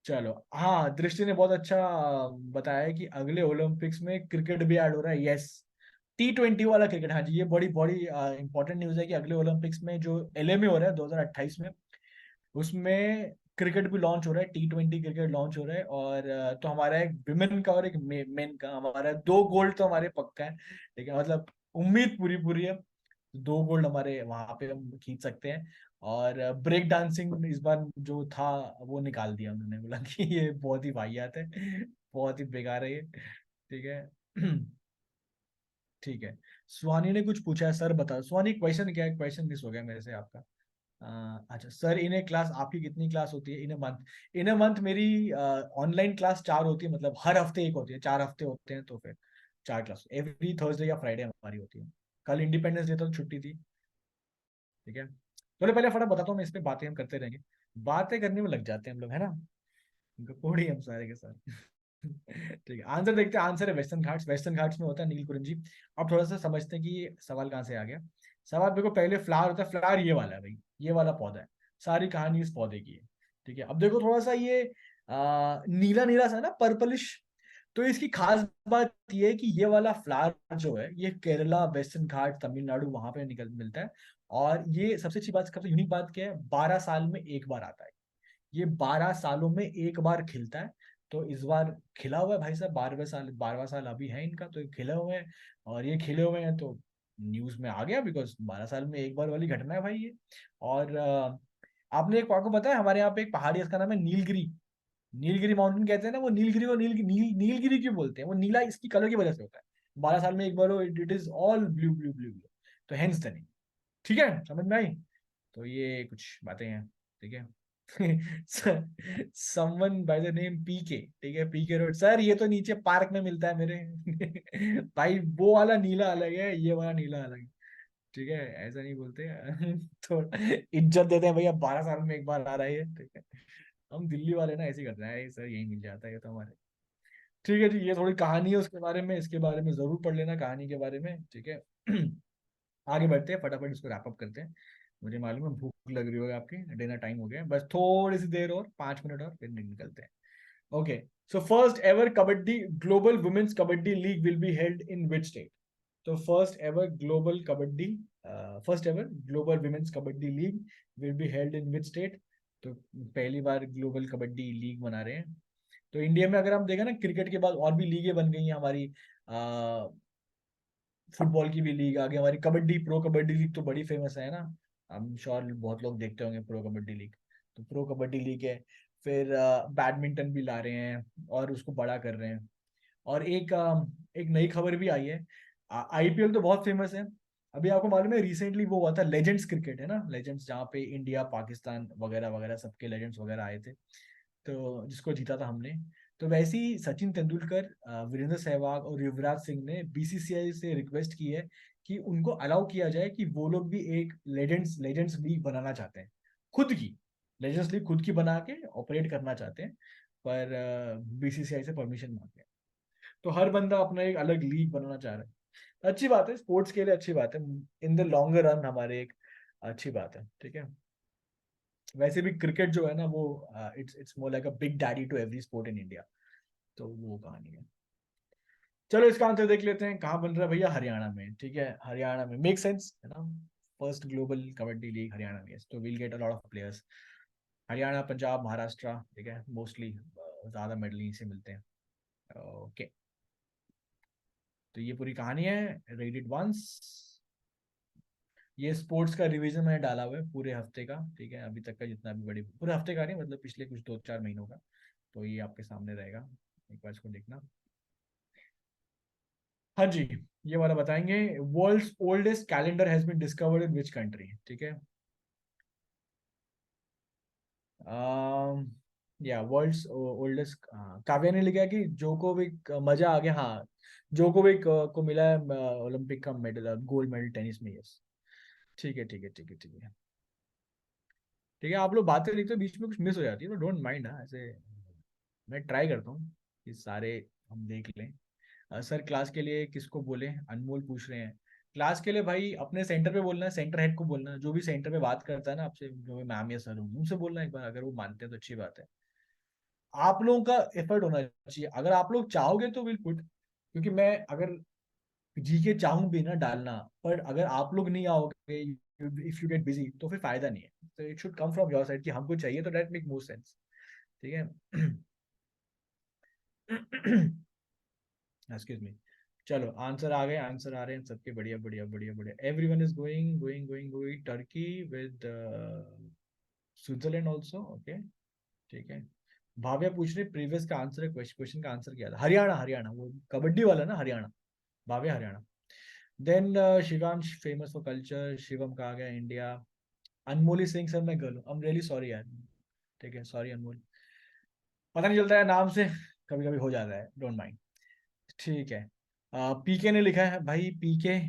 चलो, हाँ, दृष्टि ने बहुत अच्छा बताया है कि अगले ओलंपिक्स में क्रिकेट भी ऐड हो रहा है, यस। T20 वाला क्रिकेट, हाँ जी, ये बड़ी बड़ी इंपॉर्टेंट न्यूज है कि अगले ओलंपिक्स में जो एलए में हो रहा है 2028 में, उसमें क्रिकेट भी लॉन्च हो रहा है, T20 क्रिकेट लॉन्च हो रहा है। और तो हमारा एक विमेन का और एक मेन का, हमारा 2 गोल्ड तो हमारे पक्का है। ठीक है, मतलब उम्मीद पूरी पूरी है, 2 गोल्ड हमारे वहां पे हम खींच सकते हैं। और ब्रेक डांसिंग इस बार जो था वो निकाल दिया उन्होंने, बोला कि ये बहुत ही वाहियात है, बहुत ही बेकार है ये। ठीक है। ठीक है। सुहानी ने कुछ पूछा है, सर बता, सुहानी क्वेश्चन क्या है? क्वेश्चन मिस हो गया मेरे से आपका। अच्छा सर, इन ए क्लास आपकी कितनी क्लास होती है in a month? In a month मेरी ऑनलाइन क्लास 4 होती है, मतलब हर हफ्ते एक होती है, 4 हफ्ते होते हैं तो फिर 4 क्लास एवरी थर्सडे या फ्राइडे हमारी होती है। कल इंडिपेंडेंस डे तो छुट्टी थी। ठीक है, चलो पहले फटाफट बताता हूँ मैं, इस पे बातें हम करते रहेंगे, बातें करने में लग जाते हैं हम लोग, है ना, कोड़ी हम सारे के सारे। ठीक है, आंसर देखते हैं। आंसर है वेस्टर्न घाट्स, वेस्टर्न घाट्स में होता है नीलकुरिंजी। अब थोड़ा सा समझते हैं कि ये सवाल कहाँ से आ गया। सवाल देखो, पहले फ्लावर होता है, फ्लावर ये वाला है भाई, ये वाला पौधा है, सारी कहानी इस पौधे की है। ठीक है, अब देखो थोड़ा सा ये नीला नीला सा ना, पर्पलिश। तो इसकी खास बात ये है कि ये वाला फ्लावर जो है ये केरला, वेस्टर्न घाट, तमिलनाडु वहां पे निकल मिलता है। और ये सबसे अच्छी बात, सबसे यूनिक बात क्या है, 12 साल में एक बार आता है। ये 12 सालों में एक बार खिलता है। तो इस बार खिला हुआ है भाई साहब, 12वें साल, 12वां साल अभी है इनका, तो ये खिले हुए हैं। और ये खिले हुए हैं तो न्यूज में आ गया, बिकॉज 12 साल में एक बार वाली घटना है भाई ये। और आपने एक आपको पता है, हमारे यहाँ पे एक पहाड़ी है, इसका नाम है नीलगिरी। नीलगिरी माउंटेन कहते हैं ना, वो नीलगिरी को नीलगिरी क्यों बोलते हैं? वो नीला इसकी कलर की वजह से होता है, 12 साल में एक बार वो, it is all blue blue blue blue, तो हेंस द नेम। ठीक है, समझ में आई? तो ये कुछ बातें हैं। ठीक है। समवन बाय द नेम पीके, ठीक है, पीके रोड, सर ये तो नीचे पार्क में मिलता है मेरे। भाई वो वाला नीला अलग है, ये वाला नीला अलग है। ठीक है, ऐसा नहीं बोलते। तो इज्जत देते हैं भैया, 12 साल में एक बार आ रहा है ये। ठीक है, हम दिल्ली वाले ना ऐसे ही करते हैं, सर यही मिल जाता है ये तो हमारे। ठीक है जी, ये थोड़ी कहानी है उसके बारे में, इसके बारे में जरूर पढ़ लेना कहानी के बारे में। ठीक है। आगे बढ़ते हैं, फटाफट इसको रैप अप करते हैं। मुझे मालूम है भूख लग रही होगी आपकी, डिनर टाइम हो गया है, बस थोड़ी सी देर और, 5 मिनट और, फिर निकलते हैं। Okay, so first ever kabaddi global women's kabaddi league will be held in which state? तो first ever global women's kabaddi league will be held in which state? तो पहली बार ग्लोबल कबड्डी लीग बना रहे हैं। तो इंडिया में अगर हम देखें ना, क्रिकेट के बाद और भी लीगें बन गई हैं हमारी, फुटबॉल की भी लीग आ गई हमारी, कबड्डी, प्रो कबड्डी लीग तो बड़ी फेमस है ना, आई एम श्योर बहुत लोग देखते होंगे प्रो कबड्डी लीग। तो प्रो कबड्डी लीग है। फिर बैडमिंटन भी ला रहे हैं और उसको बड़ा कर रहे हैं। और एक नई खबर भी आई है, आईपीएल तो बहुत फेमस है। अभी आपको मालूम है रिसेंटली वो हुआ था लेजेंड्स क्रिकेट, है ना, लेजेंड्स, जहाँ पे इंडिया, पाकिस्तान वगैरह वगैरह सबके लेजेंड्स वगैरह आए थे, तो जिसको जीता था हमने। तो वैसे ही सचिन तेंदुलकर, वीरेंद्र सहवाग और युवराज सिंह ने बीसीसीआई से रिक्वेस्ट की है कि उनको अलाउ किया जाए कि वो लोग भी एक लेजेंड्स लेजेंड्स लीग बनाना चाहते हैं, खुद की लेजेंड्स लीग खुद की बना के ऑपरेट करना चाहते हैं, पर बीसीसीआई से परमिशन मांगे। तो हर बंदा अपना एक अलग लीग बनाना चाह रहा है, अच्छी बात है, स्पोर्ट्स के लिए अच्छी बात है, इन द लॉन्गर रन हमारे एक अच्छी बात है। ठीक है, वैसे भी क्रिकेट जो है ना वो, it's it's more like a big daddy to every sport in India, तो वो कहानी है। चलो इसका आंसर देख लेते हैं, कहाँ बन रहा है भैया, हरियाणा में, ठीक है, हरियाणा में, मेक सेंस है ना, first global kabaddi league Haryana में, तो will get a lot of players, Haryana, Punjab, Maharashtra, ठीक है, मोस्टली ज्यादा मेडल यहीं से मिलते हैं। ओके, तो ये पूरी कहानी है, रीड इट वंस। ये स्पोर्ट्स का रिवीजन मैंने डाला हुआ है पूरे हफ्ते का, ठीक है, अभी तक का जितना भी बड़ी, पूरे हफ्ते का नहीं, मतलब पिछले कुछ 2-4 महीनों का, तो ये आपके सामने रहेगा, एक बार इसको देखना। हाँ जी, ये वाला बताएंगे, world's oldest calendar has been discovered in which country, ठीक है, या वर्ल्ड्स ओल्डेस्ट, काव्या ने लिखा है कि जोकोविक, मजा आ गया, हाँ, जोकोविक को मिला है ओलंपिक का मेडल, गोल्ड मेडल टेनिस में, यस, ठीक है, ठीक है, ठीक है, ठीक है, ठीक है, आप लोग बातें लिखते हो बीच में कुछ मिस हो जाती है तो डोंट माइंड, हाँ, ऐसे मैं ट्राई करता हूँ कि सारे हम देख लें। सर क्लास के लिए किसको बोले, अनमोल पूछ रहे हैं, क्लास के लिए भाई अपने सेंटर पे बोलना है, सेंटर हेड को बोलना है, जो भी सेंटर पे बात करता है ना आपसे, जो भी मैम या सर उनसे बोलना है एक बार, अगर वो मानते हैं तो अच्छी बात है। आप लोगों का एफर्ट होना चाहिए, अगर आप लोग चाहोगे तो विल पुट, क्योंकि मैं अगर जीके चाहूं भी ना डालना, पर अगर आप लोग नहीं आओगे, इफ यू गेट बिजी, तो फिर फायदा नहीं है, तो it should come from your side कि हमको चाहिए, तो दैट मेक मोर सेंस, ठीक है। एक्सक्यूज मी, चलो आंसर आ गए, आंसर आ रहे हैं सबके, बढ़िया बढ़िया बढ़िया बढ़िया, everyone is going going going going, Turkey with Switzerland also, okay, ठीक है। भाव्या पूछ रही प्रीवियस का आंसर है, क्वेश्चन का आंसर क्या था, हरियाणा, हरियाणा, वो कबड्डी वाला ना, Haryana, Bhavya Haryana. Then Shivansh famous for culture, Shivam का आ गया इंडिया, अनमोली सिंह सर मैं गर्ल हूँ, आई एम रियली सॉरी यार, ठीक है, सॉरी अनमोल, पता नहीं चलता है नाम से, कभी कभी हो जाता है, डोंट माइंड, ठीक है। पीके ने लिखा है, भाई पीके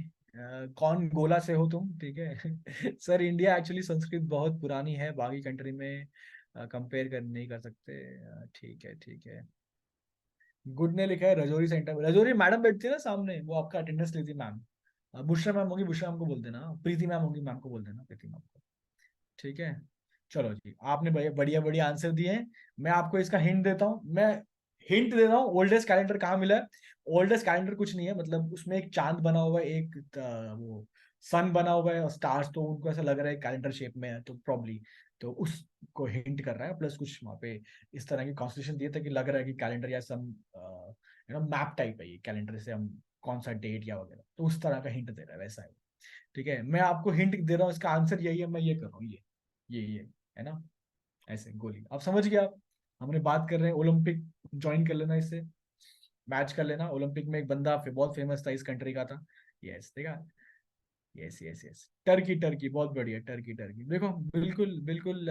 कौन गोला से हो तुम, ठीक है। सर इंडिया एक्चुअली संस्कृत बहुत पुरानी है, बाकी कंट्री में कंपेयर कर नहीं कर सकते, ठीक है, ठीक है। गुड ने लिखा है रजौरी सेंटर में, रजौरी मैडम बैठती है ना सामने, वो आपका अटेंडेंस लेती है मैम, बुशरा मैम होगी, बुशरा मैम को बोल देना, प्रीति मैम होगी, मैम को बोल देना, प्रीति मैम को, ठीक है। चलो जी, आपने बढ़िया बढ़िया आंसर दिए हैं, मैं आपको इसका हिंट देता हूँ, मैं हिंट दे रहा हूँ, ओल्डेस्ट कैलेंडर कहाँ मिला है, ओल्डेस्ट कैलेंडर कुछ नहीं है, मतलब उसमें एक चांद बना हुआ है, एक वो सन बना हुआ है और स्टार्स, तो उनको ऐसा लग रहा है कैलेंडर शेप में है, तो प्रॉब्ली, तो उसको हिंट कर रहा है, प्लस कुछ वहाँ पे इस तरह की कॉन्स्टिट्यूशन दिए थे कि लग रहा है कि कैलेंडर या सम मैप टाइप है ये कैलेंडर, से हम कौन सा डेट या वगैरह, तो उस तरह का हिंट दे रहा है, वैसा है, ठीक है, मैं आपको हिंट दे रहा हूँ, इसका आंसर यही है, मैं ये कर रहा हूँ, ये है ना, ऐसे गोली, आप समझ गए आप, हमने बात कर रहे हैं ओलंपिक, ज्वाइन कर लेना इससे, मैच कर लेना, ओलंपिक में एक बंदा बहुत फेमस था इस कंट्री का था, यस, देखा, yes yes yes, Turkey, Turkey, बहुत बढ़िया, टर्की, टर्की, देखो, बिल्कुल बिल्कुल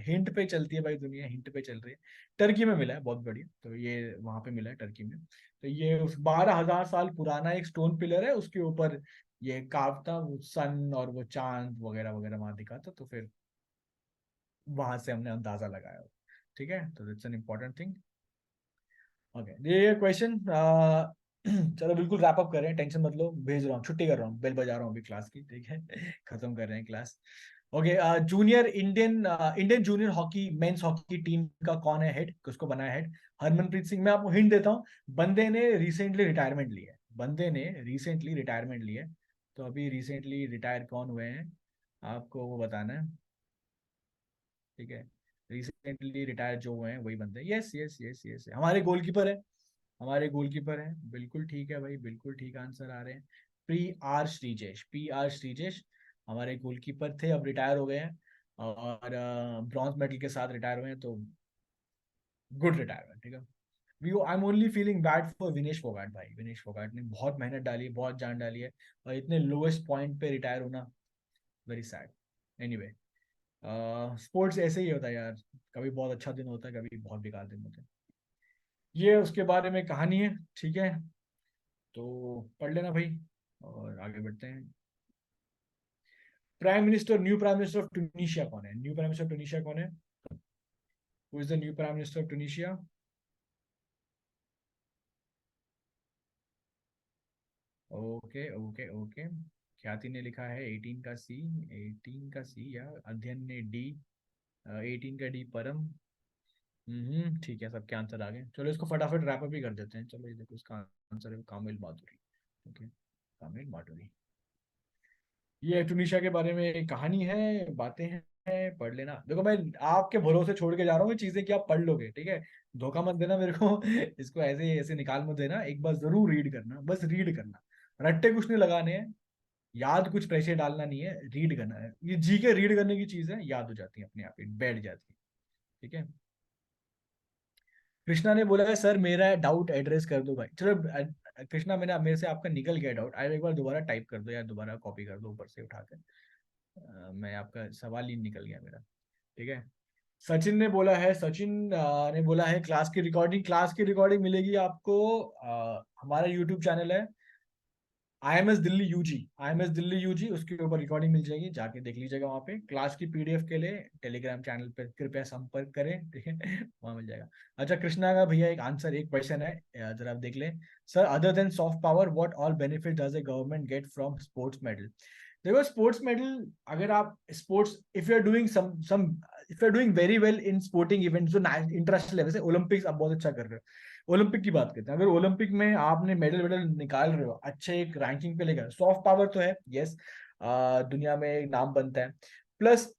हिंट पे चलती है भाई दुनिया, हिंट पे चल रही है, टर्की में मिला है, बहुत बढ़िया, तो ये वहां पे मिला है टर्की में, तो ये उस 12,000 साल पुराना एक स्टोन पिलर है, उसके ऊपर ये कार्व था, वो सन और वो चांद वगैरह वगैरह वहां दिखा था, तो फिर वहां से हमने अंदाजा लगाया, ठीक है, तो it's an important thing, okay, ये क्वेश्चन, चलो बिल्कुल रैप अप कर रहे हैं, टेंशन मत लो, भेज रहा हूँ, छुट्टी कर रहा हूँ, बेल बजा रहा हूँ अभी क्लास की, ठीक है, खत्म कर रहे हैं class, okay. Junior Indian junior hockey men's hockey team का कौन है हेड, किसको बनाया हेड, हरमनप्रीत सिंह, मैं आपको हिंट देता हूँ, बंदे ने रिसेंटली रिटायरमेंट ली है, बंदे ने रिसेंटली रिटायरमेंट ली है, तो अभी रिसेंटली रिटायर कौन हुए हैं, आपको वो बताना है, ठीक है, रिसेंटली रिटायर जो हुए हैं वही बंदे, यस यस यस यस, हमारे गोलकीपर है, हमारे गोलकीपर है, बिल्कुल ठीक है भाई, बिल्कुल ठीक आंसर आ रहे हैं, पी आर श्रीजेश हमारे गोलकीपर थे, अब रिटायर हो गए हैं, और ब्रॉन्ज मेडल के साथ रिटायर हुए हैं, तो गुड रिटायरमेंट, ठीक है। We I am only feeling bad for Vinesh Phogat, भाई विनेश फोगाट ने बहुत मेहनत डाली है, बहुत जान डाली है, और इतने लोएस्ट पॉइंट पे रिटायर होना, वेरी सैड, एनीवे, स्पोर्ट्स ऐसे ही होता है यार, कभी बहुत अच्छा दिन होता है, कभी बहुत बेकार दिन होते हैं, ये उसके बारे में कहानी है, ठीक है, तो पढ़ लेना भाई, और आगे बढ़ते हैं। New prime minister of Tunisia कौन है, new prime minister of Tunisia कौन है, who is the new prime minister of Tunisia, okay okay okay, ख्याति ने लिखा है 18 का सी, 18 का सी, या अध्ययन ने डी, 18 का डी परम, ठीक है, सबके आंसर आ गए। चलो इसको फटाफट रैप अप ही कर देते हैं। चलो ये देखो, इसका आंसर है कामिल माधुरी। ओके, कामिल माधुरी। ये टुनिशिया के बारे में कहानी है, बातें हैं, पढ़ लेना। देखो मैं आपके भरोसे छोड़ के जा रहा हूँ ये चीजें कि आप पढ़ लोगे, ठीक है। धोखा मत देना मेरे को इसको ऐसे ऐसे निकाल मत देना, एक बार जरूर रीड करना, बस रीड करना। रट्टे कुछ नहीं लगाने हैं, याद कुछ प्रेशर डालना नहीं है, रीड करना है। ये जी के रीड करने की चीज है, याद हो जाती है अपने आप ही, बैठ जाती है। ठीक है। कृष्णा ने बोला है सर मेरा डाउट एड्रेस कर दो भाई। चलो कृष्णा, मैंने मेरे से आपका निकल गया डाउट, आप एक बार दोबारा टाइप कर दो या दोबारा कॉपी कर दो ऊपर से उठा के। मैं आपका सवाल ही निकल गया मेरा। ठीक है। सचिन ने बोला है, सचिन ने बोला है क्लास की रिकॉर्डिंग मिलेगी आपको। हमारा यूट्यूब चैनल है I M S Delhi UG, उसके ऊपर रिकॉर्डिंग मिल जाएगी, जाके देख लीजिएगा। वहाँ पे क्लास की पीडीएफ के लिए टेलीग्राम चैनल पे कृपया संपर्क करें, ठीक है। वहाँ मिल जाएगा। अच्छा, कृष्णा का भैया एक आंसर, एक क्वेश्चन है, जरा आप देख लें। Sir other than soft power what all benefit does a government get from sports medal? देखो स्पोर्ट्स मेडल, अगर आप sports, if you are doing very well in sporting event, जो इंटरनेशनल लेवल से, ओलंपिक्स आप बहुत अच्छा कर रहे हो, ओलंपिक की बात करते हैं, अगर ओलंपिक में आपने मेडल वेडल निकाल रहे हो, अच्छे एक रैंकिंग पे लेकर, सॉफ्ट पावर तो है, यस, दुनिया में एक नाम बनता है। प्लस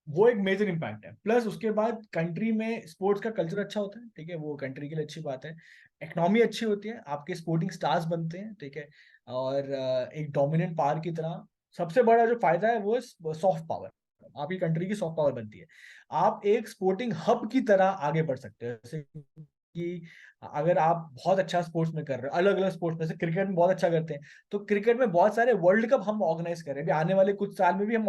वो एक मेजर इम्पैक्ट है। प्लस उसके बाद कंट्री में स्पोर्ट्स का कल्चर अच्छा होता है, ठीक है, वो कंट्री के लिए अच्छी बात है। इकोनॉमी अच्छी होती है, आपके स्पोर्टिंग स्टार्स बनते हैं, ठीक है। और एक डोमिनेंट पावर की तरह सबसे बड़ा जो फायदा है वो है सॉफ्ट पावर। आपकी कंट्री की सॉफ्ट पावर बनती है। आप एक स्पोर्टिंग हब की तरह आगे बढ़ सकते हैं, जैसे कि अगर आप बहुत अच्छा स्पोर्ट्स में कर रहे हो, अलग अलग स्पोर्ट्स में से क्रिकेट में बहुत अच्छा करते हैं, तो क्रिकेट में बहुत सारे वर्ल्ड कप हम ऑर्गेनाइज कर रहे हैं। अभी आने वाले कुछ साल में भी हम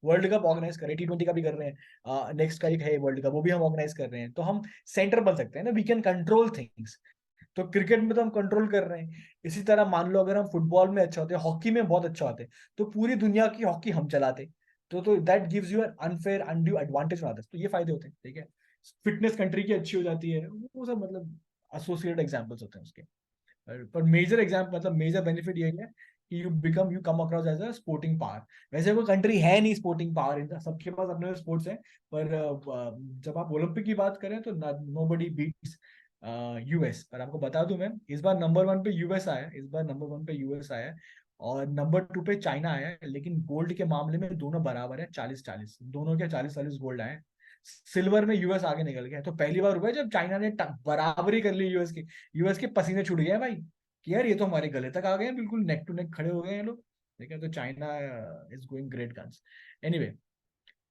वर्ल्ड कप ऑर्गेनाइज कर रहे हैं, T20 का भी कर रहे हैं, नेक्स्ट का एक है वर्ल्ड कप, वो भी हम ऑर्गेनाइज कर रहे हैं। तो हम सेंटर बन सकते हैं ना, वी कैन कंट्रोल थिंग्स। तो क्रिकेट में तो हम कंट्रोल कर रहे हैं। इसी तरह मान लो अगर हम फुटबॉल में अच्छा होते हैं, हॉकी में बहुत अच्छा होते हैं, तो पूरी दुनिया की हॉकी हम चलाते। तो that gives you an unfair undue advantage on others, तो ये फायदे होते हैं, ठीक है। फिटनेस कंट्री की अच्छी हो जाती है, वो सब मतलब एसोसिएटेड एग्जांपल्स होते हैं उसके। पर मेजर एग्जाम्पल, मतलब मेजर बेनिफिट ये है कि you come across as a sporting power. वैसे कोई कंट्री है नहीं स्पोर्टिंग पावर, सबके पास अपने स्पोर्ट्स हैं। पर जब आप ओलंपिक की बात करें तो नो बडी बीट्स यूएस। पर आपको बता दूं, मैं इस बार नंबर वन पे यूएस आया है, इस बार नंबर वन पे यूएस आया है, और नंबर टू पे चाइना आया है। लेकिन गोल्ड के मामले में दोनों बराबर है, 40-40, दोनों के 40-40 गोल्ड आए हैं। सिल्वर में यूएस आगे निकल गया, तो पहली बार हुआ है जब चाइना ने बराबरी कर ली यूएस की। यूएस के पसीने छूट गए हैं भाई, कि यार ये तो हमारे गले तक आ गए हैं, बिल्कुल नेक टू नेक खड़े हो गए हैं लोग। ठीक है, तो China is going great guns. Anyway,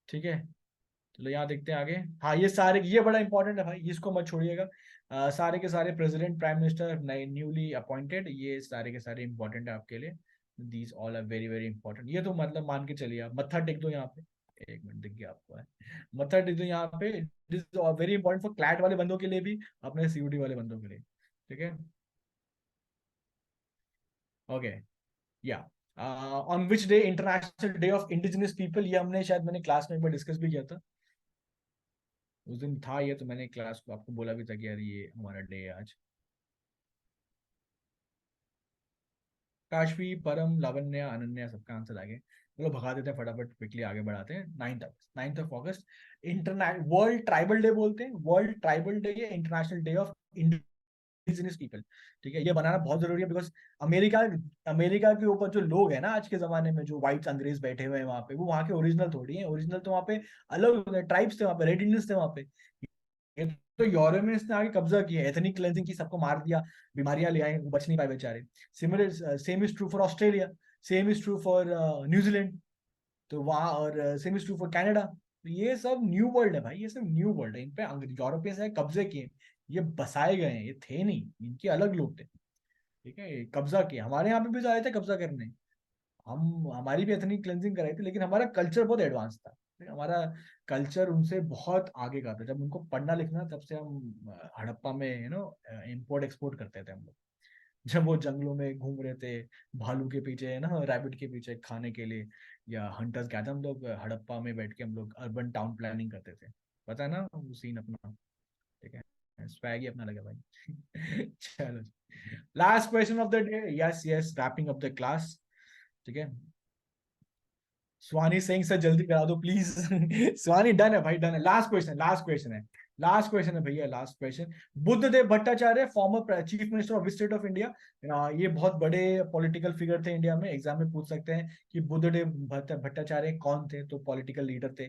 ठीक है, चलो यहाँ देखते हैं आगे। हाँ, ये सारे, ये बड़ा इंपॉर्टेंट है भाई, इसको मत छोड़िएगा। सारे के सारे प्रेसिडेंट, प्राइम मिनिस्टर नए न्यूली अपॉइंटेड, ये सारे के सारे इंपॉर्टेंट है आपके लिए। These all are very very important. ये तो मतलब मान के चलिए, आप मत्था टेक दो यहाँ पे। एक मिनट, दिख गया आपको है, मत्था टेक दो यहाँ पे। This very important for CLAT वाले बंदों के लिए भी, अपने सीयूटी वाले बंदों के लिए। ठीक है, ओके, या on which day international day of indigenous people, ये हमने शायद, मैंने क्लास में एक बार डिस्कस भी किया था। उस दिन था ये, तो मैंने क्लास को आपको बोला भी था कि यार ये हमारा डे है आज। काशवी, परम, लावण्य, अनन्या, सबका आंसर आ गए। चलो भगा देते हैं फटाफट, क्विकली आगे बढ़ाते हैं। 9th of August international world tribal day बोलते हैं, world tribal day, international day of indigenous people. ठीक है, ये बनाना बहुत जरूरी है, बिकॉज अमेरिका अमेरिका के ऊपर जो लोग हैं ना आज के जमाने में, जो व्हाइट अंग्रेज बैठे हुए हैं वहां पे, वो वहां के ओरिजिनल थोड़ी है, ओरिजिनल तो वहां पे अलग ट्राइब्स थे, वहां पे रेड इंडियंस थे वहां पे। ये तो यूरोपियंस ने आगे कब्जा किया, एथनिक क्लेंजिंग की, सबको मार दिया, बीमारियां ले आए, वो बच नहीं पाए बेचारे। Similar same is true for Australia, same is true for New Zealand, तो वहाँ, और same is true for Canada. तो ये सब न्यू वर्ल्ड है भाई, ये सब न्यू वर्ल्ड है, इन पे यूरोपियंस ने कब्जे किए। ये बसाए गए हैं, ये थे नहीं, इनके अलग लोग थे। ठीक है, ये कब्जा किया, हमारे यहाँ पे भी तो आए थे कब्जा करने। हम, हमारी भी एथनिक क्लेंजिंग कराई थी, लेकिन हमारा कल्चर बहुत एडवांस था। हमारा कल्चर उनसे बहुत आगे का था, जब उनको पढ़ना लिखना, तब से हम हड़प्पा में इंपोर्ट एक्सपोर्ट करते थे हम लोग। जब वो जंगलों में घूम रहे थे, भालू के पीछे, रैबिट के पीछे खाने के लिए, या हंटर्स गैदर, हम लोग हड़प्पा में बैठ के हम लोग अर्बन टाउन प्लानिंग करते थे। पता है ना वो सीन अपना। ठीक है, स्वैग ही अपना लगा भाई। चलो, last question of the day, yes yes, wrapping up the class. ठीक है, स्वानी सिंह सर जल्दी करा दो प्लीज। स्वानी डन है भाई, डन है। लास्ट क्वेश्चन, लास्ट क्वेश्चन है, लास्ट क्वेश्चन है भैया, last question. Buddhadeb Bhattacharya, former chief minister of state of India. ये बहुत बड़े पॉलिटिकल फिगर थे इंडिया में, एग्जाम में पूछ सकते हैं कि बुद्धदेव भट्टाचार्य कौन थे, तो पॉलिटिकल लीडर थे।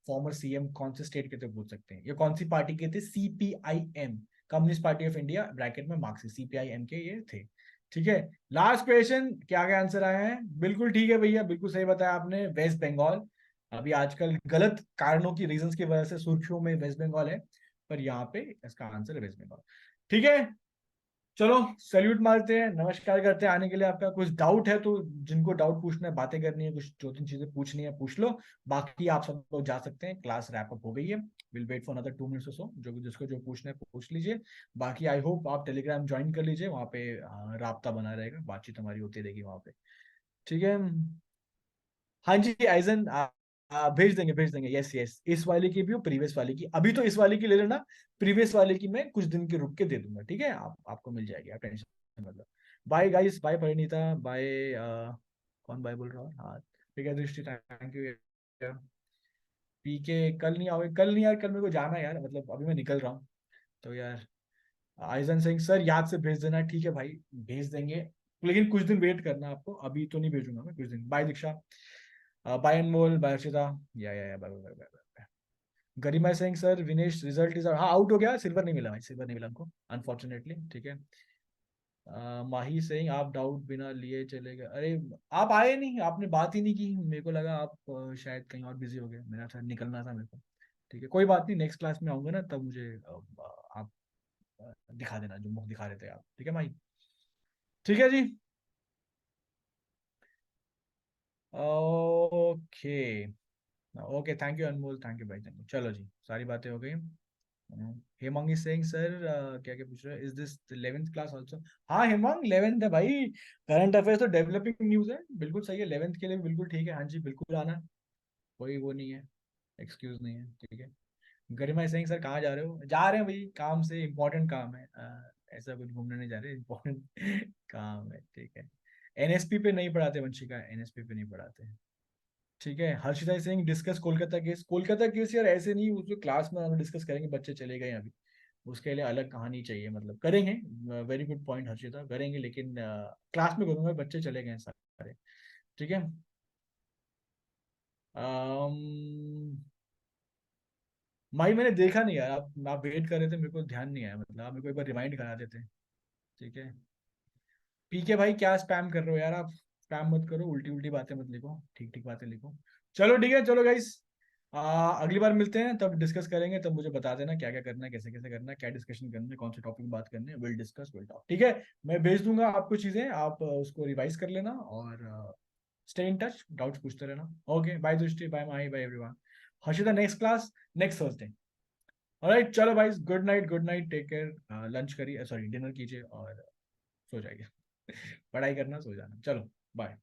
फॉर्मर सीएम कौन से स्टेट के थे पूछ सकते हैं। ये कौन सी पार्टी के थे? CPIM, communist party of India, bracket में मार्क्सिस्ट, CPIM के ये थे। ठीक है। लास्ट क्वेश्चन, क्या क्या आंसर आए हैं? बिल्कुल ठीक है भैया, बिल्कुल सही बताया आपने, वेस्ट बंगाल। अभी आजकल गलत कारणों की, रीजंस की वजह से सुर्खियों में वेस्ट बंगाल है, पर यहाँ पे इसका आंसर है वेस्ट बंगाल। ठीक है, चलो सैल्यूट मारते हैं, नमस्कार करते हैं आने के लिए आपका। कुछ डाउट है तो, जिनको डाउट पूछना है, बातें करनी है, कुछ दो तीन चीजें पूछनी है पूछ लो। बाकी आप सब लोग जा सकते हैं, क्लास रैप अप हो गई है। Will wait for another 2 minutes और सो, जो जिसको जो पूछना है पूछ लीजिए। बाकी आई होप आप टेलीग्राम ज्वाइन कर लीजिए, वहाँ पे राब्ता बना रहेगा, बातचीत हमारी होती रहेगी वहाँ पे। ठीक है। हाँ जी आइजन, भेज देंगे भेज देंगे, यस यस। इस वाले की भी और प्रीवियस वाले की, अभी तो इस वाले की ले लेना, प्रीवियस वाले की मैं कुछ दिन के रुक के दे दूंगा। ठीक है, आपको मिल जाएगी, आप टेंशन मतलब। Bye guys, bye Parineeta, bye. कौन बाय बोल रहा है? हाँ ठीक है दृष्टि, थैंक यू। पीके कल नहीं आओगे? कल नहीं यार, कल मेरे को जाना है यार, मतलब अभी मैं निकल रहा हूँ तो यार। आइजन सिंह सर याद से भेज देना, ठीक है भाई, भेज देंगे। लेकिन कुछ दिन वेट करना आपको, अभी तो नहीं भेजूंगा मैं, कुछ दिन। Bye Diksha, bye Anmol, bye Arshita, या bye bye bye bye. Garima Singh sir, Vinesh result is हाँ आउट हो गया, सिल्वर नहीं मिला भाई, सिल्वर नहीं मिला हमको अनफॉर्चुनेटली। ठीक है। माही सिंह, आप डाउट बिना लिए चले गए, अरे आप आए नहीं, आपने बात ही नहीं की, मेरे को लगा आप शायद कहीं और बिजी हो गए, मेरा था निकलना था मेरे को। ठीक है, कोई बात नहीं, नेक्स्ट क्लास में आऊंगा ना, तब मुझे आप दिखा देना जो मुख दिखा रहे थे आप। ठीक है माही? ठीक है जी। Okay, okay, thank you Anmol, thank you भाई, थैंक यू। चलो जी, सारी बातें हो गई। हेमंग इज सेइंग सर, क्या क्या पूछ रहे हैं, is this 11th class also? हाँ हेमंग, 11th है भाई। करंट अफेयर्स तो डेवलपिंग न्यूज है, बिल्कुल सही है, 11th के लिए बिल्कुल ठीक है। हाँ जी बिल्कुल आना, कोई वो नहीं है, एक्सक्यूज नहीं है। ठीक है। गरिमा सिंह सर कहाँ जा रहे हो? जा रहे हैं भाई, काम से, इम्पोर्टेंट काम है। ऐसा कुछ घूमने नहीं जा रहे, इम्पोर्टेंट काम है। ठीक है। एनएसपी पे नहीं पढ़ाते वंशिका, एनएसपी पे नहीं पढ़ाते। ठीक है। Harshita Singh, discuss Kolkata case. Kolkata case यार ऐसे नहीं, उसको क्लास में हम डिस्कस करेंगे, बच्चे चले गए अभी, उसके लिए अलग कहानी चाहिए, मतलब करेंगे। वेरी गुड पॉइंट हर्षिता, करेंगे, लेकिन क्लास में करूंगा, बच्चे चले गए सारे। ठीक है। माई मैंने देखा नहीं यार, आप वेट कर रहे थे, मेरे को ध्यान नहीं आया, मतलब आप मेरे को एक बार रिमाइंड करा देते। ठीक है। पीके भाई क्या स्पैम कर रहे हो यार आप? स्पैम मत करो, उल्टी उल्टी बातें मत लिखो, ठीक ठीक बातें लिखो। चलो ठीक है, चलो गाइस, अगली बार मिलते हैं, तब डिस्कस करेंगे, तब मुझे बता देना क्या क्या करना है, कैसे कैसे करना है, क्या डिस्कशन करना है, कौन से टॉपिक बात करने हैं, विल डिस्कस, विल टॉक। ठीक है। मैं भेज दूंगा आपको चीजें, आप उसको रिवाइज कर लेना, और स्टे इन टच, डाउट्स पूछते रहना। Okay, bye Drishti, bye Mahi, bye everyone. Harshita next class next Thursday. Alright, चलो भाई, good night, good night, take care, lunch करिए, सॉरी डिनर कीजिए और सो जाइए। पढ़ाई करना, सो जाना, चलो बाय।